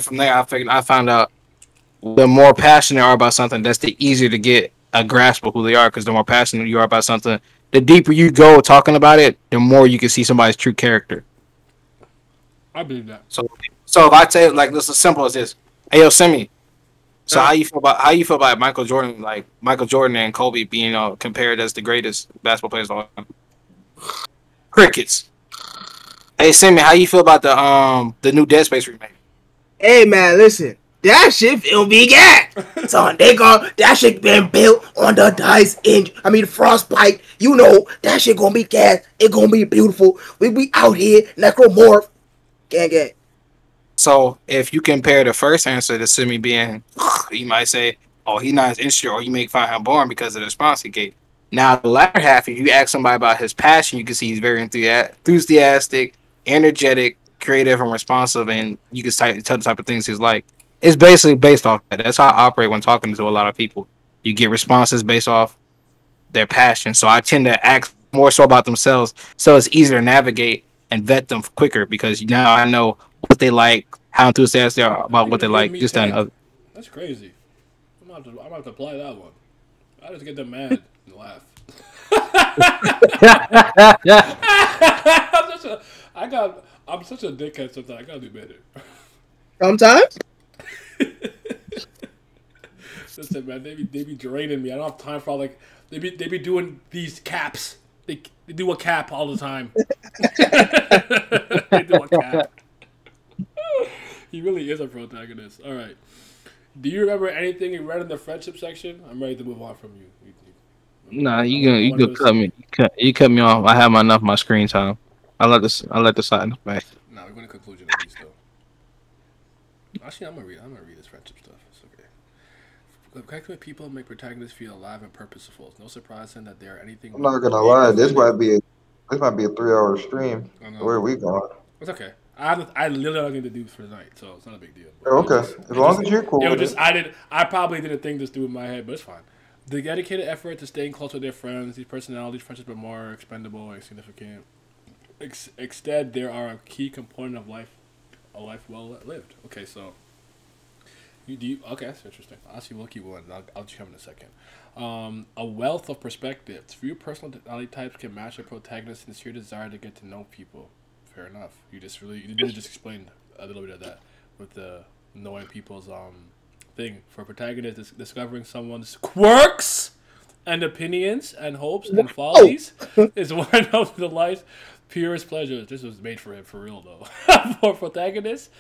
from there, I found out the more passionate they are about something, that's the easier to get a grasp of who they are. Because the more passionate you are about something, the deeper you go talking about it, the more you can see somebody's true character. I believe that. So if I tell like this as simple as this, hey yo, Simi. So how you feel about Michael Jordan, like Michael Jordan and Kobe being compared as the greatest basketball players of all time? Crickets. Hey Simi, how you feel about the new Dead Space remake? Hey man, listen. That shit feel big at. Son, that shit been built on the dice engine. I mean frostbite. You know, that shit gonna be gas. It gonna be beautiful. We be out here, necromorph. Gang. So if you compare the first answer to Simi being, you might say, oh, he's not as interested, or you make fun of him boring because of the response he gave. Now the latter half, if you ask somebody about his passion, you can see he's very enthusiastic, energetic, creative, and responsive, and you can tell the type of things he's like. It's basically based off that. That's how I operate when talking to a lot of people. You get responses based off their passion. So I tend to ask more so about themselves, so it's easier to navigate and vet them quicker because now I know what they like, how enthusiastic they are about what they like, just that and other. That's crazy. I'm gonna have to apply that one. I just get them mad and laugh. I'm such a dickhead sometimes. I gotta do better. Sometimes? Listen, man, they be draining me. I don't have time for all they be doing these caps. They do a cap all the time. They do a cap. He really is a protagonist. All right. Do you remember anything you read in the friendship section? I'm ready to move on from you. Nah, you gonna cut me. You cut me off. I have enough of my screen time. I let the side back. Nah, we're going to conclusion at least though. Actually, I'm gonna read this friendship stuff. It's okay. Connecting with people make protagonists feel alive and purposeful. It's no surprise then that they are anything. I'm not gonna lie. This might be a 3-hour stream. Where are we going? It's okay. I literally have nothing to do for tonight, so it's not a big deal. Okay, as long as you're cool. I probably didn't think this through in my head, but it's fine. The dedicated effort to staying close with their friends, these personalities, friendships are more expendable and significant. Instead, they are a key component of life, a life well lived. Okay, so okay, that's interesting. I'll see. We'll keep going. I'll just come in a second. A wealth of perspectives. Few personality types can match a protagonist's sincere desire to get to know people. Fair enough. You did just explain a little bit of that with the knowing people's thing. For protagonists, discovering someone's quirks and opinions and hopes and follies is one of the life's purest pleasures. This was made for him for real though. For protagonists,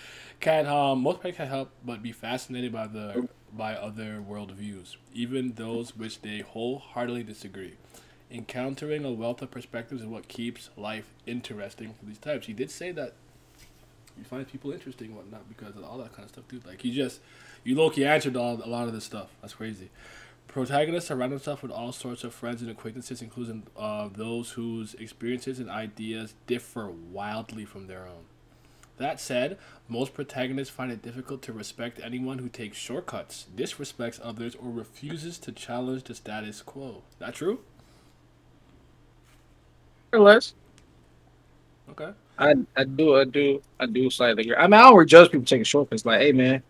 most people can't help but be fascinated by other worldviews, even those which they wholeheartedly disagree. Encountering a wealth of perspectives is what keeps life interesting for these types. He did say that you find people interesting and whatnot because of all that kind of stuff, dude. Like, you low-key answered a lot of this stuff. That's crazy. Protagonists surround themselves with all sorts of friends and acquaintances, including those whose experiences and ideas differ wildly from their own. That said, most protagonists find it difficult to respect anyone who takes shortcuts, disrespects others, or refuses to challenge the status quo. That true? Or less. Okay. I do slightly agree. I mean, I don't judge people taking shortcuts. Like, hey man,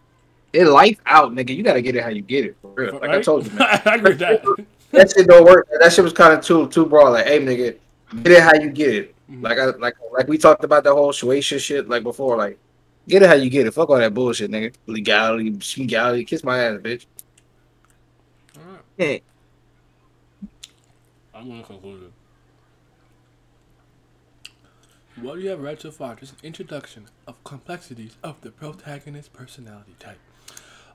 it life out, nigga. You gotta get it how you get it. For real. Like I told you, man. I agree with that. That shit don't work. That shit was kind of too broad. Like, hey nigga, get it how you get it. Mm-hmm. Like we talked about the whole situation shit like before. Like, get it how you get it. Fuck all that bullshit, nigga. Legality, kiss my ass, bitch. All right. Hey. I'm gonna conclude it. What you have read so far is an introduction of complexities of the protagonist's personality type,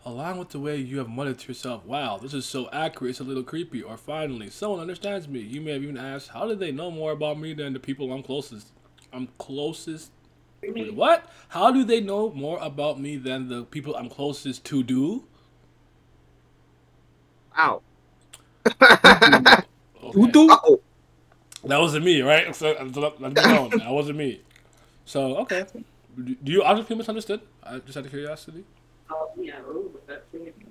along with the way you have muttered to yourself, wow, this is so accurate, it's a little creepy, or finally, someone understands me. You may have even asked, how did they know more about me than the people I'm closest? What? How do they know more about me than the people I'm closest to do? Ow. Okay. Uh-oh. That wasn't me, right? So let me know. That wasn't me. So, okay. Do you often feel misunderstood? Just out of curiosity.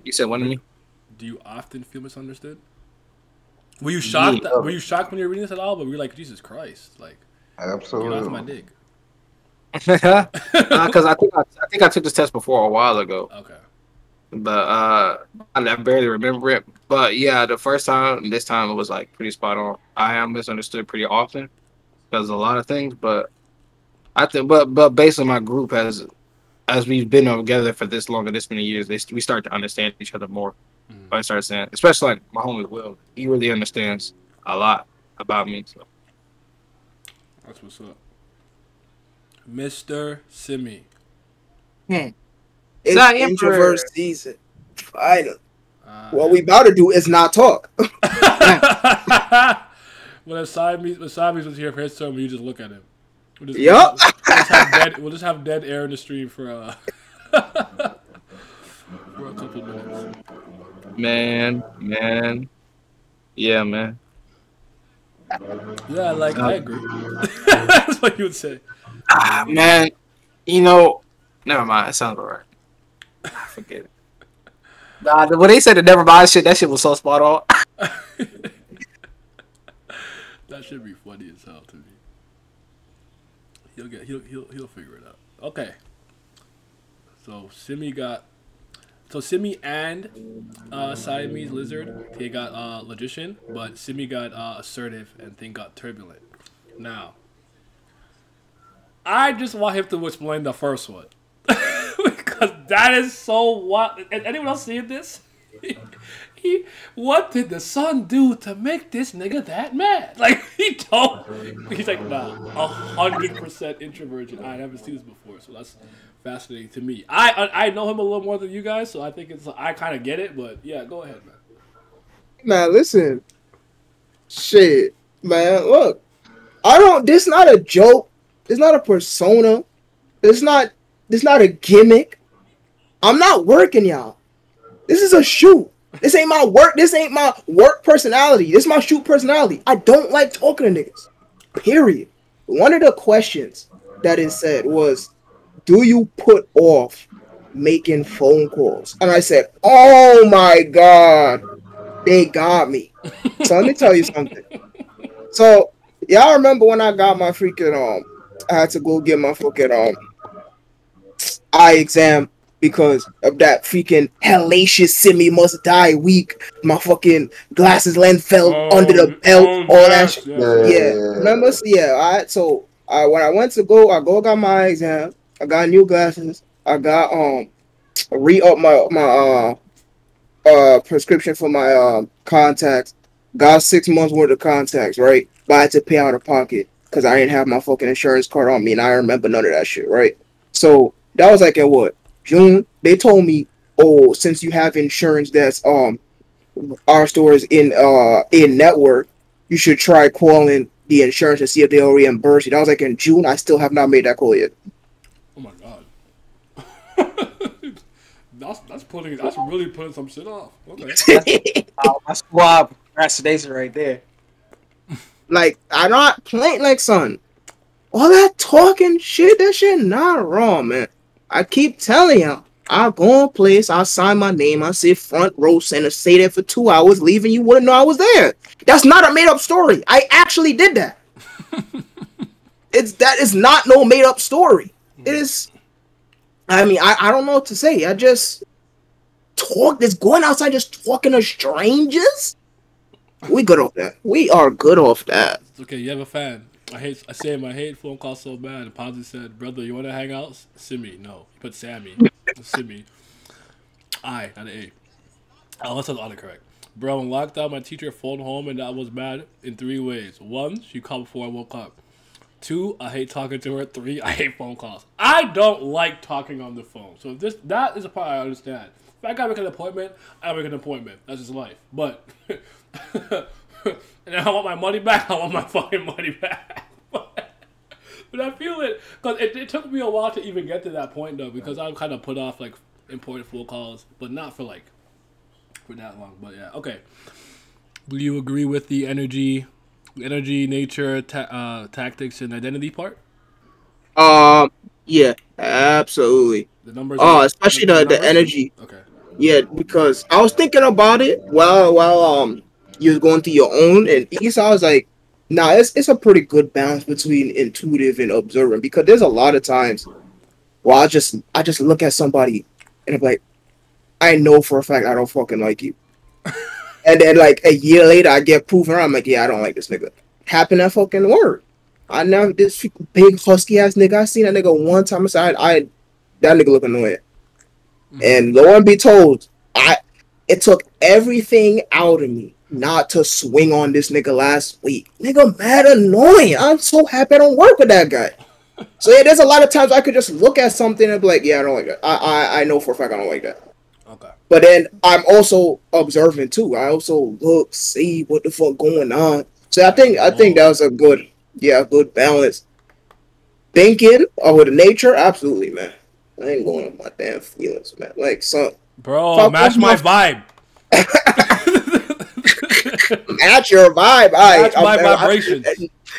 You said what to me? Do you often feel misunderstood? Were you shocked? Yeah. Were you shocked when you were reading this at all? But we were like, Jesus Christ, like, Absolutely. get off my dick. Because I think I took this test before a while ago. Okay. But I barely remember it. But yeah, the first time, this time it was like pretty spot on. I am misunderstood pretty often because of a lot of things, but I think, but based on my group as we've been together for this long and this many years, we start to understand each other more. I start saying, especially like my homie Will, he really understands a lot about me. So. That's what's up. Mr. Simi. It's Not introvert Emperor. season. Finally. What we about to do is not talk. When Siamese was here for his turn, you just look at him. Yup. We'll just have dead air in the stream for a couple of minutes. Man. Yeah, man. Yeah, I agree. That's what you would say. Man, you know, never mind. It sounds alright. Forget it. Nah, when they said the never mind shit, that shit was so spot on. That should be funny as hell to me. He'll figure it out. Okay. So Simi and Siamese lizard, they got logician, but Simi got assertive and thing got turbulent. Now, I just want him to explain the first one. Because that is so wild. Is anyone else seeing this? What did the sun do to make this nigga that mad? Like, he's like, nah, 100% introversion. I haven't seen this before, so that's fascinating to me. I know him a little more than you guys, so I think I kind of get it, but yeah, go ahead, man. Man, listen. Shit, man, look. This not a joke. It's not a persona. It's not a gimmick. I'm not working, y'all. This is a shoot. This ain't my work. This ain't my work personality. This is my shoot personality. I don't like talking to niggas. Period. One of the questions that it said was, do you put off making phone calls? And I said, oh my God, they got me. So let me tell you something. So y'all remember when I got my freaking I had to go get my fucking eye exam because of that freaking hellacious Simi must die week. My fucking glasses lens fell under the belt, all that shit. Yeah. Remember? Yeah. All right. So when I went to go, I got my eye exam. I got new glasses. I got re-up my prescription for my contacts. Got 6 months worth of contacts, right? But I had to pay out of pocket because I didn't have my fucking insurance card on me, and I remember none of that shit, right? So that was like in what, June? They told me, oh, since you have insurance that's our stores in network, you should try calling the insurance and see if they'll reimburse you. That was like in June. I still have not made that call yet. Oh my God. That's really putting some shit off. Okay. That's why procrastination right there. Like, I'm not playing, like, son. All that talking shit, that shit not wrong, man. I keep telling y'all, I go in place, I sign my name, I sit front row center, stay there for 2 hours, leaving, you wouldn't know I was there. That's not a made-up story. I actually did that. That is not no made-up story. It is, I mean, I don't know what to say. I just going outside just talking to strangers? We good off that. We are good off that. It's okay, you have a fan. I hate phone calls so bad. And Ponzi said, brother, you want to hang out? Simi. No. He put Sammy. Simi. I, not an A. Unless that's autocorrect. Bro, in lockdown, my teacher phoned home and I was mad in 3 ways. 1, she called before I woke up. 2, I hate talking to her. 3, I hate phone calls. I don't like talking on the phone. So that is a part I understand. If I gotta make an appointment, I make an appointment. That's just life. But and I want my money back. I want my fucking money back. But I feel it because it took me a while to even get to that point though, because I'm kind of put off like important phone calls, but not for that long. But yeah, okay. Do you agree with the energy, nature, tactics, and identity part? Yeah, absolutely. The numbers. Especially the energy. Okay. Yeah, because I was thinking about it while you was going through your own, and I was like, nah, it's a pretty good balance between intuitive and observant, because there's a lot of times where I just look at somebody and I'm like, I know for a fact I don't fucking like you. And then like a year later I get proven wrong. I'm like, yeah, I don't like this nigga. Happen that fucking word. I never this big husky ass nigga. I seen that nigga one time. I said, that nigga look annoying. And lo and be told, it took everything out of me not to swing on this nigga last week. Nigga, mad annoying. I'm so happy I don't work with that guy. So yeah, there's a lot of times I could just look at something and be like, yeah, I don't like that. I know for a fact I don't like that. Okay. But then I'm also observant too. I also look, see what the fuck going on. So I think that was a good balance. Thinking with nature, absolutely, man. I ain't going on my damn feelings, man. Like, son, bro, match my vibe. Match your vibe. Match my vibrations.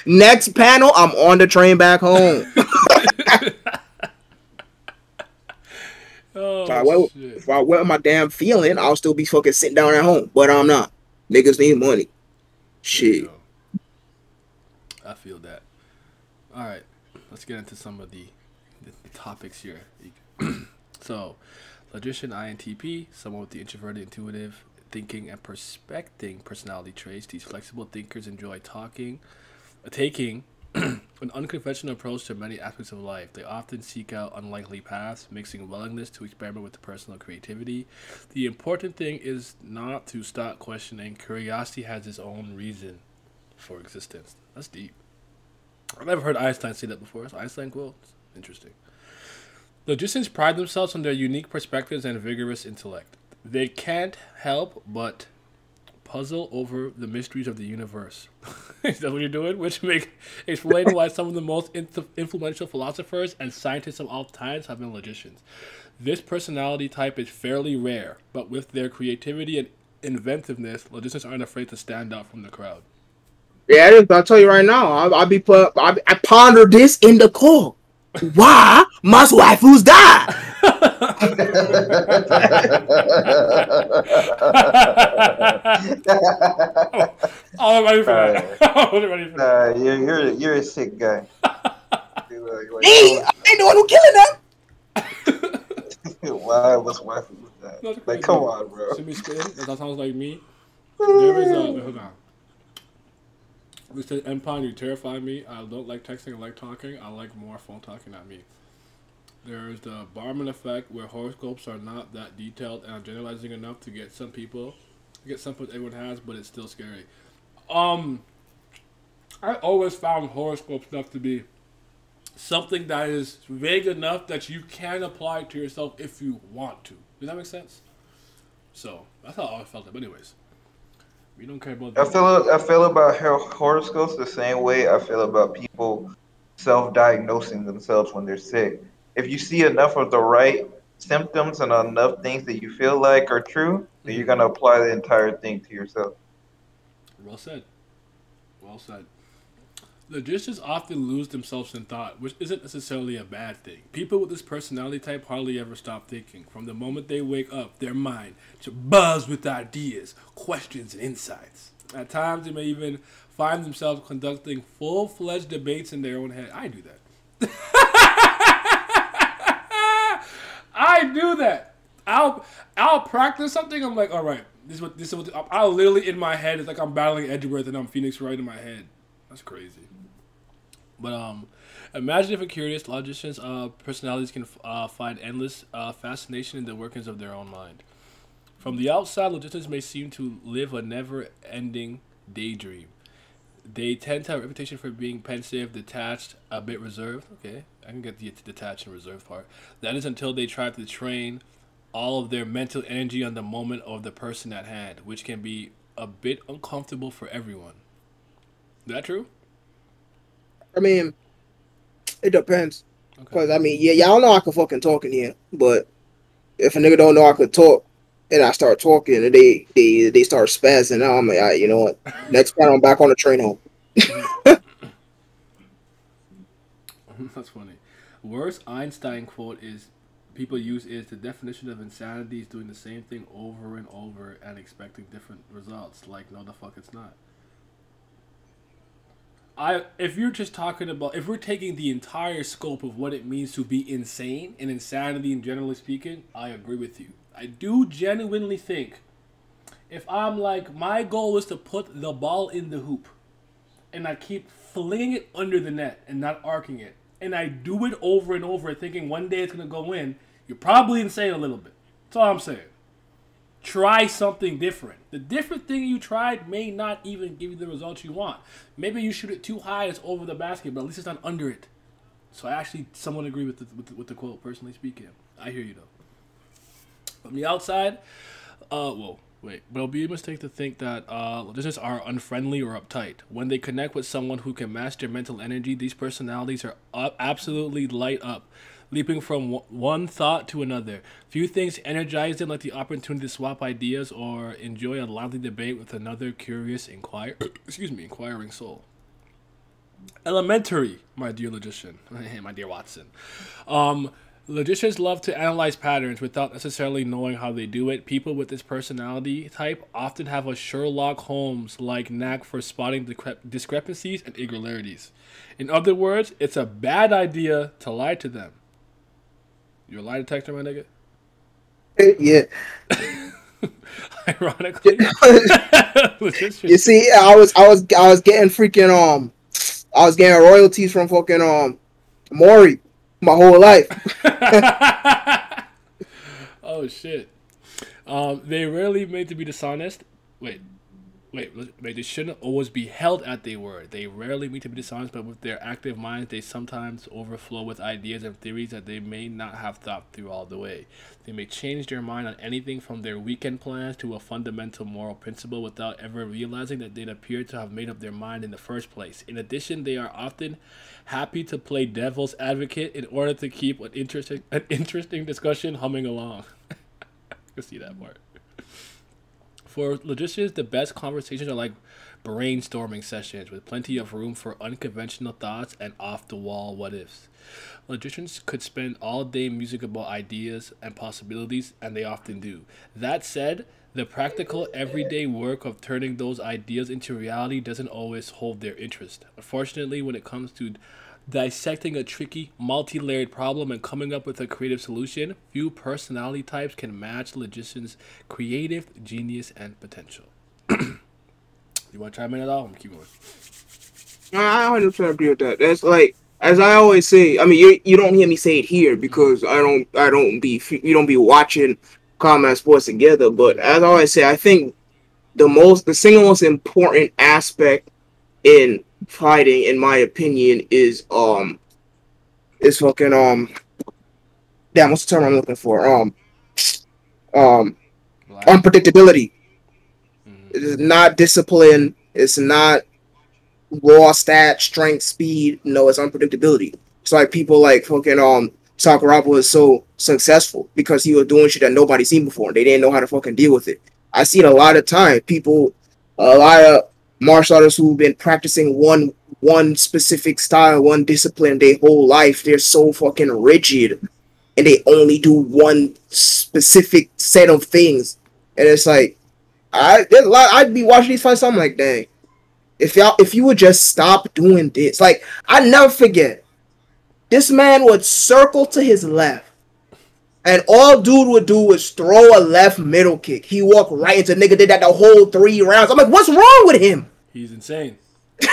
Next panel, I'm on the train back home. If I went my damn feeling, I'll still be fucking sitting down at home. But I'm not. Niggas need money. Shit. I feel that. All right, let's get into some of the topics here. So, logician INTP, someone with the introverted, intuitive thinking and perspecting personality traits. These flexible thinkers enjoy taking an unconventional approach to many aspects of life. They often seek out unlikely paths, mixing willingness to experiment with the personal creativity. The important thing is not to stop questioning. Curiosity has its own reason for existence. That's deep. I've never heard Einstein say that before. So Einstein quote. Interesting. Logicians pride themselves on their unique perspectives and vigorous intellect. They can't help but puzzle over the mysteries of the universe. Is that what you're doing? Which explain why some of the most influential philosophers and scientists of all times have been logicians. This personality type is fairly rare, but with their creativity and inventiveness, logicians aren't afraid to stand out from the crowd. Yeah, I'll tell you right now. I ponder this in the car. Why must waifus die? I wasn't ready for that. I wasn't ready for that. You're a sick guy. Me? I ain't the one who killing them. Why was waifus die? Like, come on, bro. See me spin? That sounds like me. There is hold on. We said, Empire, you terrify me. I don't like texting, I like talking. I like more phone talking, not me. There's the Barman effect, where horoscopes are not that detailed and are generalizing enough to get something everyone has, but it's still scary. I always found horoscope stuff to be something that is vague enough that you can apply it to yourself if you want to. Does that make sense? So that's how I felt it. But anyways, we don't care about that. I feel about horoscopes the same way I feel about people self-diagnosing themselves when they're sick. If you see enough of the right symptoms and enough things that you feel like are true, then you're gonna apply the entire thing to yourself. Well said. Well said. Logicians often lose themselves in thought, which isn't necessarily a bad thing. People with this personality type hardly ever stop thinking. From the moment they wake up, their mind to buzz with ideas, questions, and insights. At times, they may even find themselves conducting full-fledged debates in their own head. I do that. I do that. I'll practice something. I'm like, all right, this is what I'll literally in my head. It's like I'm battling Edgeworth and I'm Phoenix Wright in my head. That's crazy. But imagine if a curious logician's personalities can find endless fascination in the workings of their own mind. From the outside, logicians may seem to live a never-ending daydream. They tend to have a reputation for being pensive, detached, a bit reserved. Okay, I can get the detached and reserved part. That is until they try to train all of their mental energy on the moment of the person at hand, which can be a bit uncomfortable for everyone. Is that true? I mean, it depends. Because, I mean, y'all know I can fucking talk in here. But if a nigga don't know I could talk, and I start talking, and they start spazzing out, I'm like, all right, you know what? Next time I'm back on the train home. That's funny. Worst Einstein quote people use is the definition of insanity is doing the same thing over and over and expecting different results. Like, no, the fuck it's not. If you're just talking about, if we're taking the entire scope of what it means to be insane and insanity, and generally speaking, I agree with you. I do genuinely think if I'm like, my goal is to put the ball in the hoop and I keep flinging it under the net and not arcing it, and I do it over and over, thinking one day it's gonna go in, you're probably insane a little bit. That's all I'm saying. Try something different. The different thing you tried may not even give you the results you want. Maybe you shoot it too high, it's over the basket, but at least it's not under it. So I actually somewhat agree with the quote, personally speaking. I hear you, though. From the outside, whoa, wait. But it'll be a mistake to think that listeners are unfriendly or uptight. When they connect with someone who can match their mental energy, these personalities are absolutely light up, leaping from one thought to another. Few things energize them like the opportunity to swap ideas or enjoy a lively debate with another curious, inquiring soul. Elementary, my dear logician, my dear Watson. Logicians love to analyze patterns without necessarily knowing how they do it. People with this personality type often have a Sherlock Holmes-like knack for spotting discrepancies and irregularities. In other words, it's a bad idea to lie to them. You a lie detector, my nigga? Yeah. Ironically. You see, I was getting freaking I was getting royalties from fucking Maury my whole life. Oh shit. They rarely made to be dishonest. Wait. They shouldn't always be held at their word. They rarely mean to be dishonest, but with their active minds, they sometimes overflow with ideas and theories that they may not have thought through all the way. They may change their mind on anything from their weekend plans to a fundamental moral principle without ever realizing that they'd appear to have made up their mind in the first place. In addition, they are often happy to play devil's advocate in order to keep an interesting discussion humming along. I can see that part. For logicians, the best conversations are like brainstorming sessions with plenty of room for unconventional thoughts and off-the-wall what-ifs. Logicians could spend all day musing about ideas and possibilities, and they often do. That said, the practical, everyday work of turning those ideas into reality doesn't always hold their interest. Unfortunately, when it comes to dissecting a tricky, multi-layered problem and coming up with a creative solution, few personality types can match logicians' creative genius and potential. You want to chime in at all? I'm gonna keep going. I 100% agree with that. That's like, as I always say. I mean, you don't hear me say it here because we don't be watching combat sports together. But as I always say, I think the single most important aspect in fighting, in my opinion, is fucking damn, what's the term I'm looking for? Unpredictability. It's not discipline. It's not raw stat, strength, speed. No, it's unpredictability. It's like people like fucking Sakuraba was so successful because he was doing shit that nobody seen before. They didn't know how to fucking deal with it. I see it a lot of time. A lot of martial artists who've been practicing one specific style, one discipline their whole life, they're so fucking rigid and they only do one specific set of things. And it's like I'd be watching these fights, so I'm like, dang, if you would just stop doing this. Like, I never forget, this man would circle to his left, and all dude would do was throw a left middle kick. He walked right into nigga, did that the whole 3 rounds. I'm like, what's wrong with him? He's insane. So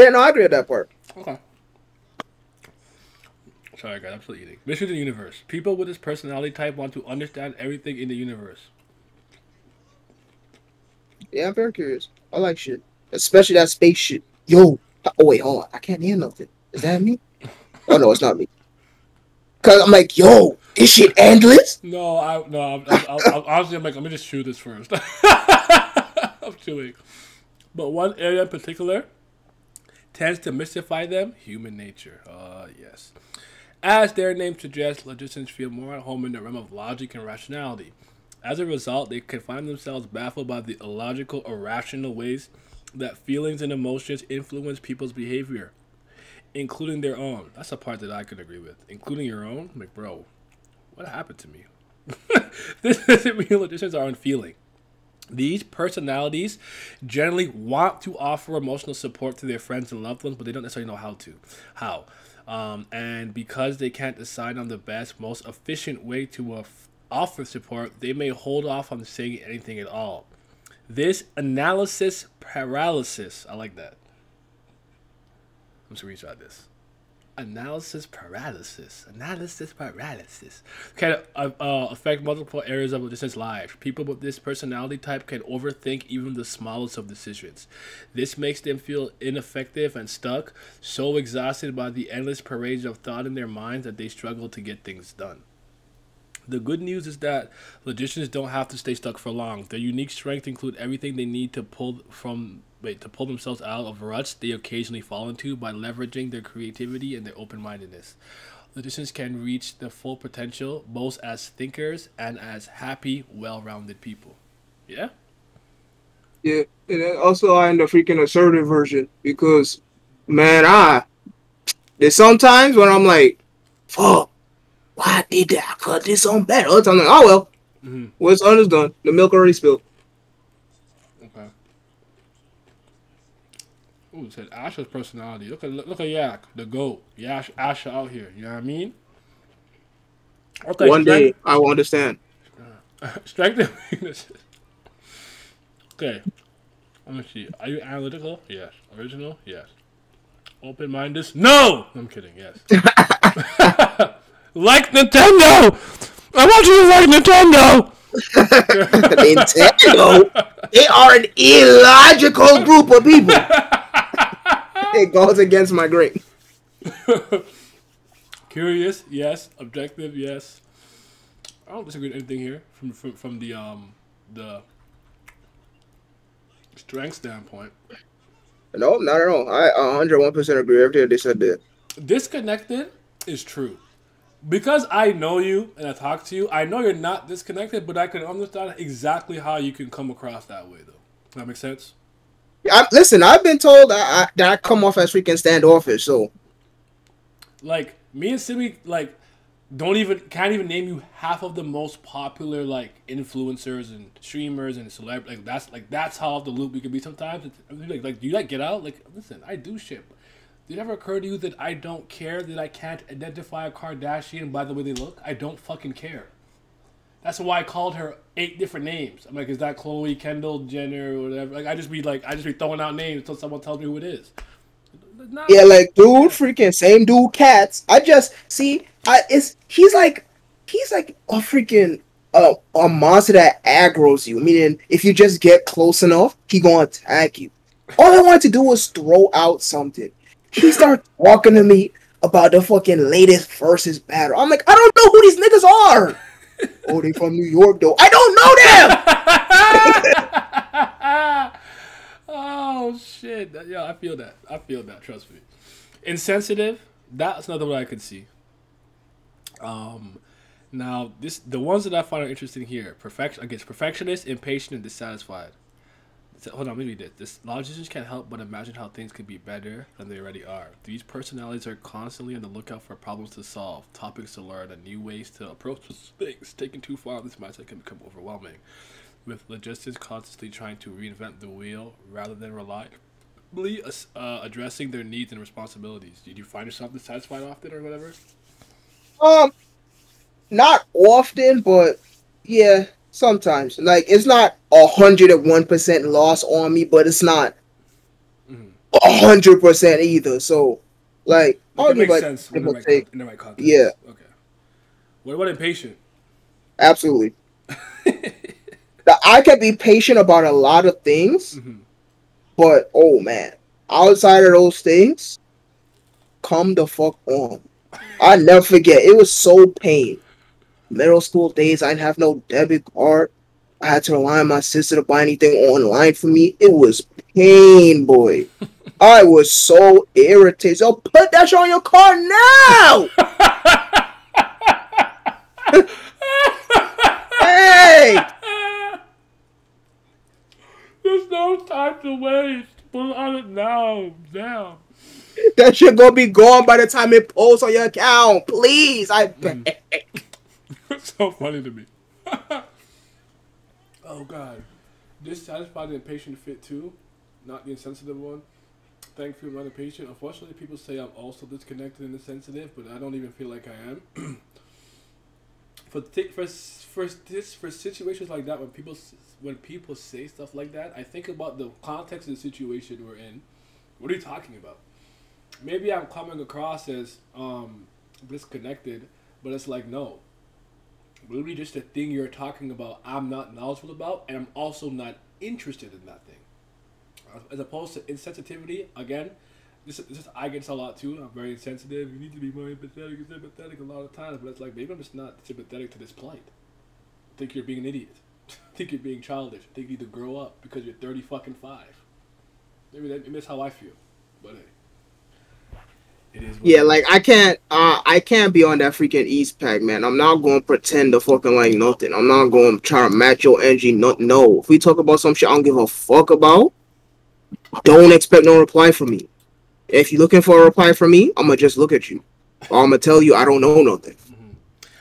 yeah, no, I agree with that part. Okay. Sorry, guys, I'm still eating. Mission to the universe. People with this personality type want to understand everything in the universe. Yeah, I'm very curious. I like shit, especially that space shit. Yo, oh wait, hold on, I can't hear nothing. Is that me? Oh no, it's not me. Cause I'm like, yo, is shit endless? No, I'm honestly, I'm like, let me just chew this first. I'm chewing. But one area in particular tends to mystify them: human nature. Yes. As their name suggests, logicians feel more at home in the realm of logic and rationality. As a result, they can find themselves baffled by the illogical, irrational ways that feelings and emotions influence people's behavior, including their own. That's a part that I could agree with. Including your own? I'm like, bro, what happened to me? This doesn't mean logicians are unfeeling. These personalities generally want to offer emotional support to their friends and loved ones, but they don't necessarily know how. And because they can't decide on the best, most efficient way to offer support, they may hold off on saying anything at all. This analysis paralysis. I like that. I'm just gonna retry this. Analysis paralysis. Analysis paralysis can affect multiple areas of a listener's life. People with this personality type can overthink even the smallest of decisions. This makes them feel ineffective and stuck, so exhausted by the endless parade of thought in their minds that they struggle to get things done. The good news is that logicians don't have to stay stuck for long. Their unique strengths include everything they need to pull themselves out of ruts they occasionally fall into by leveraging their creativity and their open-mindedness. Logicians can reach their full potential both as thinkers and as happy, well-rounded people. Yeah? Yeah, and then also I am the freaking assertive version because, man, there's sometimes when I'm like, fuck, why did I cut this on better? Other times I'm like, oh well, what's done is done. The milk already spilled. Okay. Ooh, it said Asha's personality. Look at Yak, the GOAT. Asha out here. You know what I mean? Okay. One day I will understand. Strength and weaknesses. Okay. Let me see. Are you analytical? Yes. Original? Yes. Open-minded? No! I'm kidding. Yes. Like Nintendo! I want you to like Nintendo! Nintendo? They are an illogical group of people. It goes against my grain. Curious? Yes. Objective? Yes. I don't disagree with anything here from the strength standpoint. No, not at all. I 101% agree with everything they said there. Disconnected is true. Because I know you and I talk to you, I know you're not disconnected, but I can understand exactly how you can come across that way, though. Does that make sense? Listen, I've been told that I come off as freaking standoffish, so. Like, me and Simi, like, can't even name you half of the most popular, like, influencers and streamers and celebrities. That's how off the loop we can be sometimes. Like, do you, like, get out? Like, listen, I do shit. Did it ever occur to you that I don't care that I can't identify a Kardashian by the way they look? I don't fucking care. That's why I called her 8 different names. I'm like, is that Chloe, Kendall, Jenner, or whatever? Like, I just be throwing out names until someone tells me who it is. Yeah, like, dude, freaking same dude, cats. I just see, he's like a freaking a monster that aggroes you. Meaning, if you just get close enough, he gonna attack you. All I wanted to do was throw out something. He started talking to me about the fucking latest versus battle. I'm like, I don't know who these niggas are. Oh, they from New York, though. I don't know them. Oh, shit. Yeah, I feel that. Trust me. Insensitive, that's another one I could see. Now, the ones that I find are interesting here. Perfectionist, impatient, and dissatisfied. So, hold on, let me read it. This logicians can't help but imagine how things could be better than they already are. These personalities are constantly on the lookout for problems to solve, topics to learn, and new ways to approach things. Taken too far, this mindset can become overwhelming, with logicians constantly trying to reinvent the wheel rather than reliably addressing their needs and responsibilities. Did you find yourself dissatisfied often or whatever? Not often, but yeah. Sometimes, like, it's not 101% loss on me, but it's not 100% either. So, like, I'll give like sense in the right context. Yeah. Okay. What about impatient? Absolutely. I can be patient about a lot of things, but oh man, outside of those things, come the fuck on. I never forget. It was so pain. Middle school days, I didn't have no debit card. I had to rely on my sister to buy anything online for me. It was pain, boy. I was so irritated. So put that shit on your car now! Hey! There's no time to waste. Put it on it now. Damn. That shit gonna be gone by the time it posts on your account. Please, I beg. It's so funny to me. Oh god. Dissatisfied and impatient fit too. Not the insensitive one. Thankfully, I'm not impatient. Unfortunately, people say I'm also disconnected and insensitive, but I don't even feel like I am. For situations like that, when people when people say stuff like that, I think about the context of the situation we're in. What are you talking about? Maybe I'm coming across as disconnected, but it's like, no. Literally just the thing you're talking about, I'm not knowledgeable about, and I'm also not interested in that thing. As opposed to insensitivity, again, I get this a lot too. I'm very insensitive. You need to be more empathetic a lot of times, but it's like, maybe I'm just not sympathetic to this plight. I think you're being an idiot. I think you're being childish. I think you need to grow up because you're 30 fucking 5. Maybe that's how I feel. But hey, it is. Yeah, like I can't be on that freaking East Pack, man. I'm not going to pretend to fucking like nothing. I'm not going to try to match your energy. No, if we talk about some shit I don't give a fuck about, don't expect no reply from me. If you're looking for a reply from me, I'm gonna just look at you, or I'm gonna tell you I don't know nothing. Mm-hmm.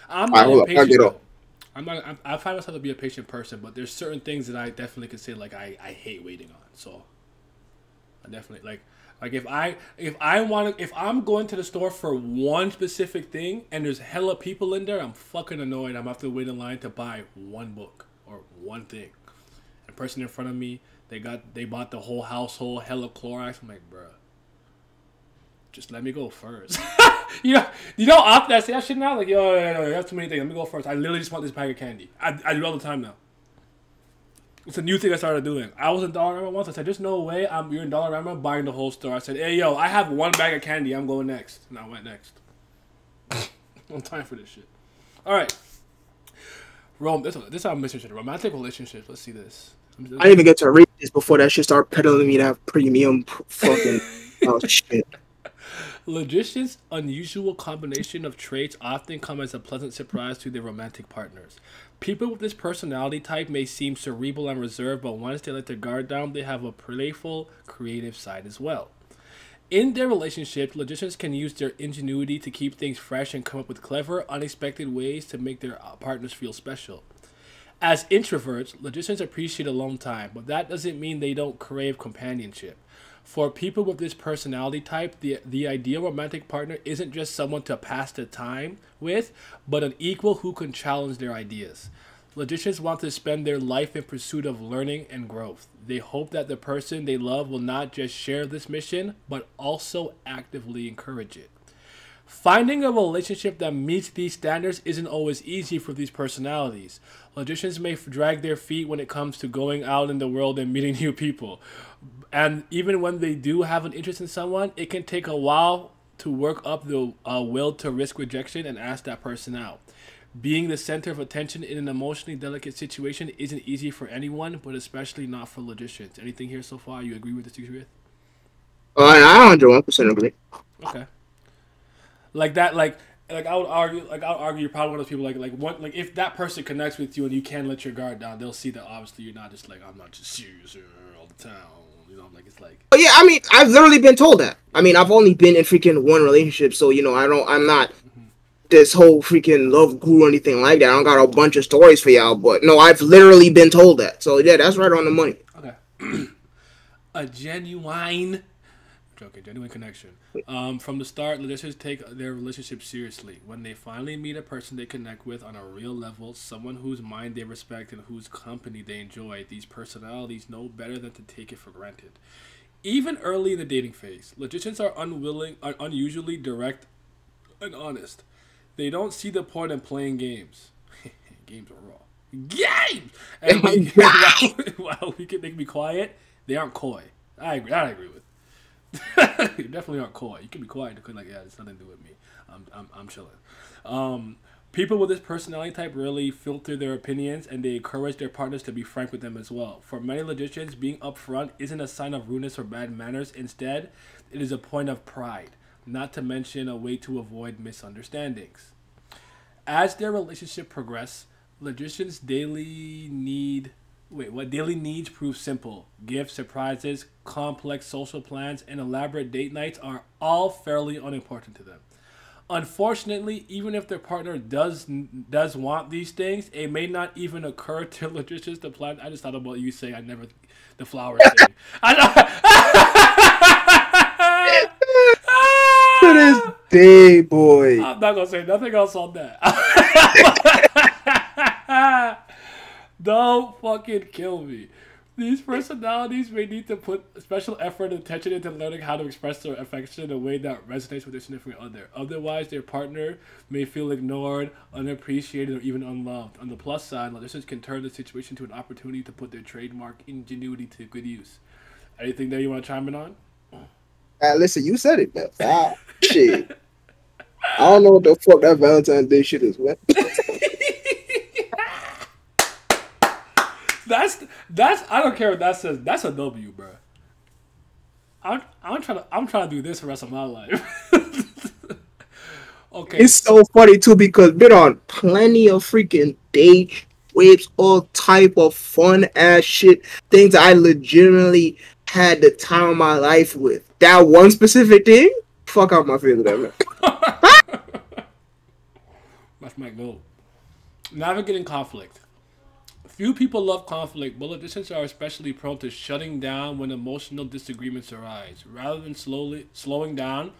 I'm not impatient. Get up. I find myself to be a patient person, but there's certain things that I definitely could say like I hate waiting on. So I definitely like if I'm going to the store for one specific thing and there's hella people in there, I'm fucking annoyed. I'm gonna have to wait in line to buy one book or one thing. The person in front of me, they bought the whole household, hella Clorox. I'm like, bruh, just let me go first. you know, often I say that shit now. Like, yo, you have too many things. Let me go first. I literally just want this bag of candy. I do it all the time now. It's a new thing I started doing. I was in Dollarama once. I said, there's no way you're in Dollarama buying the whole store. I said, hey, yo, I have one bag of candy. I'm going next. And I went next. No time for this shit. All right. Rome, this is how I'm missing shit. Romantic relationships. Let's see this. I didn't even get to read this before that shit started peddling me that premium fucking shit. Logicians' unusual combination of traits often come as a pleasant surprise to their romantic partners. People with this personality type may seem cerebral and reserved, but once they let their guard down, they have a playful, creative side as well. In their relationships, logicians can use their ingenuity to keep things fresh and come up with clever, unexpected ways to make their partners feel special. As introverts, logicians appreciate alone time, but that doesn't mean they don't crave companionship. For people with this personality type, the ideal romantic partner isn't just someone to pass the time with, but an equal who can challenge their ideas. Logicians want to spend their life in pursuit of learning and growth. They hope that the person they love will not just share this mission, but also actively encourage it. Finding a relationship that meets these standards isn't always easy for these personalities. Logicians may drag their feet when it comes to going out in the world and meeting new people. And even when they do have an interest in someone, it can take a while to work up the will to risk rejection and ask that person out. Being the center of attention in an emotionally delicate situation isn't easy for anyone, but especially not for logicians. Anything here so far you agree with, disagree with? I 101% agree. Okay. Like that, like I would argue, you're probably one of those people like if that person connects with you and you can't let your guard down, they'll see that obviously you're not just like, I'm not just serious all the time. You know, like it's like. Oh yeah, I mean, I've literally been told that. I mean, I've only been in freaking one relationship, so you know, I'm not this whole freaking love guru or anything like that. I don't got a bunch of stories for y'all, but no, I've literally been told that. So yeah, that's right on the money. Okay. A genuine connection. From the start, logicians take their relationship seriously. When they finally meet a person they connect with on a real level, someone whose mind they respect and whose company they enjoy, these personalities know better than to take it for granted. Even early in the dating phase, logicians are unusually direct and honest. They don't see the point in playing games. Games are raw. Games! And while they can be quiet, they aren't coy. I agree with. You definitely aren't coy. You can be quiet because like, yeah, it's nothing to do with me. I'm chilling. People with this personality type really filter their opinions and they encourage their partners to be frank with them as well. For many logicians, being upfront isn't a sign of rudeness or bad manners. Instead, it is a point of pride, not to mention a way to avoid misunderstandings. As their relationship progresses, logicians' daily needs prove simple. Gifts, surprises, complex social plans, and elaborate date nights are all fairly unimportant to them. Unfortunately, even if their partner does want these things, it may not even occur to logicians to plan. I just thought about you saying the flowers thing. To this day, boy. I'm not gonna say nothing else on that. Don't fucking kill me. These personalities may need to put special effort and attention into learning how to express their affection in a way that resonates with their significant other. Otherwise, their partner may feel ignored, unappreciated, or even unloved. On the plus side, logicians can turn the situation to an opportunity to put their trademark ingenuity to good use. Anything there you want to chime in on? Listen, you said it, man. Shit. I don't know what the fuck that Valentine's Day shit is, man. That's I don't care what that says. That's a W, bro. I'm trying to do this the rest of my life. Okay. It's so funny too because been on plenty of freaking dates, trips, all type of fun ass shit, things I legitimately had the time of my life with. That one specific thing, fuck out my feelings, man. That's my goal. Navigating conflict. Few people love conflict, but logicians are especially prone to shutting down when emotional disagreements arise. Rather than slowing down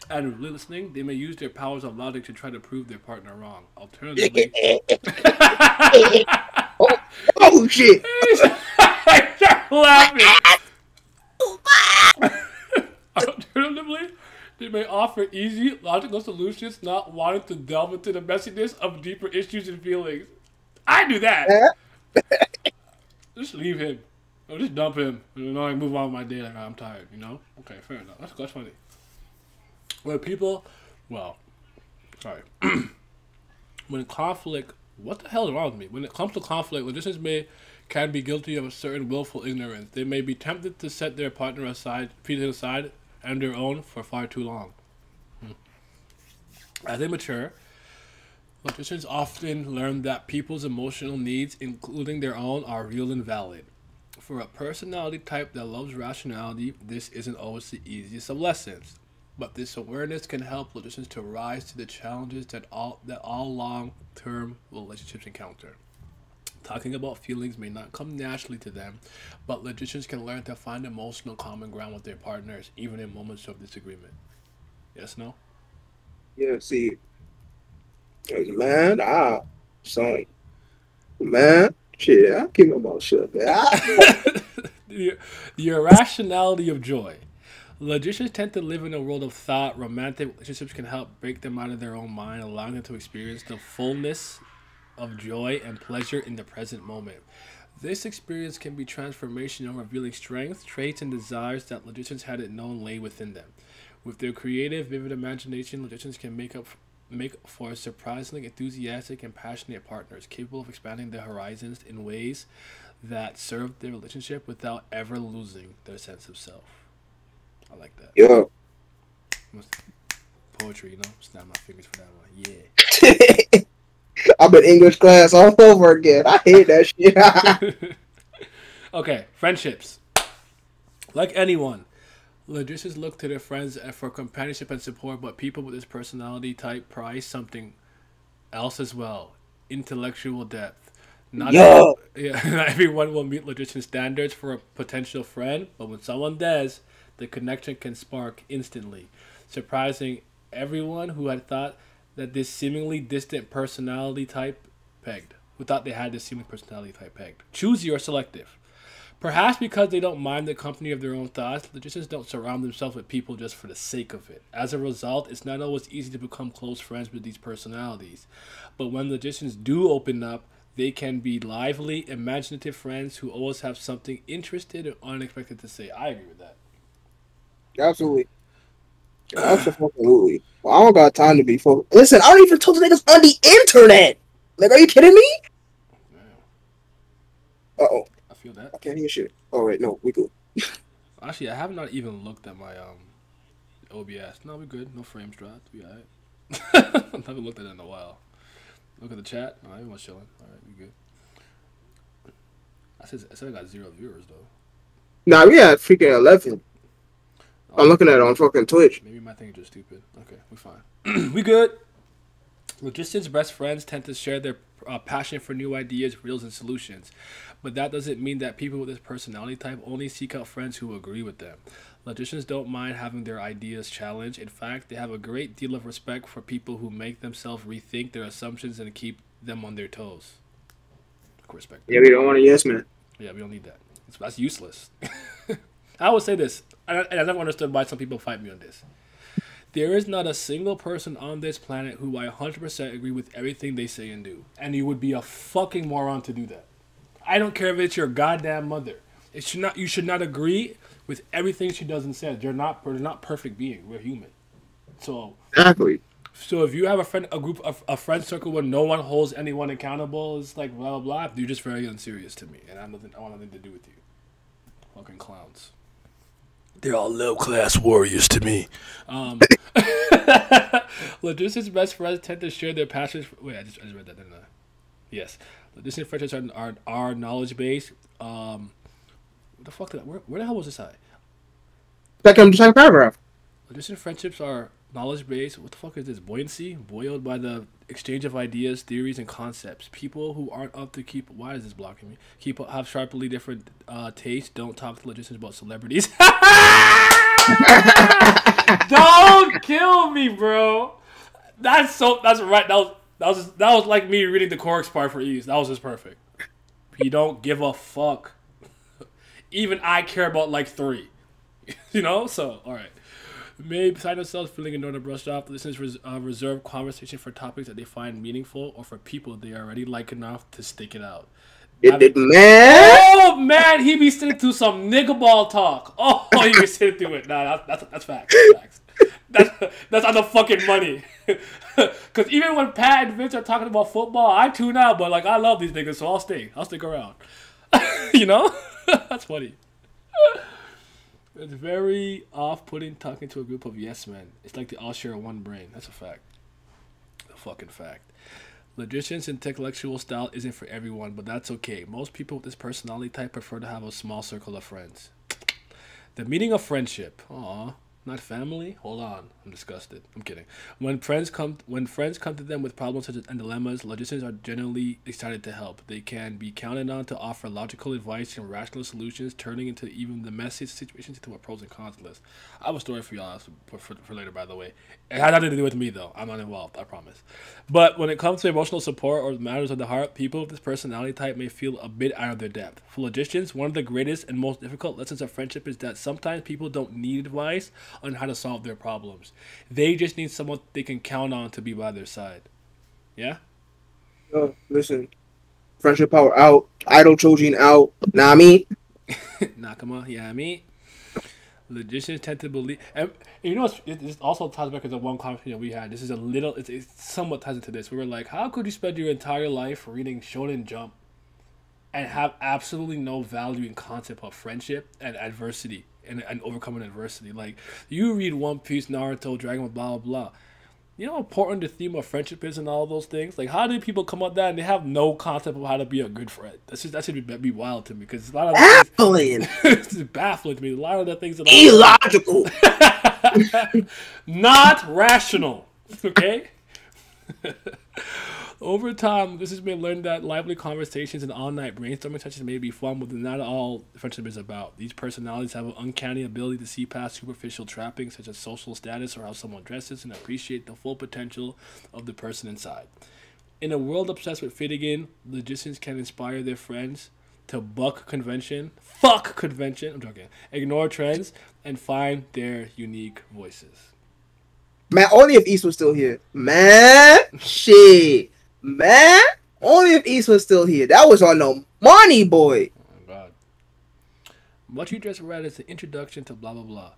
and listening, they may use their powers of logic to try to prove their partner wrong. Alternatively, oh shit! I start laughing. Alternatively, they may offer easy, logical solutions, not wanting to delve into the messiness of deeper issues and feelings. I do that. Just leave him. Or just dump him. And then I move on with my day like I'm tired, you know? Okay, fair enough. That's funny. When conflict, what the hell is wrong with me? When it comes to conflict, logicians can be guilty of a certain willful ignorance. They may be tempted to set their partner aside, and their own for far too long. As they mature, logicians often learn that people's emotional needs, including their own, are real and valid. For a personality type that loves rationality, this isn't always the easiest of lessons. But this awareness can help logicians to rise to the challenges that all long-term relationships encounter. Talking about feelings may not come naturally to them, but logicians can learn to find emotional common ground with their partners, even in moments of disagreement. Yes, no? Yeah, see, man, man, shit, I keep my mouth shut, man. The irrationality of joy. Logicians tend to live in a world of thought. Romantic relationships can help break them out of their own mind, allowing them to experience the fullness of joy and pleasure in the present moment. This experience can be transformational, revealing strengths, traits, and desires that logicians hadn't known lay within them. With their creative, vivid imagination, logicians can make for surprisingly enthusiastic and passionate partners, capable of expanding their horizons in ways that serve their relationship without ever losing their sense of self. I like that. Yeah. Poetry, you know? Snap my fingers for that one. Yeah. I'm in English class all over again. I hate that shit. Okay, friendships. Like anyone, logicians look to their friends for companionship and support, but people with this personality type prize something else as well: intellectual depth. Not everyone will meet logician standards for a potential friend, but when someone does, the connection can spark instantly, surprising everyone who had thought that this seemingly distant personality type pegged. Who thought they had this seeming personality type pegged. Choosy or selective. Perhaps because they don't mind the company of their own thoughts, logicians don't surround themselves with people just for the sake of it. As a result, it's not always easy to become close friends with these personalities. But when logicians do open up, they can be lively, imaginative friends who always have something interested and unexpected to say. I agree with that. Absolutely. Absolutely. Well, I don't got time to be focused. Listen, I don't even talk to niggas on the internet. Like, are you kidding me? Uh-oh. I feel that. I can't hear shit. Oh, wait, no, we good. Actually, I have not even looked at my OBS. No, we good. No frames dropped. We alright. I haven't looked at it in a while. Look at the chat. Alright, everyone's chilling. Alright, we good. I said I got 0 viewers, though. Nah, we had freaking 11. I'm looking at it on fucking Twitch. Maybe my thing is just stupid. Okay, we fine. We good. Logicians' best friends tend to share their passion for new ideas, reels, and solutions. But that doesn't mean that people with this personality type only seek out friends who agree with them. Logicians don't mind having their ideas challenged. In fact, they have a great deal of respect for people who make themselves rethink their assumptions and keep them on their toes. could respect that. Yeah, we don't want a yes man. Yeah, we don't need that. That's useless. I would say this, and I never understood why some people fight me on this. There is not a single person on this planet who I 100% agree with everything they say and do. And you would be a fucking moron to do that. I don't care if it's your goddamn mother. You should not agree with everything she does and says. We're not perfect beings. We're human. So Exactly. So if you have a friend circle where no one holds anyone accountable, it's like blah blah blah. You're just very unserious to me, and I want nothing to do with you. Fucking clowns. They're all low class warriors to me. Logistics best friends tend to share their passions. Wait, I just read that, didn't I? Yes, logistics friendships are knowledge based. What the fuck? Where the hell was this at? Second paragraph. Logistics friendships are knowledge based. What the fuck is this? Buoyancy, buoyed by the exchange of ideas, theories, and concepts. People who aren't up to keep. Why is this blocking me? Have sharply different tastes. Don't talk to logistics about celebrities. Don't kill me, bro. That's right. That was like me reading the chorus part for ease. That was just perfect. You don't give a fuck. Even I care about like 3. You know? So, alright. Maybe beside themselves feeling ignored or brushed off, listeners reserve conversation for topics that they find meaningful or for people they already like enough to stick it out. Man. Oh man, he be sitting through some nigga ball talk. Oh, he be sitting through it. Nah, that's facts. That's on the fucking money. Cause even when Pat and Vince are talking about football, I tune out. But like, I love these niggas, so I'll stick around. You know, that's funny. It's very off-putting talking to a group of yes men. It's like they all share one brain. That's a fact. A fucking fact. Logicians' intellectual style isn't for everyone, but that's okay. Most people with this personality type prefer to have a small circle of friends. The meaning of friendship. Aw, not family? Hold on. I'm disgusted. I'm kidding. When friends come to them with problems and dilemmas, logicians are generally excited to help. They can be counted on to offer logical advice and rational solutions, turning into even the messiest situations into a pros and cons list. I have a story for y'all for later, by the way. It had nothing to do with me, though. I'm not involved, I promise. But when it comes to emotional support or matters of the heart, people with this personality type may feel a bit out of their depth. For logicians, one of the greatest and most difficult lessons of friendship is that sometimes people don't need advice on how to solve their problems. They just need someone they can count on to be by their side. Yeah? Yo, listen. Friendship power out. Idol Chojin out. Nah, me. Nakama, yeah, me. Logicians tend to believe, and you know, it also ties back to the one conversation we had. This is it somewhat ties into this. We were like, how could you spend your entire life reading Shonen Jump and have absolutely no value and concept of friendship and adversity and overcoming adversity? Like, you read One Piece, Naruto, Dragon Ball, blah, blah, blah. You know how important the theme of friendship is and all those things? Like, how do people come up with that and they have no concept of how to be a good friend? That should be wild to me, because a lot of baffling. It's baffling to me. A lot of the things that illogical, not rational. Okay. Over time, this has been learned that lively conversations and all-night brainstorming sessions may be fun, but not all friendship is about. These personalities have an uncanny ability to see past superficial trappings such as social status or how someone dresses and appreciate the full potential of the person inside. In a world obsessed with fitting in, logicians can inspire their friends to fuck convention, I'm joking, ignore trends, and find their unique voices. Man, only if East was still here. Man, shit. Man, only if East was still here. That was on the money, boy. Oh my god. What you just read is the introduction to blah blah blah.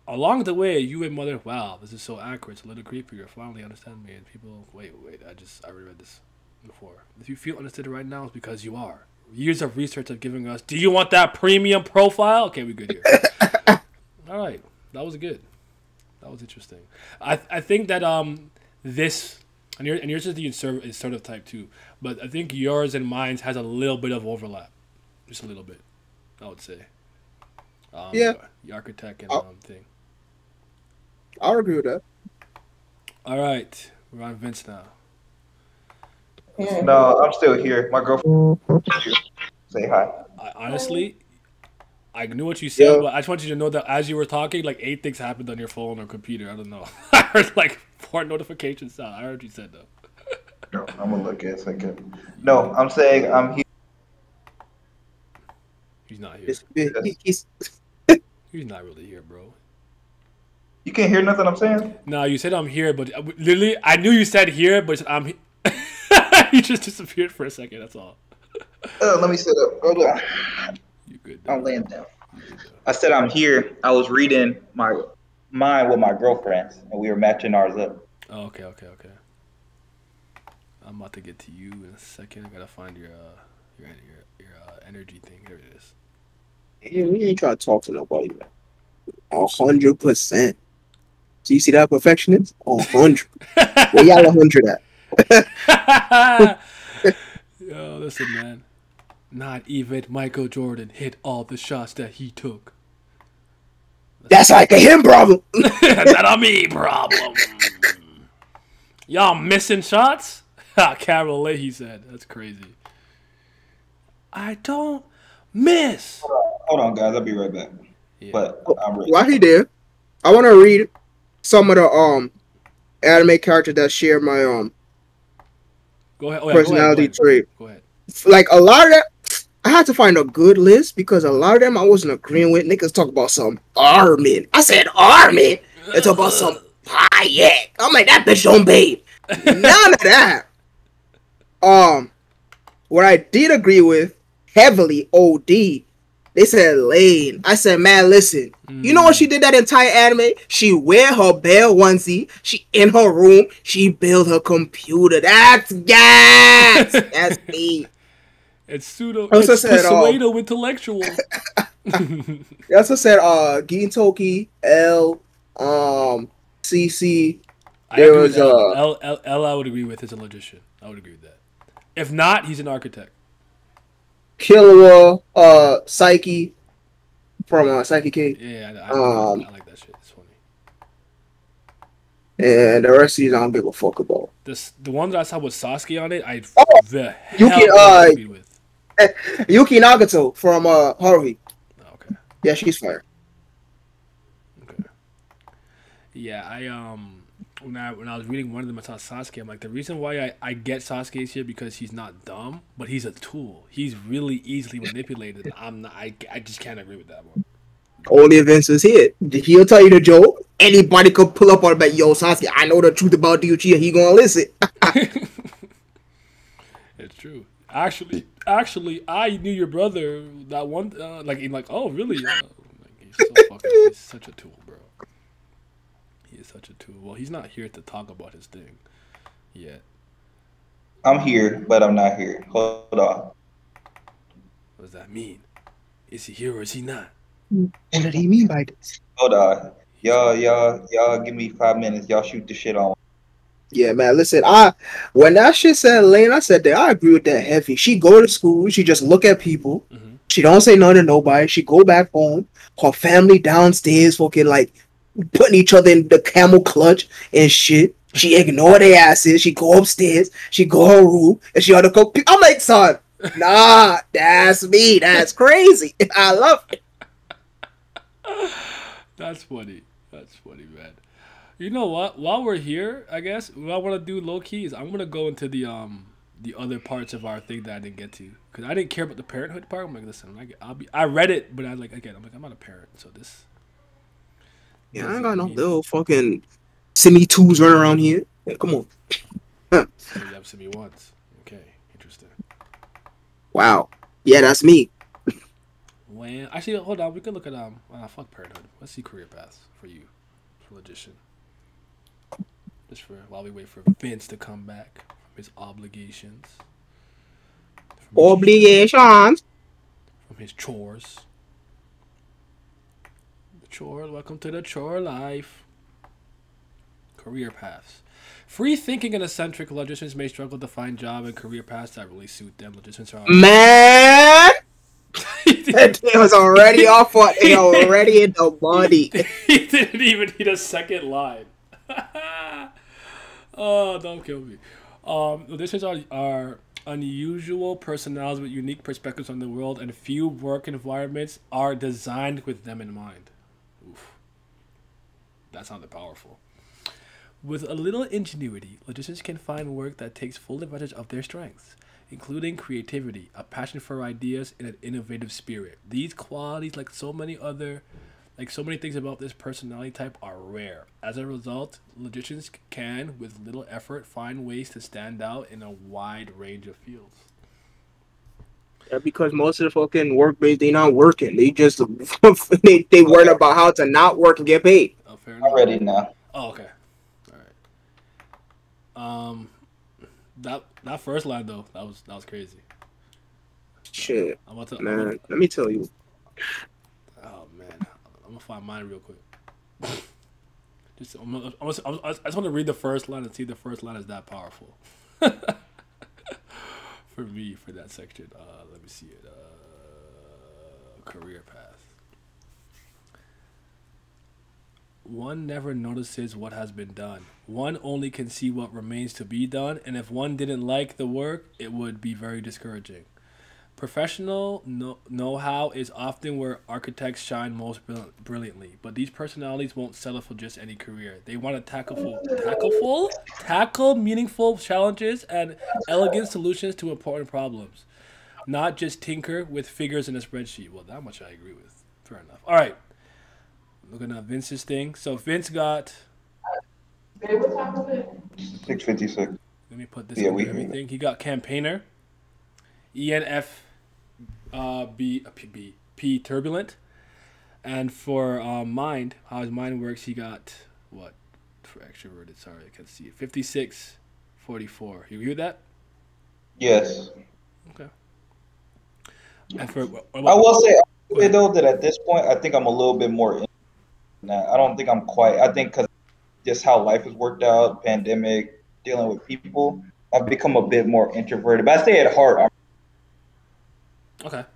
Along the way, you and Mother, wow, this is so accurate. It's a little creepy. You finally understand me. And people, wait, I read this before. If you feel understood right now, it's because you are. Years of research are giving us, do you want that premium profile? Okay, we good here. All right, that was good. That was interesting. I think that this. And yours is the assertive type too, but I think yours and mine has a little bit of overlap, just a little bit, I would say. Yeah. The architect and thing. I'll agree with that. All right, we're on Vince now. No, I'm still here. My girlfriend. Say hi. Honestly, I knew what you said, but I just want you to know that as you were talking, like 8 things happened on your phone or computer. I don't know. I heard like 4 notifications sound. I heard you said though. No, I'm gonna look at a second. No, I'm saying I'm here. not here. He's He's not really here, bro. You can't hear nothing I'm saying? No, you said I'm here, but literally, I knew you said here, but I'm. You just disappeared for a second. That's all. Let me sit up. Hold on. You good? I'm Though. laying down. You good though. I said I'm here. I was reading mine with my girlfriends, and we were matching ours up. Oh, okay. I'm about to get to you in a second. I gotta find your energy thing. Here it is. Yeah, we ain't trying to talk to nobody, man. 100%. So you see that perfectionist? 100. Where y'all 100 at? Yo, listen, man. Not even Michael Jordan hit all the shots that he took. That's like a him problem. Not a me problem. Y'all missing shots? Carol Leahy said. That's crazy. I don't miss. Hold on, guys. I'll be right back. Yeah. But I'm ready. While he there, I want to read some of the anime characters that share my Go ahead. Oh, yeah, personality trait. Go ahead. Like a lot of that, I had to find a good list because a lot of them I wasn't agreeing with. Niggas talk about some Armin. I said Armin. They talk about some Hayek. I'm like, that bitch don't bathe. None of that. What I did agree with heavily, OD. They said Lane. I said, man, listen. You know what she did that entire anime? She wear her bear onesie. She in her room. She build her computer. That's gas. That's me. It's pseudo. I also It's said, pseudo intellectual. They also said Gintoki, L, CC. There was L. I would agree with. Is a logician. I would agree with that. If not, he's an architect. Killua, Psyche from Psyche K. Yeah, I like that shit. It's funny. And the rest of these I don't give a fuck about. The one that I saw with Sasuke on it, the Yuki, hell agreed with. Yuki Nagato from Haruhi. Okay. Yeah, she's fire. Okay. Yeah, when I was reading one of them, I saw Sasuke. I'm like, the reason why I get Sasuke's here because he's not dumb, but he's a tool. He's really easily manipulated. I just can't agree with that one. Only events is here. He'll tell you the joke. Anybody could pull up on about, yo, Sasuke, I know the truth about Ryuchi, and he gonna listen. It's true. Actually, I knew your brother. That one, oh, really? He's such a tool, bro. He is such a tool. Well, he's not here to talk about his thing yet. I'm here, but I'm not here. Hold on. What does that mean? Is he here or is he not? What did he mean by this? Hold on. Y'all give me 5 minutes. Y'all shoot the shit on. Yeah, man, listen, when that shit said Lane, I said that I agree with that heavy. She go to school, she just look at people. Mm-hmm. She don't say nothing to nobody. She go back home. Her family downstairs fucking like putting each other in the camel clutch and shit. She ignore their asses. She go upstairs. She go her room and she ought to go. I'm like, son, nah, that's me. That's crazy. I love it. That's funny. That's funny, man. You know what? While we're here, I guess what I want to do low key is I'm gonna go into the other parts of our thing that I didn't get to because I didn't care about the parenthood part. I'm like, listen, I read it, but I'm like, I'm not a parent, so this. Yeah, I ain't got no little fucking Simi 2s running around here. Yeah, come on. So you have Simi 1s. Okay, interesting. Wow. Yeah, that's me. When actually, hold on, we can look at fuck parenthood. Let's see career paths for you, for logician. Just for while we wait for Vince to come back from his obligations. From his chores. Welcome to the chore life. Career paths. Free thinking and eccentric logicians may struggle to find job and career paths that really suit them. Logicians are man. It was already off on it already in the body. He didn't even need a second line. Oh, don't kill me. Logicians are unusual personalities with unique perspectives on the world, and few work environments are designed with them in mind. Oof. That sounded powerful. With a little ingenuity, logicians can find work that takes full advantage of their strengths. including creativity, a passion for ideas, and an innovative spirit. These qualities, like so many things about this personality type, are rare. As a result, logicians can, with little effort, find ways to stand out in a wide range of fields. Yeah, because most of the fucking workmates, they not working. They just they worried about how to not work and get paid. Oh, fair I'm enough. ready now. Oh, okay. All right. That first line though, that was crazy. Shit, I'm about to, man. Let me tell you. oh man, I'm gonna find mine real quick. I just want to read the first line and see if the first line is that powerful. For me, for that section. Let me see it. Career path. One never notices what has been done. One only can see what remains to be done, and if one didn't like the work, it would be very discouraging. Professional know-how is often where architects shine most brilliantly, but these personalities won't settle for just any career. They want to tackle meaningful challenges and elegant solutions to important problems, not just tinker with figures in a spreadsheet. Well, that much I agree with. Fair enough. All right. Looking at Vince's thing. So Vince got. 6:56. Let me put this Yeah, under we everything. He got campaigner. P turbulent. And for mind, how his mind works, he got what? For extroverted, sorry, I can't see it. 56-44. You agree with that? Yes. Okay. And for I will say though that at this point, I think I'm a little bit more in that. I don't think I'm quite. I think because just how life has worked out, pandemic, dealing with people, I've become a bit more introverted. But I say at heart, okay.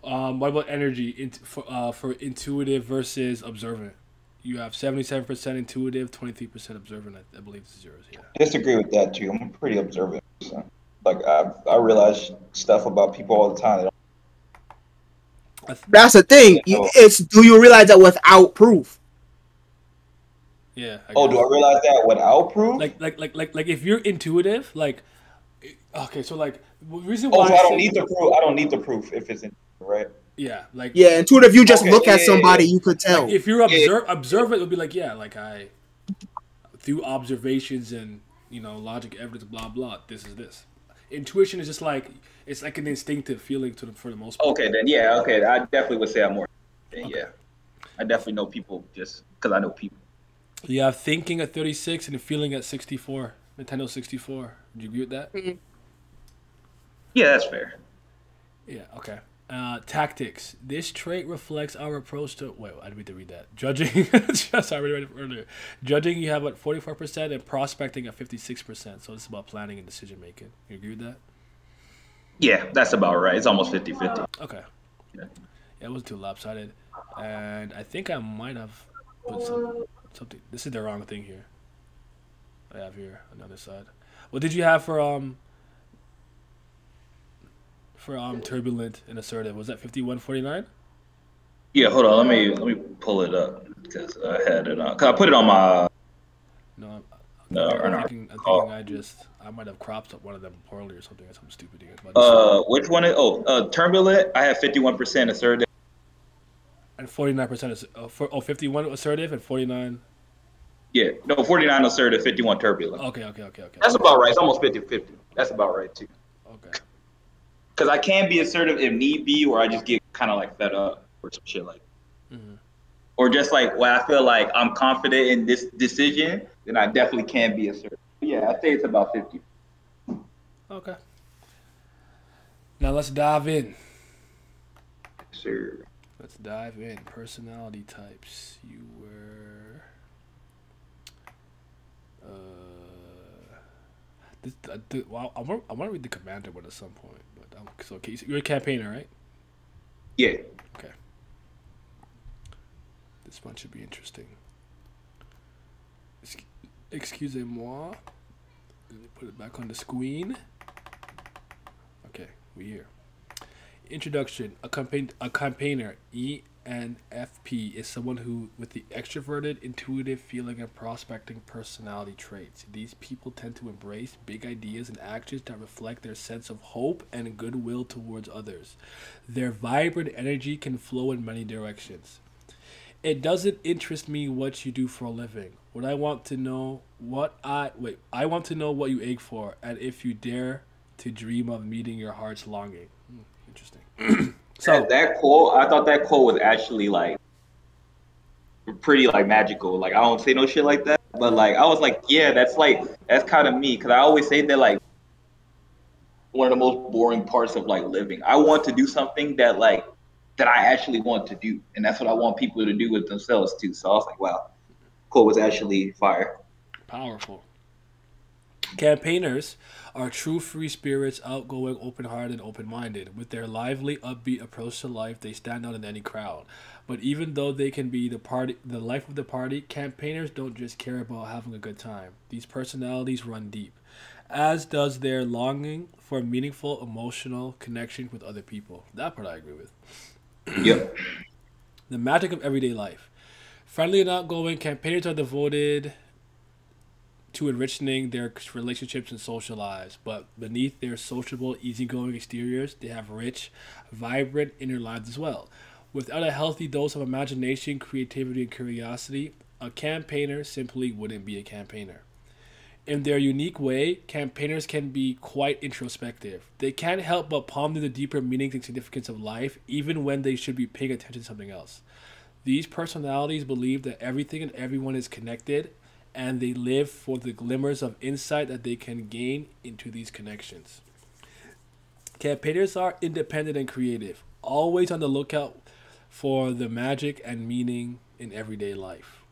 What about energy for intuitive versus observant? You have 77% intuitive, 23% observant. I believe this is yours. Yeah. disagree with that too. I'm a pretty observant person. Like I realize stuff about people all the time. That's the thing. It's do you realize that without proof? Yeah. Oh, do I realize that without proof? Like if you're intuitive, like okay, so like the reason Oh, why so I don't need the proof. I don't need the proof if it's in, right? Yeah, like yeah, intuitive. You just Okay, look at yeah, somebody, yeah. you could tell. like if you're observant, it would be like yeah, like I through observations and logic, evidence, blah blah. This is this. Intuition is just like it's like an instinctive feeling for the most part. Okay, then yeah, okay. I definitely would say I'm more. Okay. Yeah, I definitely know people just because I know people. You have thinking at 36 and feeling at 64. Nintendo 64. Would you agree with that? Mm-hmm. Yeah, that's fair. Yeah. Okay. Tactics. This trait reflects our approach to. Wait, I didn't mean to read that. Judging. Sorry, I read it earlier. Judging, you have at 44%, and prospecting at 56%. So it's about planning and decision making. You agree with that? Yeah, that's about right. It's almost 50-50. Okay. Yeah. Yeah, it wasn't too lopsided, and I think I might have put something. This is the wrong thing here. I have here on the other side. What did you have for turbulent and assertive? Was that 51-49? Yeah, hold on. Let me pull it up because I had it on. Cause I put it on my. No, I'm thinking I might have cropped up one of them poorly or something stupid here. Which one is? Turbulent. I have 51% assertive. And 49% is 51 assertive and 49. Yeah, no, 49 assertive, 51 turbulent. Okay. That's about right. It's almost 50-50. That's about right too. Okay. Because I can be assertive if need be, or I just get kind of like fed up or some shit like. Mm-hmm. Or just like when I feel like I'm confident in this decision, then I definitely can be assertive. Yeah, I'd say it's about 50. Okay. Now let's dive in. Sure. Let's dive in. Personality types. You were. I want to read the commander one at some point, but so you're a campaigner, right? Yeah. Okay. This one should be interesting. Excusez-moi. Let me put it back on the screen. Okay, we're here. Introduction. A campaigner. ENFP is someone who with the extroverted, intuitive feeling and prospecting personality traits. These people tend to embrace big ideas and actions that reflect their sense of hope and goodwill towards others. Their vibrant energy can flow in many directions. It doesn't interest me what you do for a living. What I want to know I want to know what you ache for and if you dare to dream of meeting your heart's longing. Interesting. So That quote, I thought that quote was actually like pretty like magical. Like I don't say no shit like that, but like I was like, yeah, that's kind of me because I always say that like one of the most boring parts of like living. I want to do something that I actually want to do, and that's what I want people to do with themselves too. So I was like, wow, quote was actually fire. powerful. Campaigners are true free spirits, outgoing, open hearted, and open minded. With their lively, upbeat approach to life, they stand out in any crowd. But even though they can be the life of the party, campaigners don't just care about having a good time. These personalities run deep, as does their longing for meaningful emotional connection with other people. That part I agree with. Yep. The magic of everyday life. Friendly and outgoing, campaigners are devoted to enriching their relationships and social lives, but beneath their sociable, easygoing exteriors, they have rich, vibrant inner lives as well. Without a healthy dose of imagination, creativity, and curiosity, a campaigner simply wouldn't be a campaigner. In their unique way, campaigners can be quite introspective. They can't help but ponder the deeper meanings and significance of life, even when they should be paying attention to something else. These personalities believe that everything and everyone is connected, and they live for the glimmers of insight that they can gain into these connections. Campaigners are independent and creative, always on the lookout for the magic and meaning in everyday life.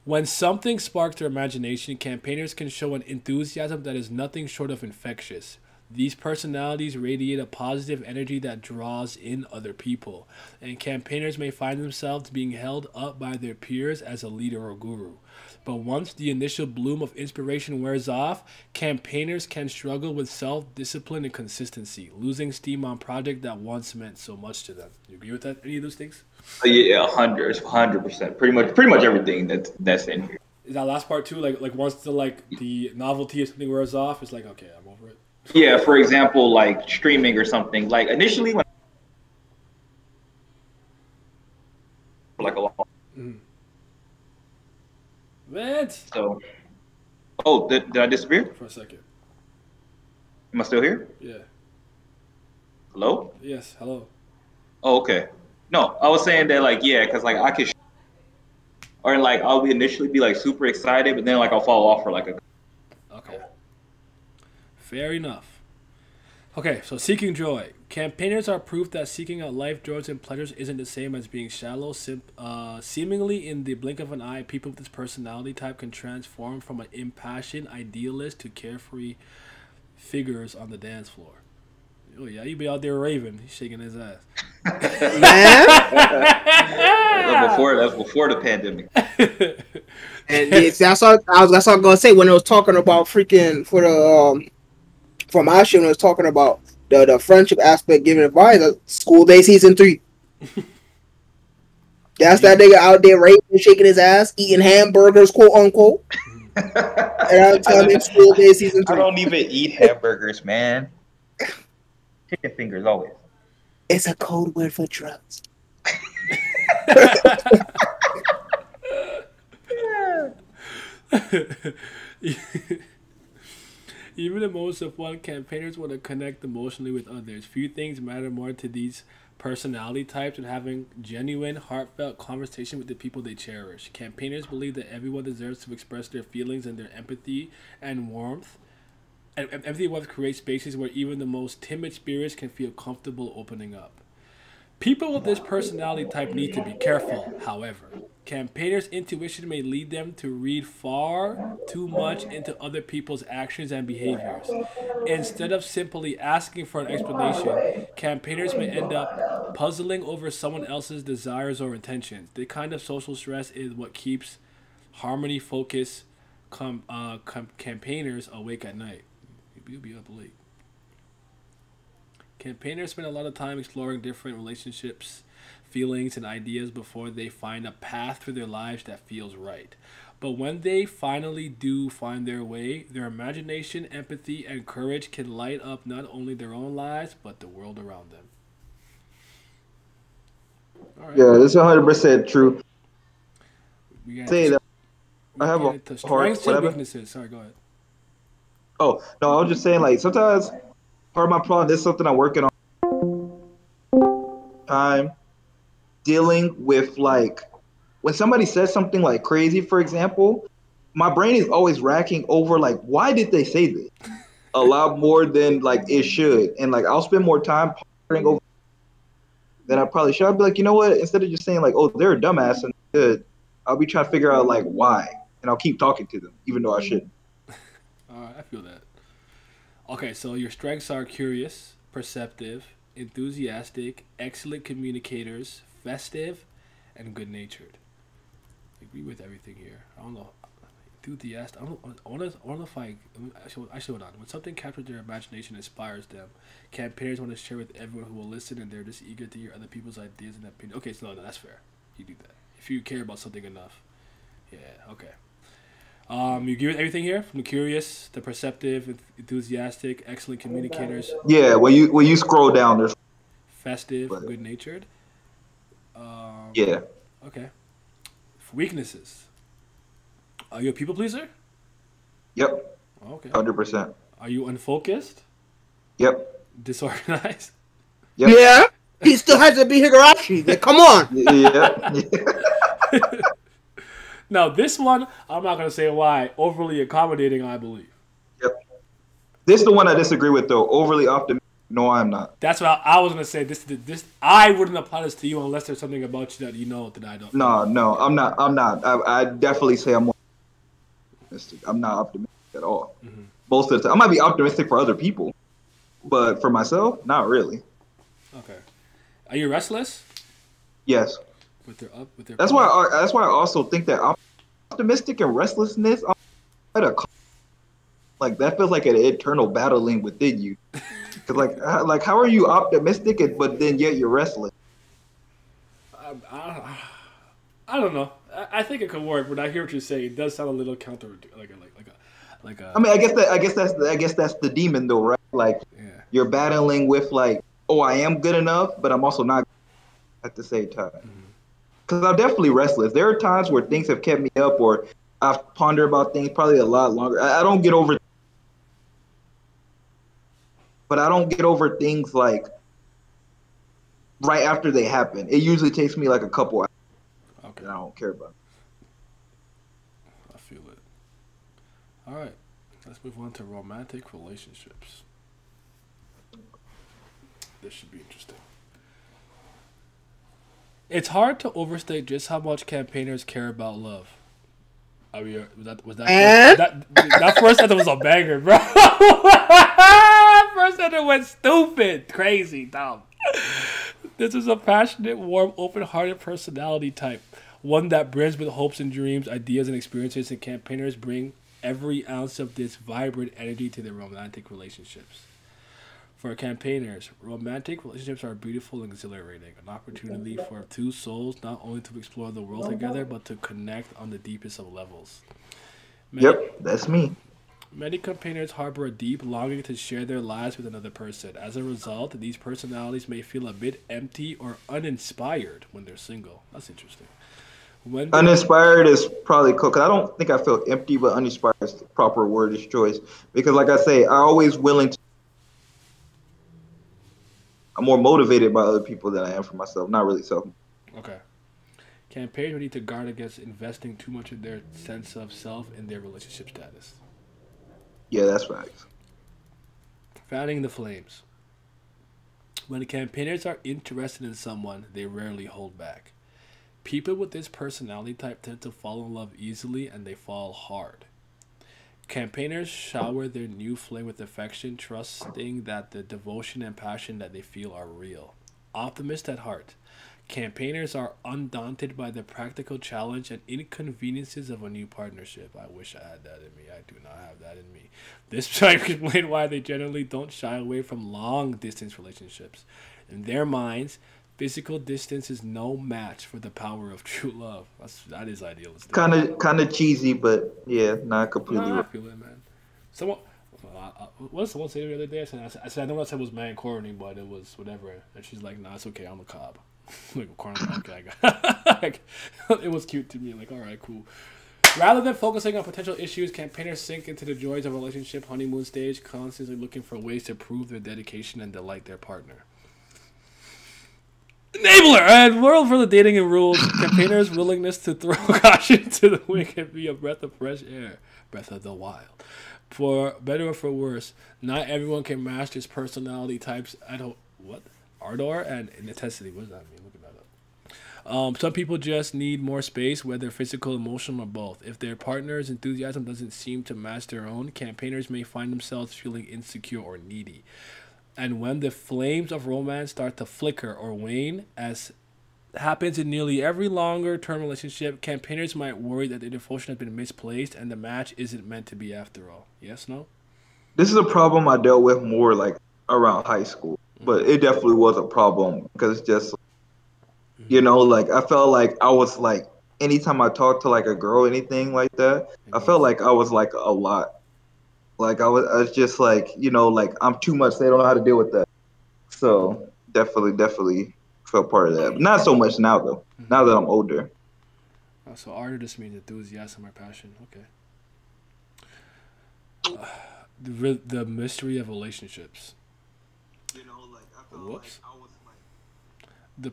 When something sparks their imagination, campaigners can show an enthusiasm that is nothing short of infectious. These personalities radiate a positive energy that draws in other people, and campaigners may find themselves being held up by their peers as a leader or guru. But once the initial bloom of inspiration wears off, campaigners can struggle with self-discipline and consistency, losing steam on projects that once meant so much to them. You agree with that? Any of those things? Yeah, 100%. Pretty much everything that's in here. Is that last part too? Like once the novelty of something wears off, it's like okay, I'm over it. Yeah, for example, like streaming or something. Like initially when like a long What? so oh did I disappear? For a second. Am I still here? Yeah. Hello? Yes. Hello. Oh, okay. No, I was saying that like yeah, because like I could or like I'll be initially be like super excited, but then like I'll fall off for like a Okay. Fair enough. Okay, so seeking joy. Campaigners are proof that seeking out life, joys, and pleasures isn't the same as being shallow. Seemingly in the blink of an eye, people with this personality type can transform from an impassioned idealist to carefree figures on the dance floor. Oh yeah, you be out there raving. He's shaking his ass. that's before the pandemic. And that's all that's all I'm gonna say when it was talking about freaking for my shit when it was talking about the friendship aspect giving advice. School Day season 3. That's that nigga out there raving, shaking his ass, eating hamburgers, quote unquote. And I'm telling you, School Day season 3. I don't even eat hamburgers, man. Chicken fingers always. It's a code word for drugs. Even the most of one campaigners want to connect emotionally with others. Few things matter more to these personality types than having genuine, heartfelt conversation with the people they cherish. Campaigners believe that everyone deserves to express their feelings and their empathy and warmth. And empathy and warmth create spaces where even the most timid spirits can feel comfortable opening up. People with this personality type need to be careful, however. Campaigners' intuition may lead them to read far too much into other people's actions and behaviors. Instead of simply asking for an explanation, campaigners may end up puzzling over someone else's desires or intentions. The kind of social stress is what keeps harmony focused campaigners awake at night. You'll be up late. Campaigners spend a lot of time exploring different relationships feelings, and ideas before they find a path through their lives that feels right. But when they finally do find their way, their imagination, empathy, and courage can light up not only their own lives, but the world around them. All right. Yeah, this is 100% true. We got Say that we I have get a into hard strengths and whatever. weaknesses. Sorry, go ahead. Oh no, I was just saying like sometimes part of my problem. This is something I'm working on. Time dealing with like when somebody says something like crazy, for example, my brain is always racking over like why did they say this a lot more than like it should, and like I'll spend more time pondering over than I probably should. I'll be like, you know what? Instead of just saying like, oh, they're a dumbass and good, I'll be trying to figure out like why, and I'll keep talking to them even though I shouldn't. All right, I feel that. Okay, so your strengths are curious, perceptive, enthusiastic, excellent communicators, festive, and good natured. I agree with everything here. I don't know. Enthusiastic. I wonder if actually hold on. When something captures their imagination, inspires them, campaigners want to share with everyone who will listen, and they're just eager to hear other people's ideas and opinions. Okay, so no, that's fair. You do that if you care about something enough. Yeah. Okay. You agree with everything here, from the curious, the perceptive, enthusiastic, excellent communicators, Yeah, when you scroll down, there's festive, good natured. yeah, Okay. For weaknesses. Are you a people pleaser? yep, Okay. 100%. Are you unfocused? Yep, Disorganized? yep, Yeah, he still has to be Higurashi. Like, come on. yeah. Now, this one, I'm not going to say why. Overly accommodating, I believe. Yep. This is the one I disagree with though. Overly optimistic. No, I'm not. That's what I was going to say. This I wouldn't apply this to you unless there's something about you that you know that I don't. No, I'm not. I'm not. I definitely say I'm more optimistic. I'm not optimistic at all. Mm-hmm. Most of the time, I might be optimistic for other people, but for myself, not really. Okay. Are you restless? Yes. With their That's why I also think that optimistic and restlessness like that feels like an internal battling within you. Cause like how are you optimistic but then yet you're restless? I don't know. I think it could work, but I hear what you're saying. It does sound a little counter, like a. I mean, I guess that's the demon though, right? Like you're battling with like, oh, I am good enough, but I'm also not at the same time. Because I'm definitely restless. There are times where things have kept me up, or I've pondered about things probably a lot longer. I don't get over, but I don't get over things like right after they happen. It usually takes me like a couple hours. Okay. And I don't care about it. I feel it. All right, let's move on to romantic relationships. This should be interesting. It's hard to overstate just how much campaigners care about love. I mean, that first sentence was a banger, bro. First sentence went stupid, crazy, dumb. This is a passionate, warm, open-hearted personality type. One that brims with hopes and dreams, ideas and experiences, and campaigners bring every ounce of this vibrant energy to their romantic relationships. For campaigners, romantic relationships are beautiful and exhilarating, an opportunity for two souls not only to explore the world together, but to connect on the deepest of levels. Yep, that's me. Many campaigners harbor a deep longing to share their lives with another person. As a result, these personalities may feel a bit empty or uninspired when they're single. That's interesting. Uninspired is probably cool, because I don't think I feel empty, but uninspired is the proper word of choice. Because like I say, I'm always willing to. I'm more motivated by other people than I am for myself. Not really self. Okay. Campaigners need to guard against investing too much of their sense of self in their relationship status. Yeah, that's facts. Fanning the flames. When campaigners are interested in someone, they rarely hold back. People with this personality type tend to fall in love easily, and they fall hard. Campaigners shower their new flame with affection, trusting that the devotion and passion that they feel are real. Optimists at heart, campaigners are undaunted by the practical challenge and inconveniences of a new partnership. I wish I had that in me. I do not have that in me. This might explain why they generally don't shy away from long-distance relationships. In their minds, Physical distance is no match for the power of true love. That is idealistic. Kind of cheesy, but yeah, not completely No, I right. feel it, man. Someone, what did someone say the other day? I said, I know what I said was man corny, but it was whatever. And she's like, nah, it's okay. I'm a cob. Like, corny, okay, I got like, it was cute to me. Like, all right, cool. Rather than focusing on potential issues, campaigners sink into the joys of a relationship honeymoon stage, constantly looking for ways to prove their dedication and delight their partner. Enabler! And world for the dating and rules. Campaigners' willingness to throw caution to the wind can be a breath of fresh air. Breath of the wild. For better or for worse, not everyone can match this personality types at what? Ardor and intensity. What does that mean? Look at that up. Some people just need more space, whether physical, emotional, or both. If their partner's enthusiasm doesn't seem to match their own, campaigners may find themselves feeling insecure or needy. And when the flames of romance start to flicker or wane, as happens in nearly every longer-term relationship, campaigners might worry that their devotion has been misplaced and the match isn't meant to be after all. Yes, no? This is a problem I dealt with more like around high school, but it definitely was a problem because just like I felt like I was like anytime I talked to like a girl, anything like that, I felt like I was like a lot. Like I was just like like I'm too much. They don't know how to deal with that. So definitely felt part of that. But not so much now though. Now that I'm older. So ardor just means enthusiasm or passion. Okay. The mystery of relationships. Whoops.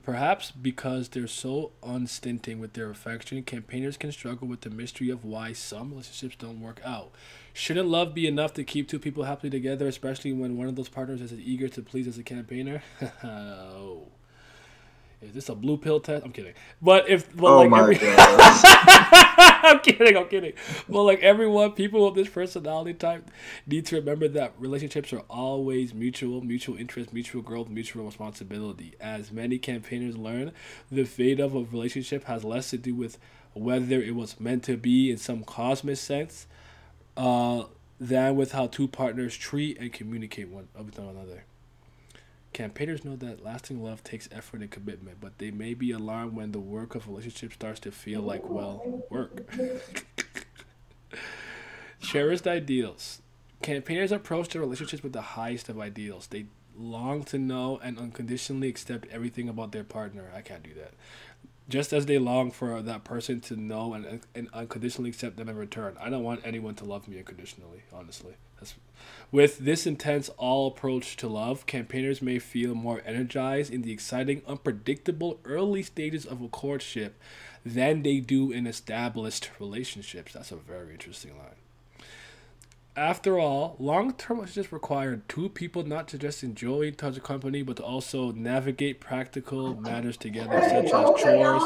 Perhaps because they're so unstinting with their affection, campaigners can struggle with the mystery of why some relationships don't work out. Shouldn't love be enough to keep two people happily together, especially when one of those partners is as eager to please as a campaigner? Oh. Is this a blue pill test? I'm kidding. But I'm kidding. Well, like everyone, people with this personality type need to remember that relationships are always mutual interest, mutual growth, mutual responsibility. As many campaigners learn, the fate of a relationship has less to do with whether it was meant to be in some cosmic sense than with how two partners treat and communicate with one another. Campaigners know that lasting love takes effort and commitment, but they may be alarmed when the work of a relationship starts to feel like, work. Cherished ideals. Campaigners approach their relationships with the highest of ideals. They long to know and unconditionally accept everything about their partner. I can't do that. Just as they long for that person to know and unconditionally accept them in return. I don't want anyone to love me unconditionally, honestly. With this intense all approach to love, campaigners may feel more energized in the exciting, unpredictable early stages of a courtship than they do in established relationships. That's a very interesting line. After all, long-term relationships require two people not to just enjoy each other's company, but to also navigate practical matters together, such as chores,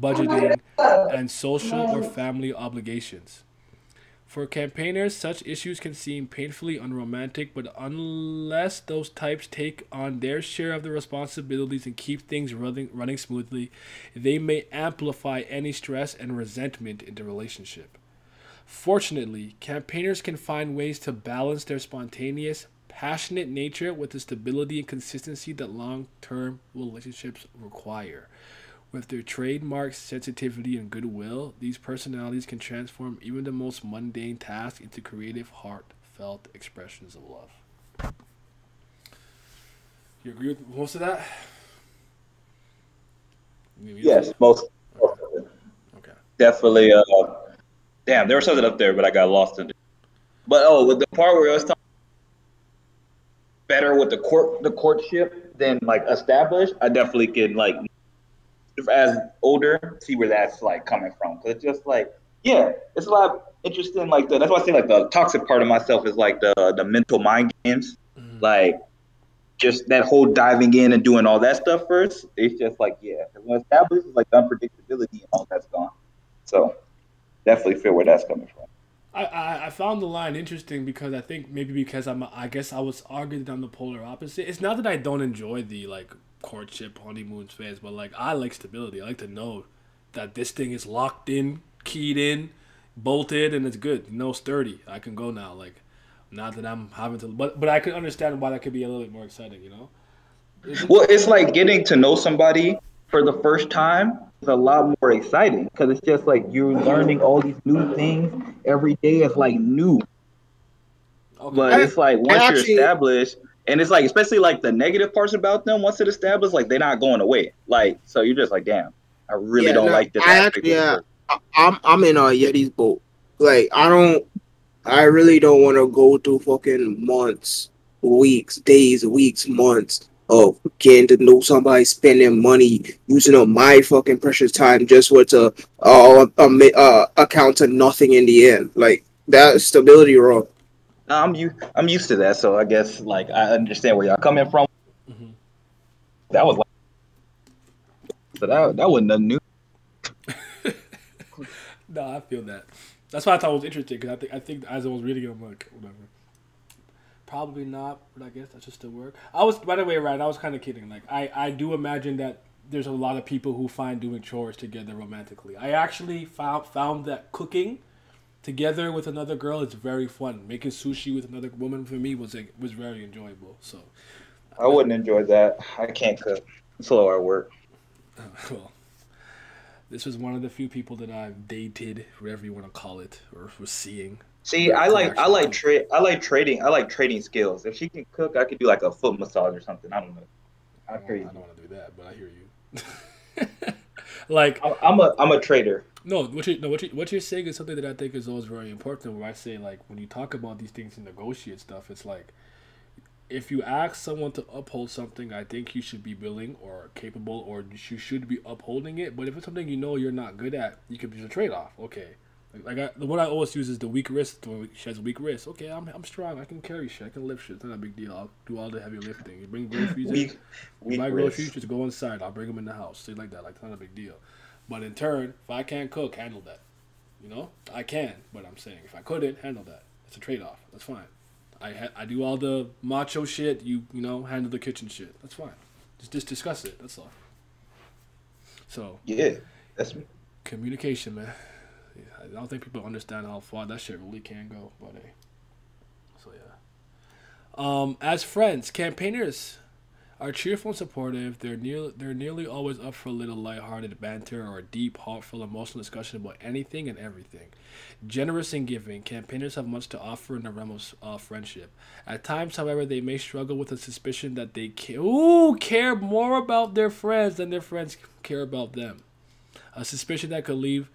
budgeting, and social or family obligations. For campaigners, such issues can seem painfully unromantic, but unless those types take on their share of the responsibilities and keep things running smoothly, they may amplify any stress and resentment in the relationship. Fortunately, campaigners can find ways to balance their spontaneous, passionate nature with the stability and consistency that long-term relationships require. With their trademark sensitivity and goodwill, these personalities can transform even the most mundane tasks into creative, heartfelt expressions of love. You agree with most of that? Yes, most of it. Okay. Definitely. Damn, there was something up there, but I got lost in it. But with the part where I was talking better with the courtship than like established, I definitely can like as older see where that's like coming from. Cause it's just like it's a lot interesting. Like that's why I say like the toxic part of myself is like the mental mind games, like just that whole diving in and doing all that stuff first. It's just like when established, it's like the unpredictability and all that's gone. So definitely feel where that's coming from. I found the line interesting because I think maybe because I guess I was arguing on the polar opposite. It's not that I don't enjoy the like courtship honeymoon phase, but like I like stability. I like to know that this thing is locked in, keyed in, bolted, and it's good. Sturdy. I can go now. Like not that I'm having to, but I can understand why that could be a little bit more exciting. Is it? Well, it's like getting to know somebody for the first time is a lot more exciting because it's just like you're learning all these new things every day. It's like new, Okay. but it's like I once you're actually, established, and it's like especially like the negative parts about them. Once it's established, like they're not going away. Like so, you're just like, damn, I really yeah, don't no, like this I aspect actually, of this yeah, person. I'm in Yeti's boat. Like, I really don't want to go through fucking months, weeks, days, weeks, months of getting to know somebody, spending money, using up my fucking precious time just for it to account to nothing in the end. Like that stability wrong. I'm used to that, so I guess like I understand where y'all coming from. Hmm. That was like so that wasn't nothing new. No, I feel that. That's why I thought it was interesting because I think as I was reading it, I'm like, whatever. Probably not, but I guess that should still work. I was, by the way, Ryan, I was kind of kidding. Like, I do imagine that there's a lot of people who find doing chores together romantically. I actually found that cooking together with another girl is very fun. Making sushi with another woman for me was very enjoyable. So, I wouldn't enjoy that. I can't cook. It's a lot of work. well, this was one of the few people that I've dated, whatever you want to call it, or was seeing See, that could actually cook. I like trading skills. If she can cook, I could do like a foot massage or something. I don't know. I I'm don't, crazy. I don't want to do that, but I hear you. Like, I'm a trader. no, what you're saying is something that I think is always very important. Where I say, like, when you talk about these things and negotiate stuff, it's like if you ask someone to uphold something, I think you should be willing or capable, or you should be upholding it. But if it's something you know you're not good at, you can use a trade off. Okay, the one I always use is the weak wrist. When she has weak wrist, okay, I'm strong. I can carry shit. I can lift shit. It's not a big deal. I'll do all the heavy lifting. You bring groceries in. Weak, You weak buy groceries, wrist. just go inside. I'll bring them in the house. Things like that. Like, it's not a big deal. But in turn, if I can't cook, handle that. You know, I can, but I'm saying if I couldn't handle that, it's a trade off. That's fine. I do all the macho shit. You know handle the kitchen shit. That's fine. Just discuss it. That's all. So Yeah, that's communication, man. Yeah, I don't think people understand how far that shit really can go. But hey, so yeah. As friends, campaigners are cheerful and supportive. They're nearly always up for a little lighthearted banter or a deep, heartful, emotional discussion about anything and everything. Generous and giving, campaigners have much to offer in the realm of friendship. At times, however, they may struggle with a suspicion that they care more about their friends than their friends care about them. A suspicion that could leave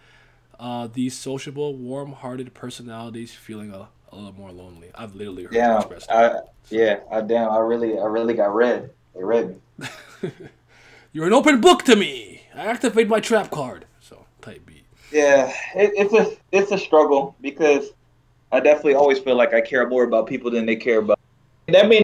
these sociable, warm-hearted personalities feeling a little more lonely. I've literally heard you damn. express that. Damn. I really got read. They read me. You're an open book to me. I activate my trap card. So type B. Yeah, it's a struggle because I definitely always feel like I care more about people than they care about. That means,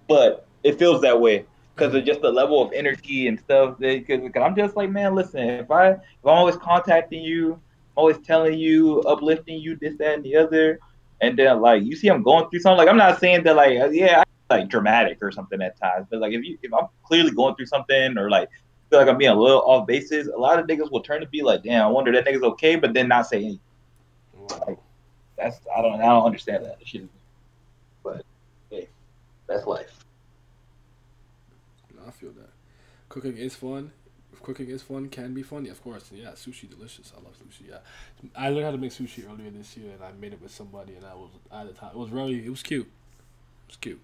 but it feels that way because of just the level of energy and stuff. Because I'm just like, man, listen, if I'm always contacting you, always telling you, uplifting you, this, that, and the other, and then like you see, I'm going through something. Like I'm not saying that like yeah, I like dramatic or something at times, but like if I'm clearly going through something or like feel like I'm being a little off basis, a lot of niggas will turn to be like, damn, I wonder that nigga's okay, but then not say anything. Wow. That's I don't understand that shit. But hey, that's life. No, I feel that. Cooking is fun. If cooking is fun, can be fun. Yeah, of course. Yeah, sushi delicious. I love sushi. Yeah, I learned how to make sushi earlier this year, and I made it with somebody, and I was at the time. It was cute. It was cute.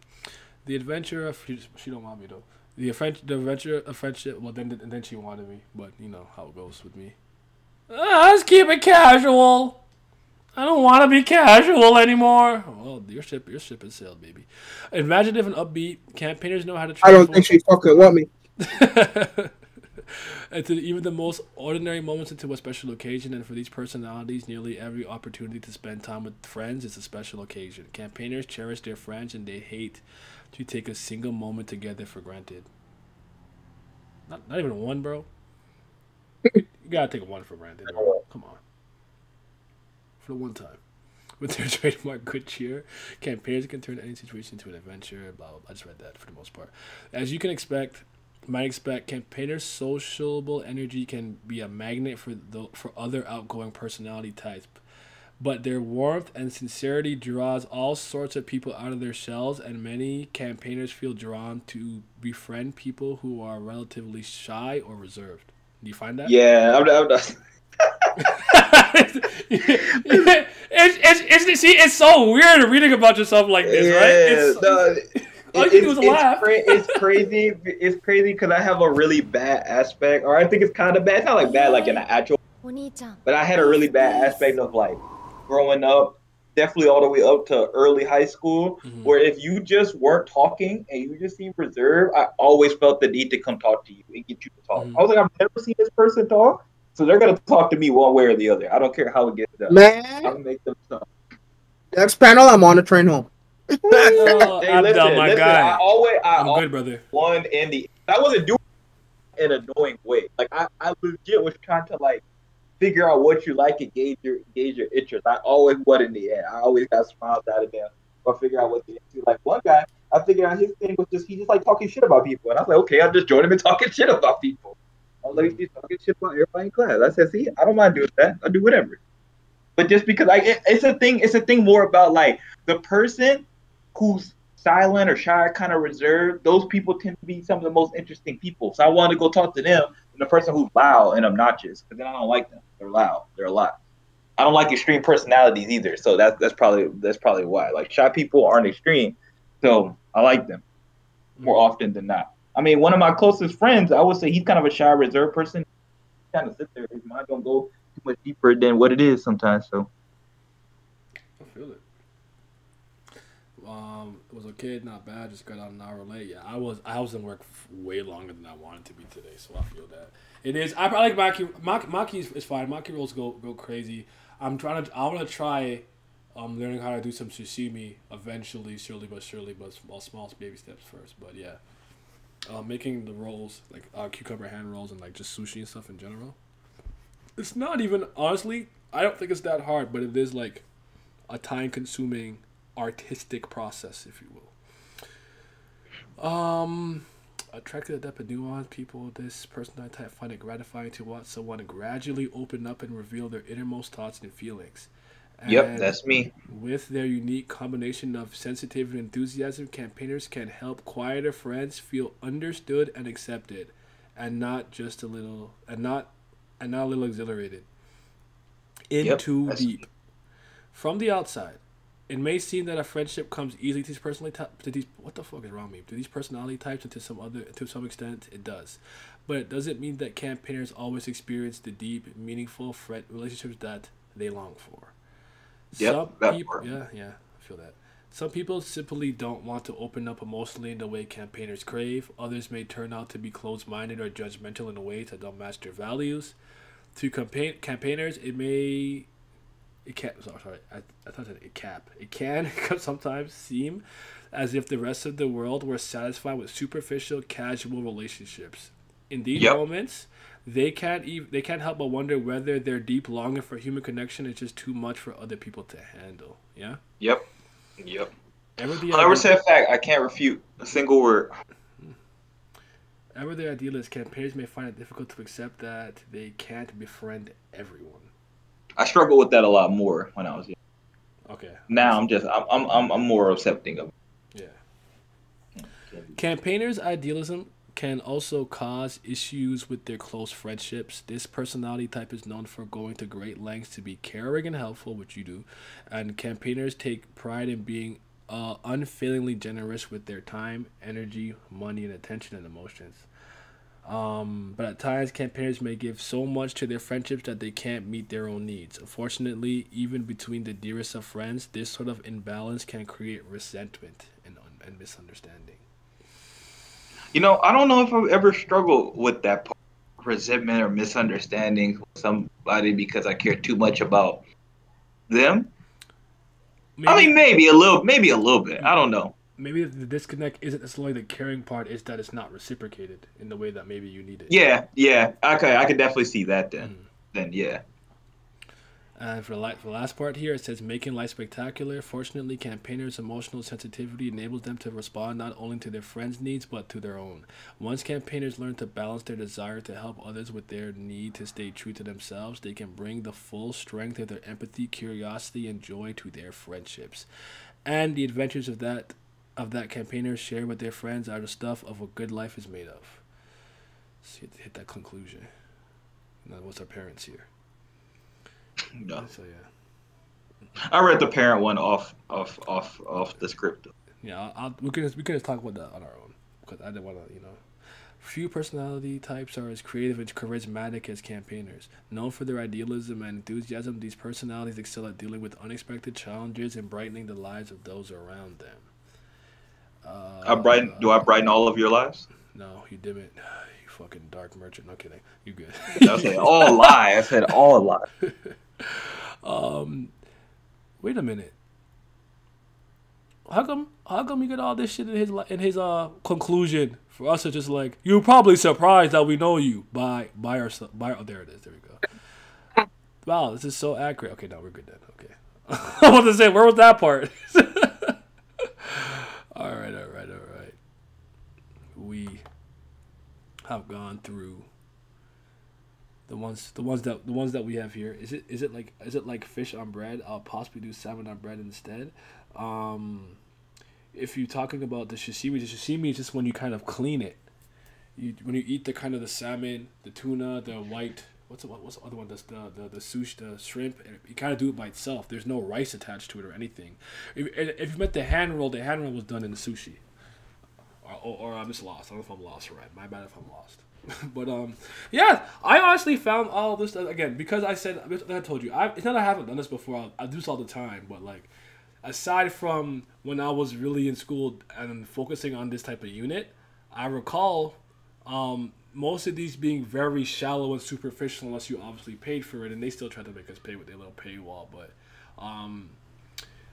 The adventure of she don't want me though. The adventure of friendship. Well, then she wanted me, but you know how it goes with me. Let's keep it casual. I don't want to be casual anymore. Well, your ship is sailed, baby. Imagine if an upbeat campaigners know how to I don't transform think she fucking want me. into even the most ordinary moments into a special occasion, and for these personalities, nearly every opportunity to spend time with friends is a special occasion. Campaigners cherish their friends, and they hate to take a single moment together for granted. Not even one, bro. You gotta take one for granted, bro. Come on. For the one time. With their trademark good cheer, campaigners can turn any situation into an adventure. Blah, blah, blah. I just read that for the most part. As you might expect, campaigners' sociable energy can be a magnet for other outgoing personality types. But their warmth and sincerity draws all sorts of people out of their shells, and many campaigners feel drawn to befriend people who are relatively shy or reserved. Do you find that? Yeah, I'm not. It's so weird reading about yourself like this, right? All you can do is laugh. It's crazy. It's crazy because I have a really bad aspect, or I think it's kind of bad. It's not like bad, like in an actual, but I had a really bad aspect of like growing up, definitely all the way up to early high school, where if you just weren't talking and you just seemed reserved, I always felt the need to come talk to you and get you to talk. I was like, I've never seen this person talk, so they're gonna talk to me one way or the other. I don't care how it gets done. Man, I'll make them talk. next panel, I'm on the train home. Hey, Abdel, my guy. I'm good, brother. One in the. I wasn't doing it in an annoying way. Like I legit was trying to like figure out what you like and gauge your interest. I always was in the end. I always got smiles out of them or figure out what they into. Like one guy, I figured out his thing was he just like talking shit about people, and I was like, okay, I'll just join him in talking shit about people. I was like, he's talking shit about everybody in class. I said, see, I don't mind doing that. I'll do whatever. But just because like it's a thing more about like the person who's silent or shy, kind of reserved, those people tend to be some of the most interesting people. So I wanted to go talk to them and the person who's loud and obnoxious, because then I don't like them. They're loud. They're a lot. I don't like extreme personalities either. So that's probably why. Like shy people aren't extreme, so I like them more often than not. I mean, one of my closest friends, I would say he's kind of a shy, reserved person. He kind of sits there. His mind don't go too much deeper than what it is sometimes. So I feel it. Was a kid, not bad. Just got out an hour late. Yeah, I was in work way longer than I wanted to be today, so I feel that. It is. I like Maki. Maki is fine. Maki rolls go crazy. I want to try learning how to do some sashimi eventually, slowly but small baby steps first. But yeah, making the rolls like cucumber hand rolls and like just sushi and stuff in general. It's not even honestly. I don't think it's that hard, but it is like a time-consuming artistic process, if you will. Attracted to depth of nuance, people this personality type find it gratifying to watch someone gradually open up and reveal their innermost thoughts and feelings. And yep, that's me. With their unique combination of sensitivity and enthusiasm, campaigners can help quieter friends feel understood and accepted, and not just a little a little exhilarated. Too deep. From the outside, it may seem that a friendship comes easily to these what the fuck is wrong with me? To these personality types and to some extent it does. But it doesn't mean that campaigners always experience the deep, meaningful relationships that they long for. Yep, yeah, I feel that. Some people simply don't want to open up emotionally in the way campaigners crave. Others may turn out to be closed-minded or judgmental in ways that don't match their values. To campaigners, it can sometimes seem as if the rest of the world were satisfied with superficial, casual relationships. In these moments, they can't help but wonder whether their deep longing for human connection is just too much for other people to handle. Yeah. Yep. 100% fact. I can't refute a single word. Ever the idealist, campaigners may find it difficult to accept that they can't befriend everyone. I struggled with that a lot more when I was young. Okay. Now I'm more accepting of it. Yeah. Campaigners' idealism can also cause issues with their close friendships. This personality type is known for going to great lengths to be caring and helpful, which you do, and campaigners take pride in being unfailingly generous with their time, energy, money, and attention and emotions. But at times, campaigners may give so much to their friendships that they can't meet their own needs. Unfortunately, even between the dearest of friends, this sort of imbalance can create resentment and misunderstanding. You know, I don't know if I've ever struggled with that part, resentment or misunderstanding with somebody because I care too much about them. Maybe a little bit. I don't know. Maybe the disconnect isn't necessarily the caring part; is that it's not reciprocated in the way that maybe you need it. Yeah. Okay, I could definitely see that then. Then yeah. And for the last part here, it says making life spectacular. Fortunately, campaigners' emotional sensitivity enables them to respond not only to their friends' needs but to their own. Once campaigners learn to balance their desire to help others with their need to stay true to themselves, they can bring the full strength of their empathy, curiosity, and joy to their friendships. And the adventures of that campaigners share with their friends are the stuff of what good life is made of. Let's hit that conclusion. Now, what's our parents here? No. So yeah. I read the parent one off the script. Yeah, we can just talk about that on our own because I didn't want to, Few personality types are as creative and charismatic as campaigners. Known for their idealism and enthusiasm, these personalities excel at dealing with unexpected challenges and brightening the lives of those around them. Do I brighten all of your lives? No, you dim it. You fucking dark merchant. No kidding. You good. I said all lie. I said all lie. Wait a minute. How come you get all this shit in his conclusion? For us, it's just like you're probably surprised that we know you by our there it is. There we go. Wow, this is so accurate. Okay, now we're good then. Okay. I was to say, where was that part? All right. We have gone through the ones that we have here. Is it like fish on bread? I'll possibly do salmon on bread instead. If you're talking about the sashimi is just when you kind of clean it. When you eat the salmon, the tuna, the white. What's the other one? The sushi, the shrimp. You kind of do it by itself. There's no rice attached to it or anything. If you meant the hand roll was done in the sushi. Or I'm just lost. I don't know if I'm lost or right. My bad if I'm lost. But yeah, I honestly found all this again because I told you it's not that I haven't done this before. I do this all the time. But like, aside from when I was really in school and focusing on this type of unit, I recall most of these being very shallow and superficial unless you obviously paid for it, and they still try to make us pay with their little paywall. But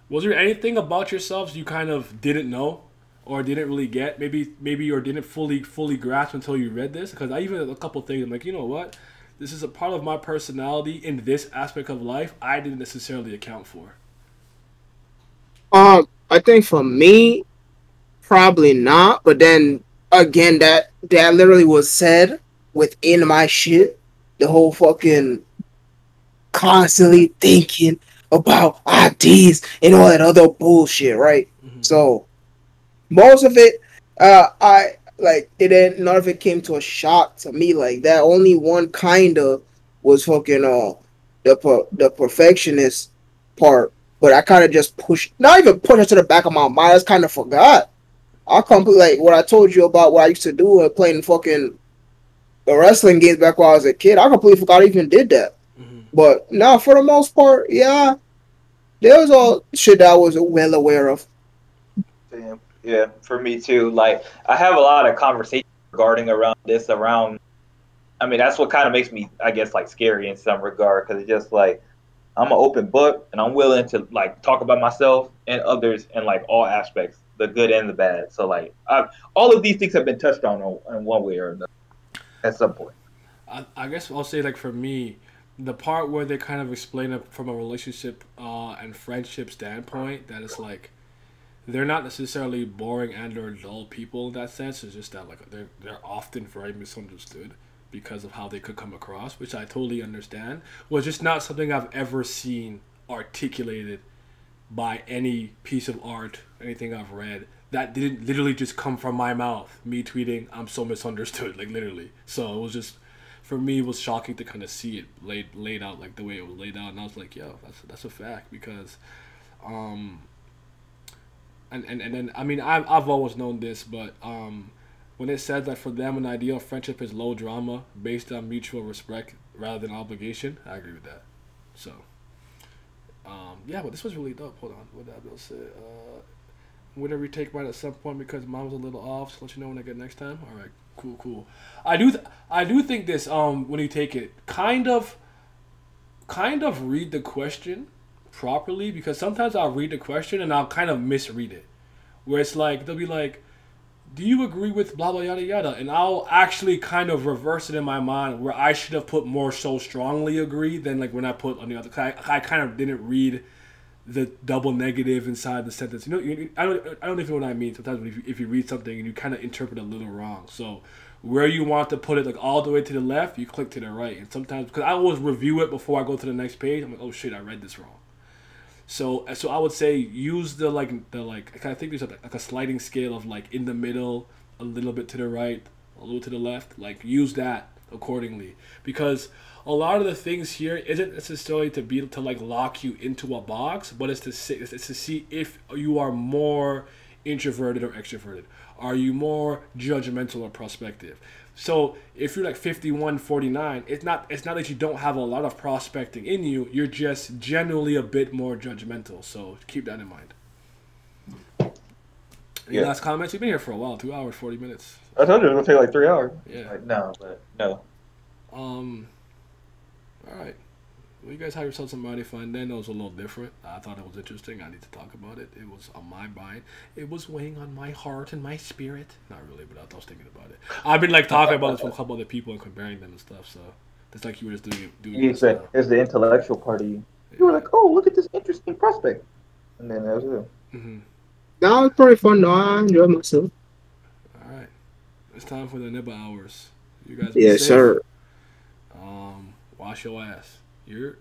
was there anything about yourselves you kind of didn't know or didn't really get, maybe or didn't fully grasp until you read this? Because I even had a couple things I'm like, you know what, this is a part of my personality in this aspect of life I didn't necessarily account for. I think for me, probably not. But then again, that literally was said within my shit. The whole fucking constantly thinking about ideas and all that other bullshit, right? Mm-hmm. So most of it, I like didn't. None of it came to a shock to me like that. Only one kind of was fucking the perfectionist part. But I kind of just not even pushed it to the back of my mind. I just kind of forgot. I completely, like what I told you about what I used to do playing fucking the wrestling games back when I was a kid. I completely forgot I even did that. Mm-hmm. But now, for the most part, yeah, there was all shit that I was well aware of. Yeah, for me too. Like, I have a lot of conversations regarding this. I mean, that's what kind of makes me, I guess, like scary in some regard, because it's just like, I'm an open book, and I'm willing to like talk about myself and others in like all aspects, the good and the bad. So like, all of these things have been touched on in one way or another at some point. I guess I'll say, like, for me, the part where they kind of explain it from a relationship and friendship standpoint, that it's like they're not necessarily boring and or dull people in that sense. It's just that like they're often very misunderstood because of how they could come across, which I totally understand, was just not something I've ever seen articulated by any piece of art, anything I've read, that didn't literally just come from my mouth, me tweeting, I'm so misunderstood, like literally. So it was just, for me, it was shocking to kind of see it laid out like the way it was laid out, and I was like, yo, that's a fact, because, and then, I mean, I've always known this, but, when it said that for them an ideal friendship is low drama based on mutual respect rather than obligation, I agree with that. So, yeah, but this was really dope. Hold on, what did I be say? I'm gonna retake mine at some point because mine was a little off. So let you know when I get next time. All right, cool. I do think this. When you take it, kind of read the question properly, because sometimes I'll read the question and I'll kind of misread it, where it's like they'll be like, do you agree with blah blah yada yada? And I'll actually kind of reverse it in my mind where I should have put more so strongly agree than like when I put on the other. I kind of didn't read the double negative inside the sentence. I don't even know what I mean. Sometimes if you read something and you kind of interpret a little wrong. So where you want to put it, like all the way to the left, you click to the right. And sometimes because I always review it before I go to the next page, I'm like, oh shit, I read this wrong. So I would say use the I think there's like a sliding scale of like in the middle, a little bit to the right, a little to the left. Like use that accordingly, because a lot of the things here isn't necessarily to like lock you into a box, but it's to see if you are more introverted or extroverted. Are you more judgmental or prospective? So if you're like 51-49, it's not that you don't have a lot of prospecting in you. You're just generally a bit more judgmental. So keep that in mind. Any last comments? You've been here for a while, 2 hours, 40 minutes. I told you it was gonna take like 3 hours. Yeah. Like, no, but no. All right. Well, you guys have yourself some mighty fun. Then it was a little different. I thought it was interesting. I need to talk about it. It was on my mind. It was weighing on my heart and my spirit. Not really, but I was thinking about it. I've been like talking about this with a couple other people and comparing them and stuff. So it's like you were just doing it. It's the intellectual part of you. You were like, oh, look at this interesting prospect, and then that was it. Mm-hmm. That was pretty fun though. I enjoyed myself. All right, it's time for the nibble hours. You guys, yes, sir. Wash your ass. You're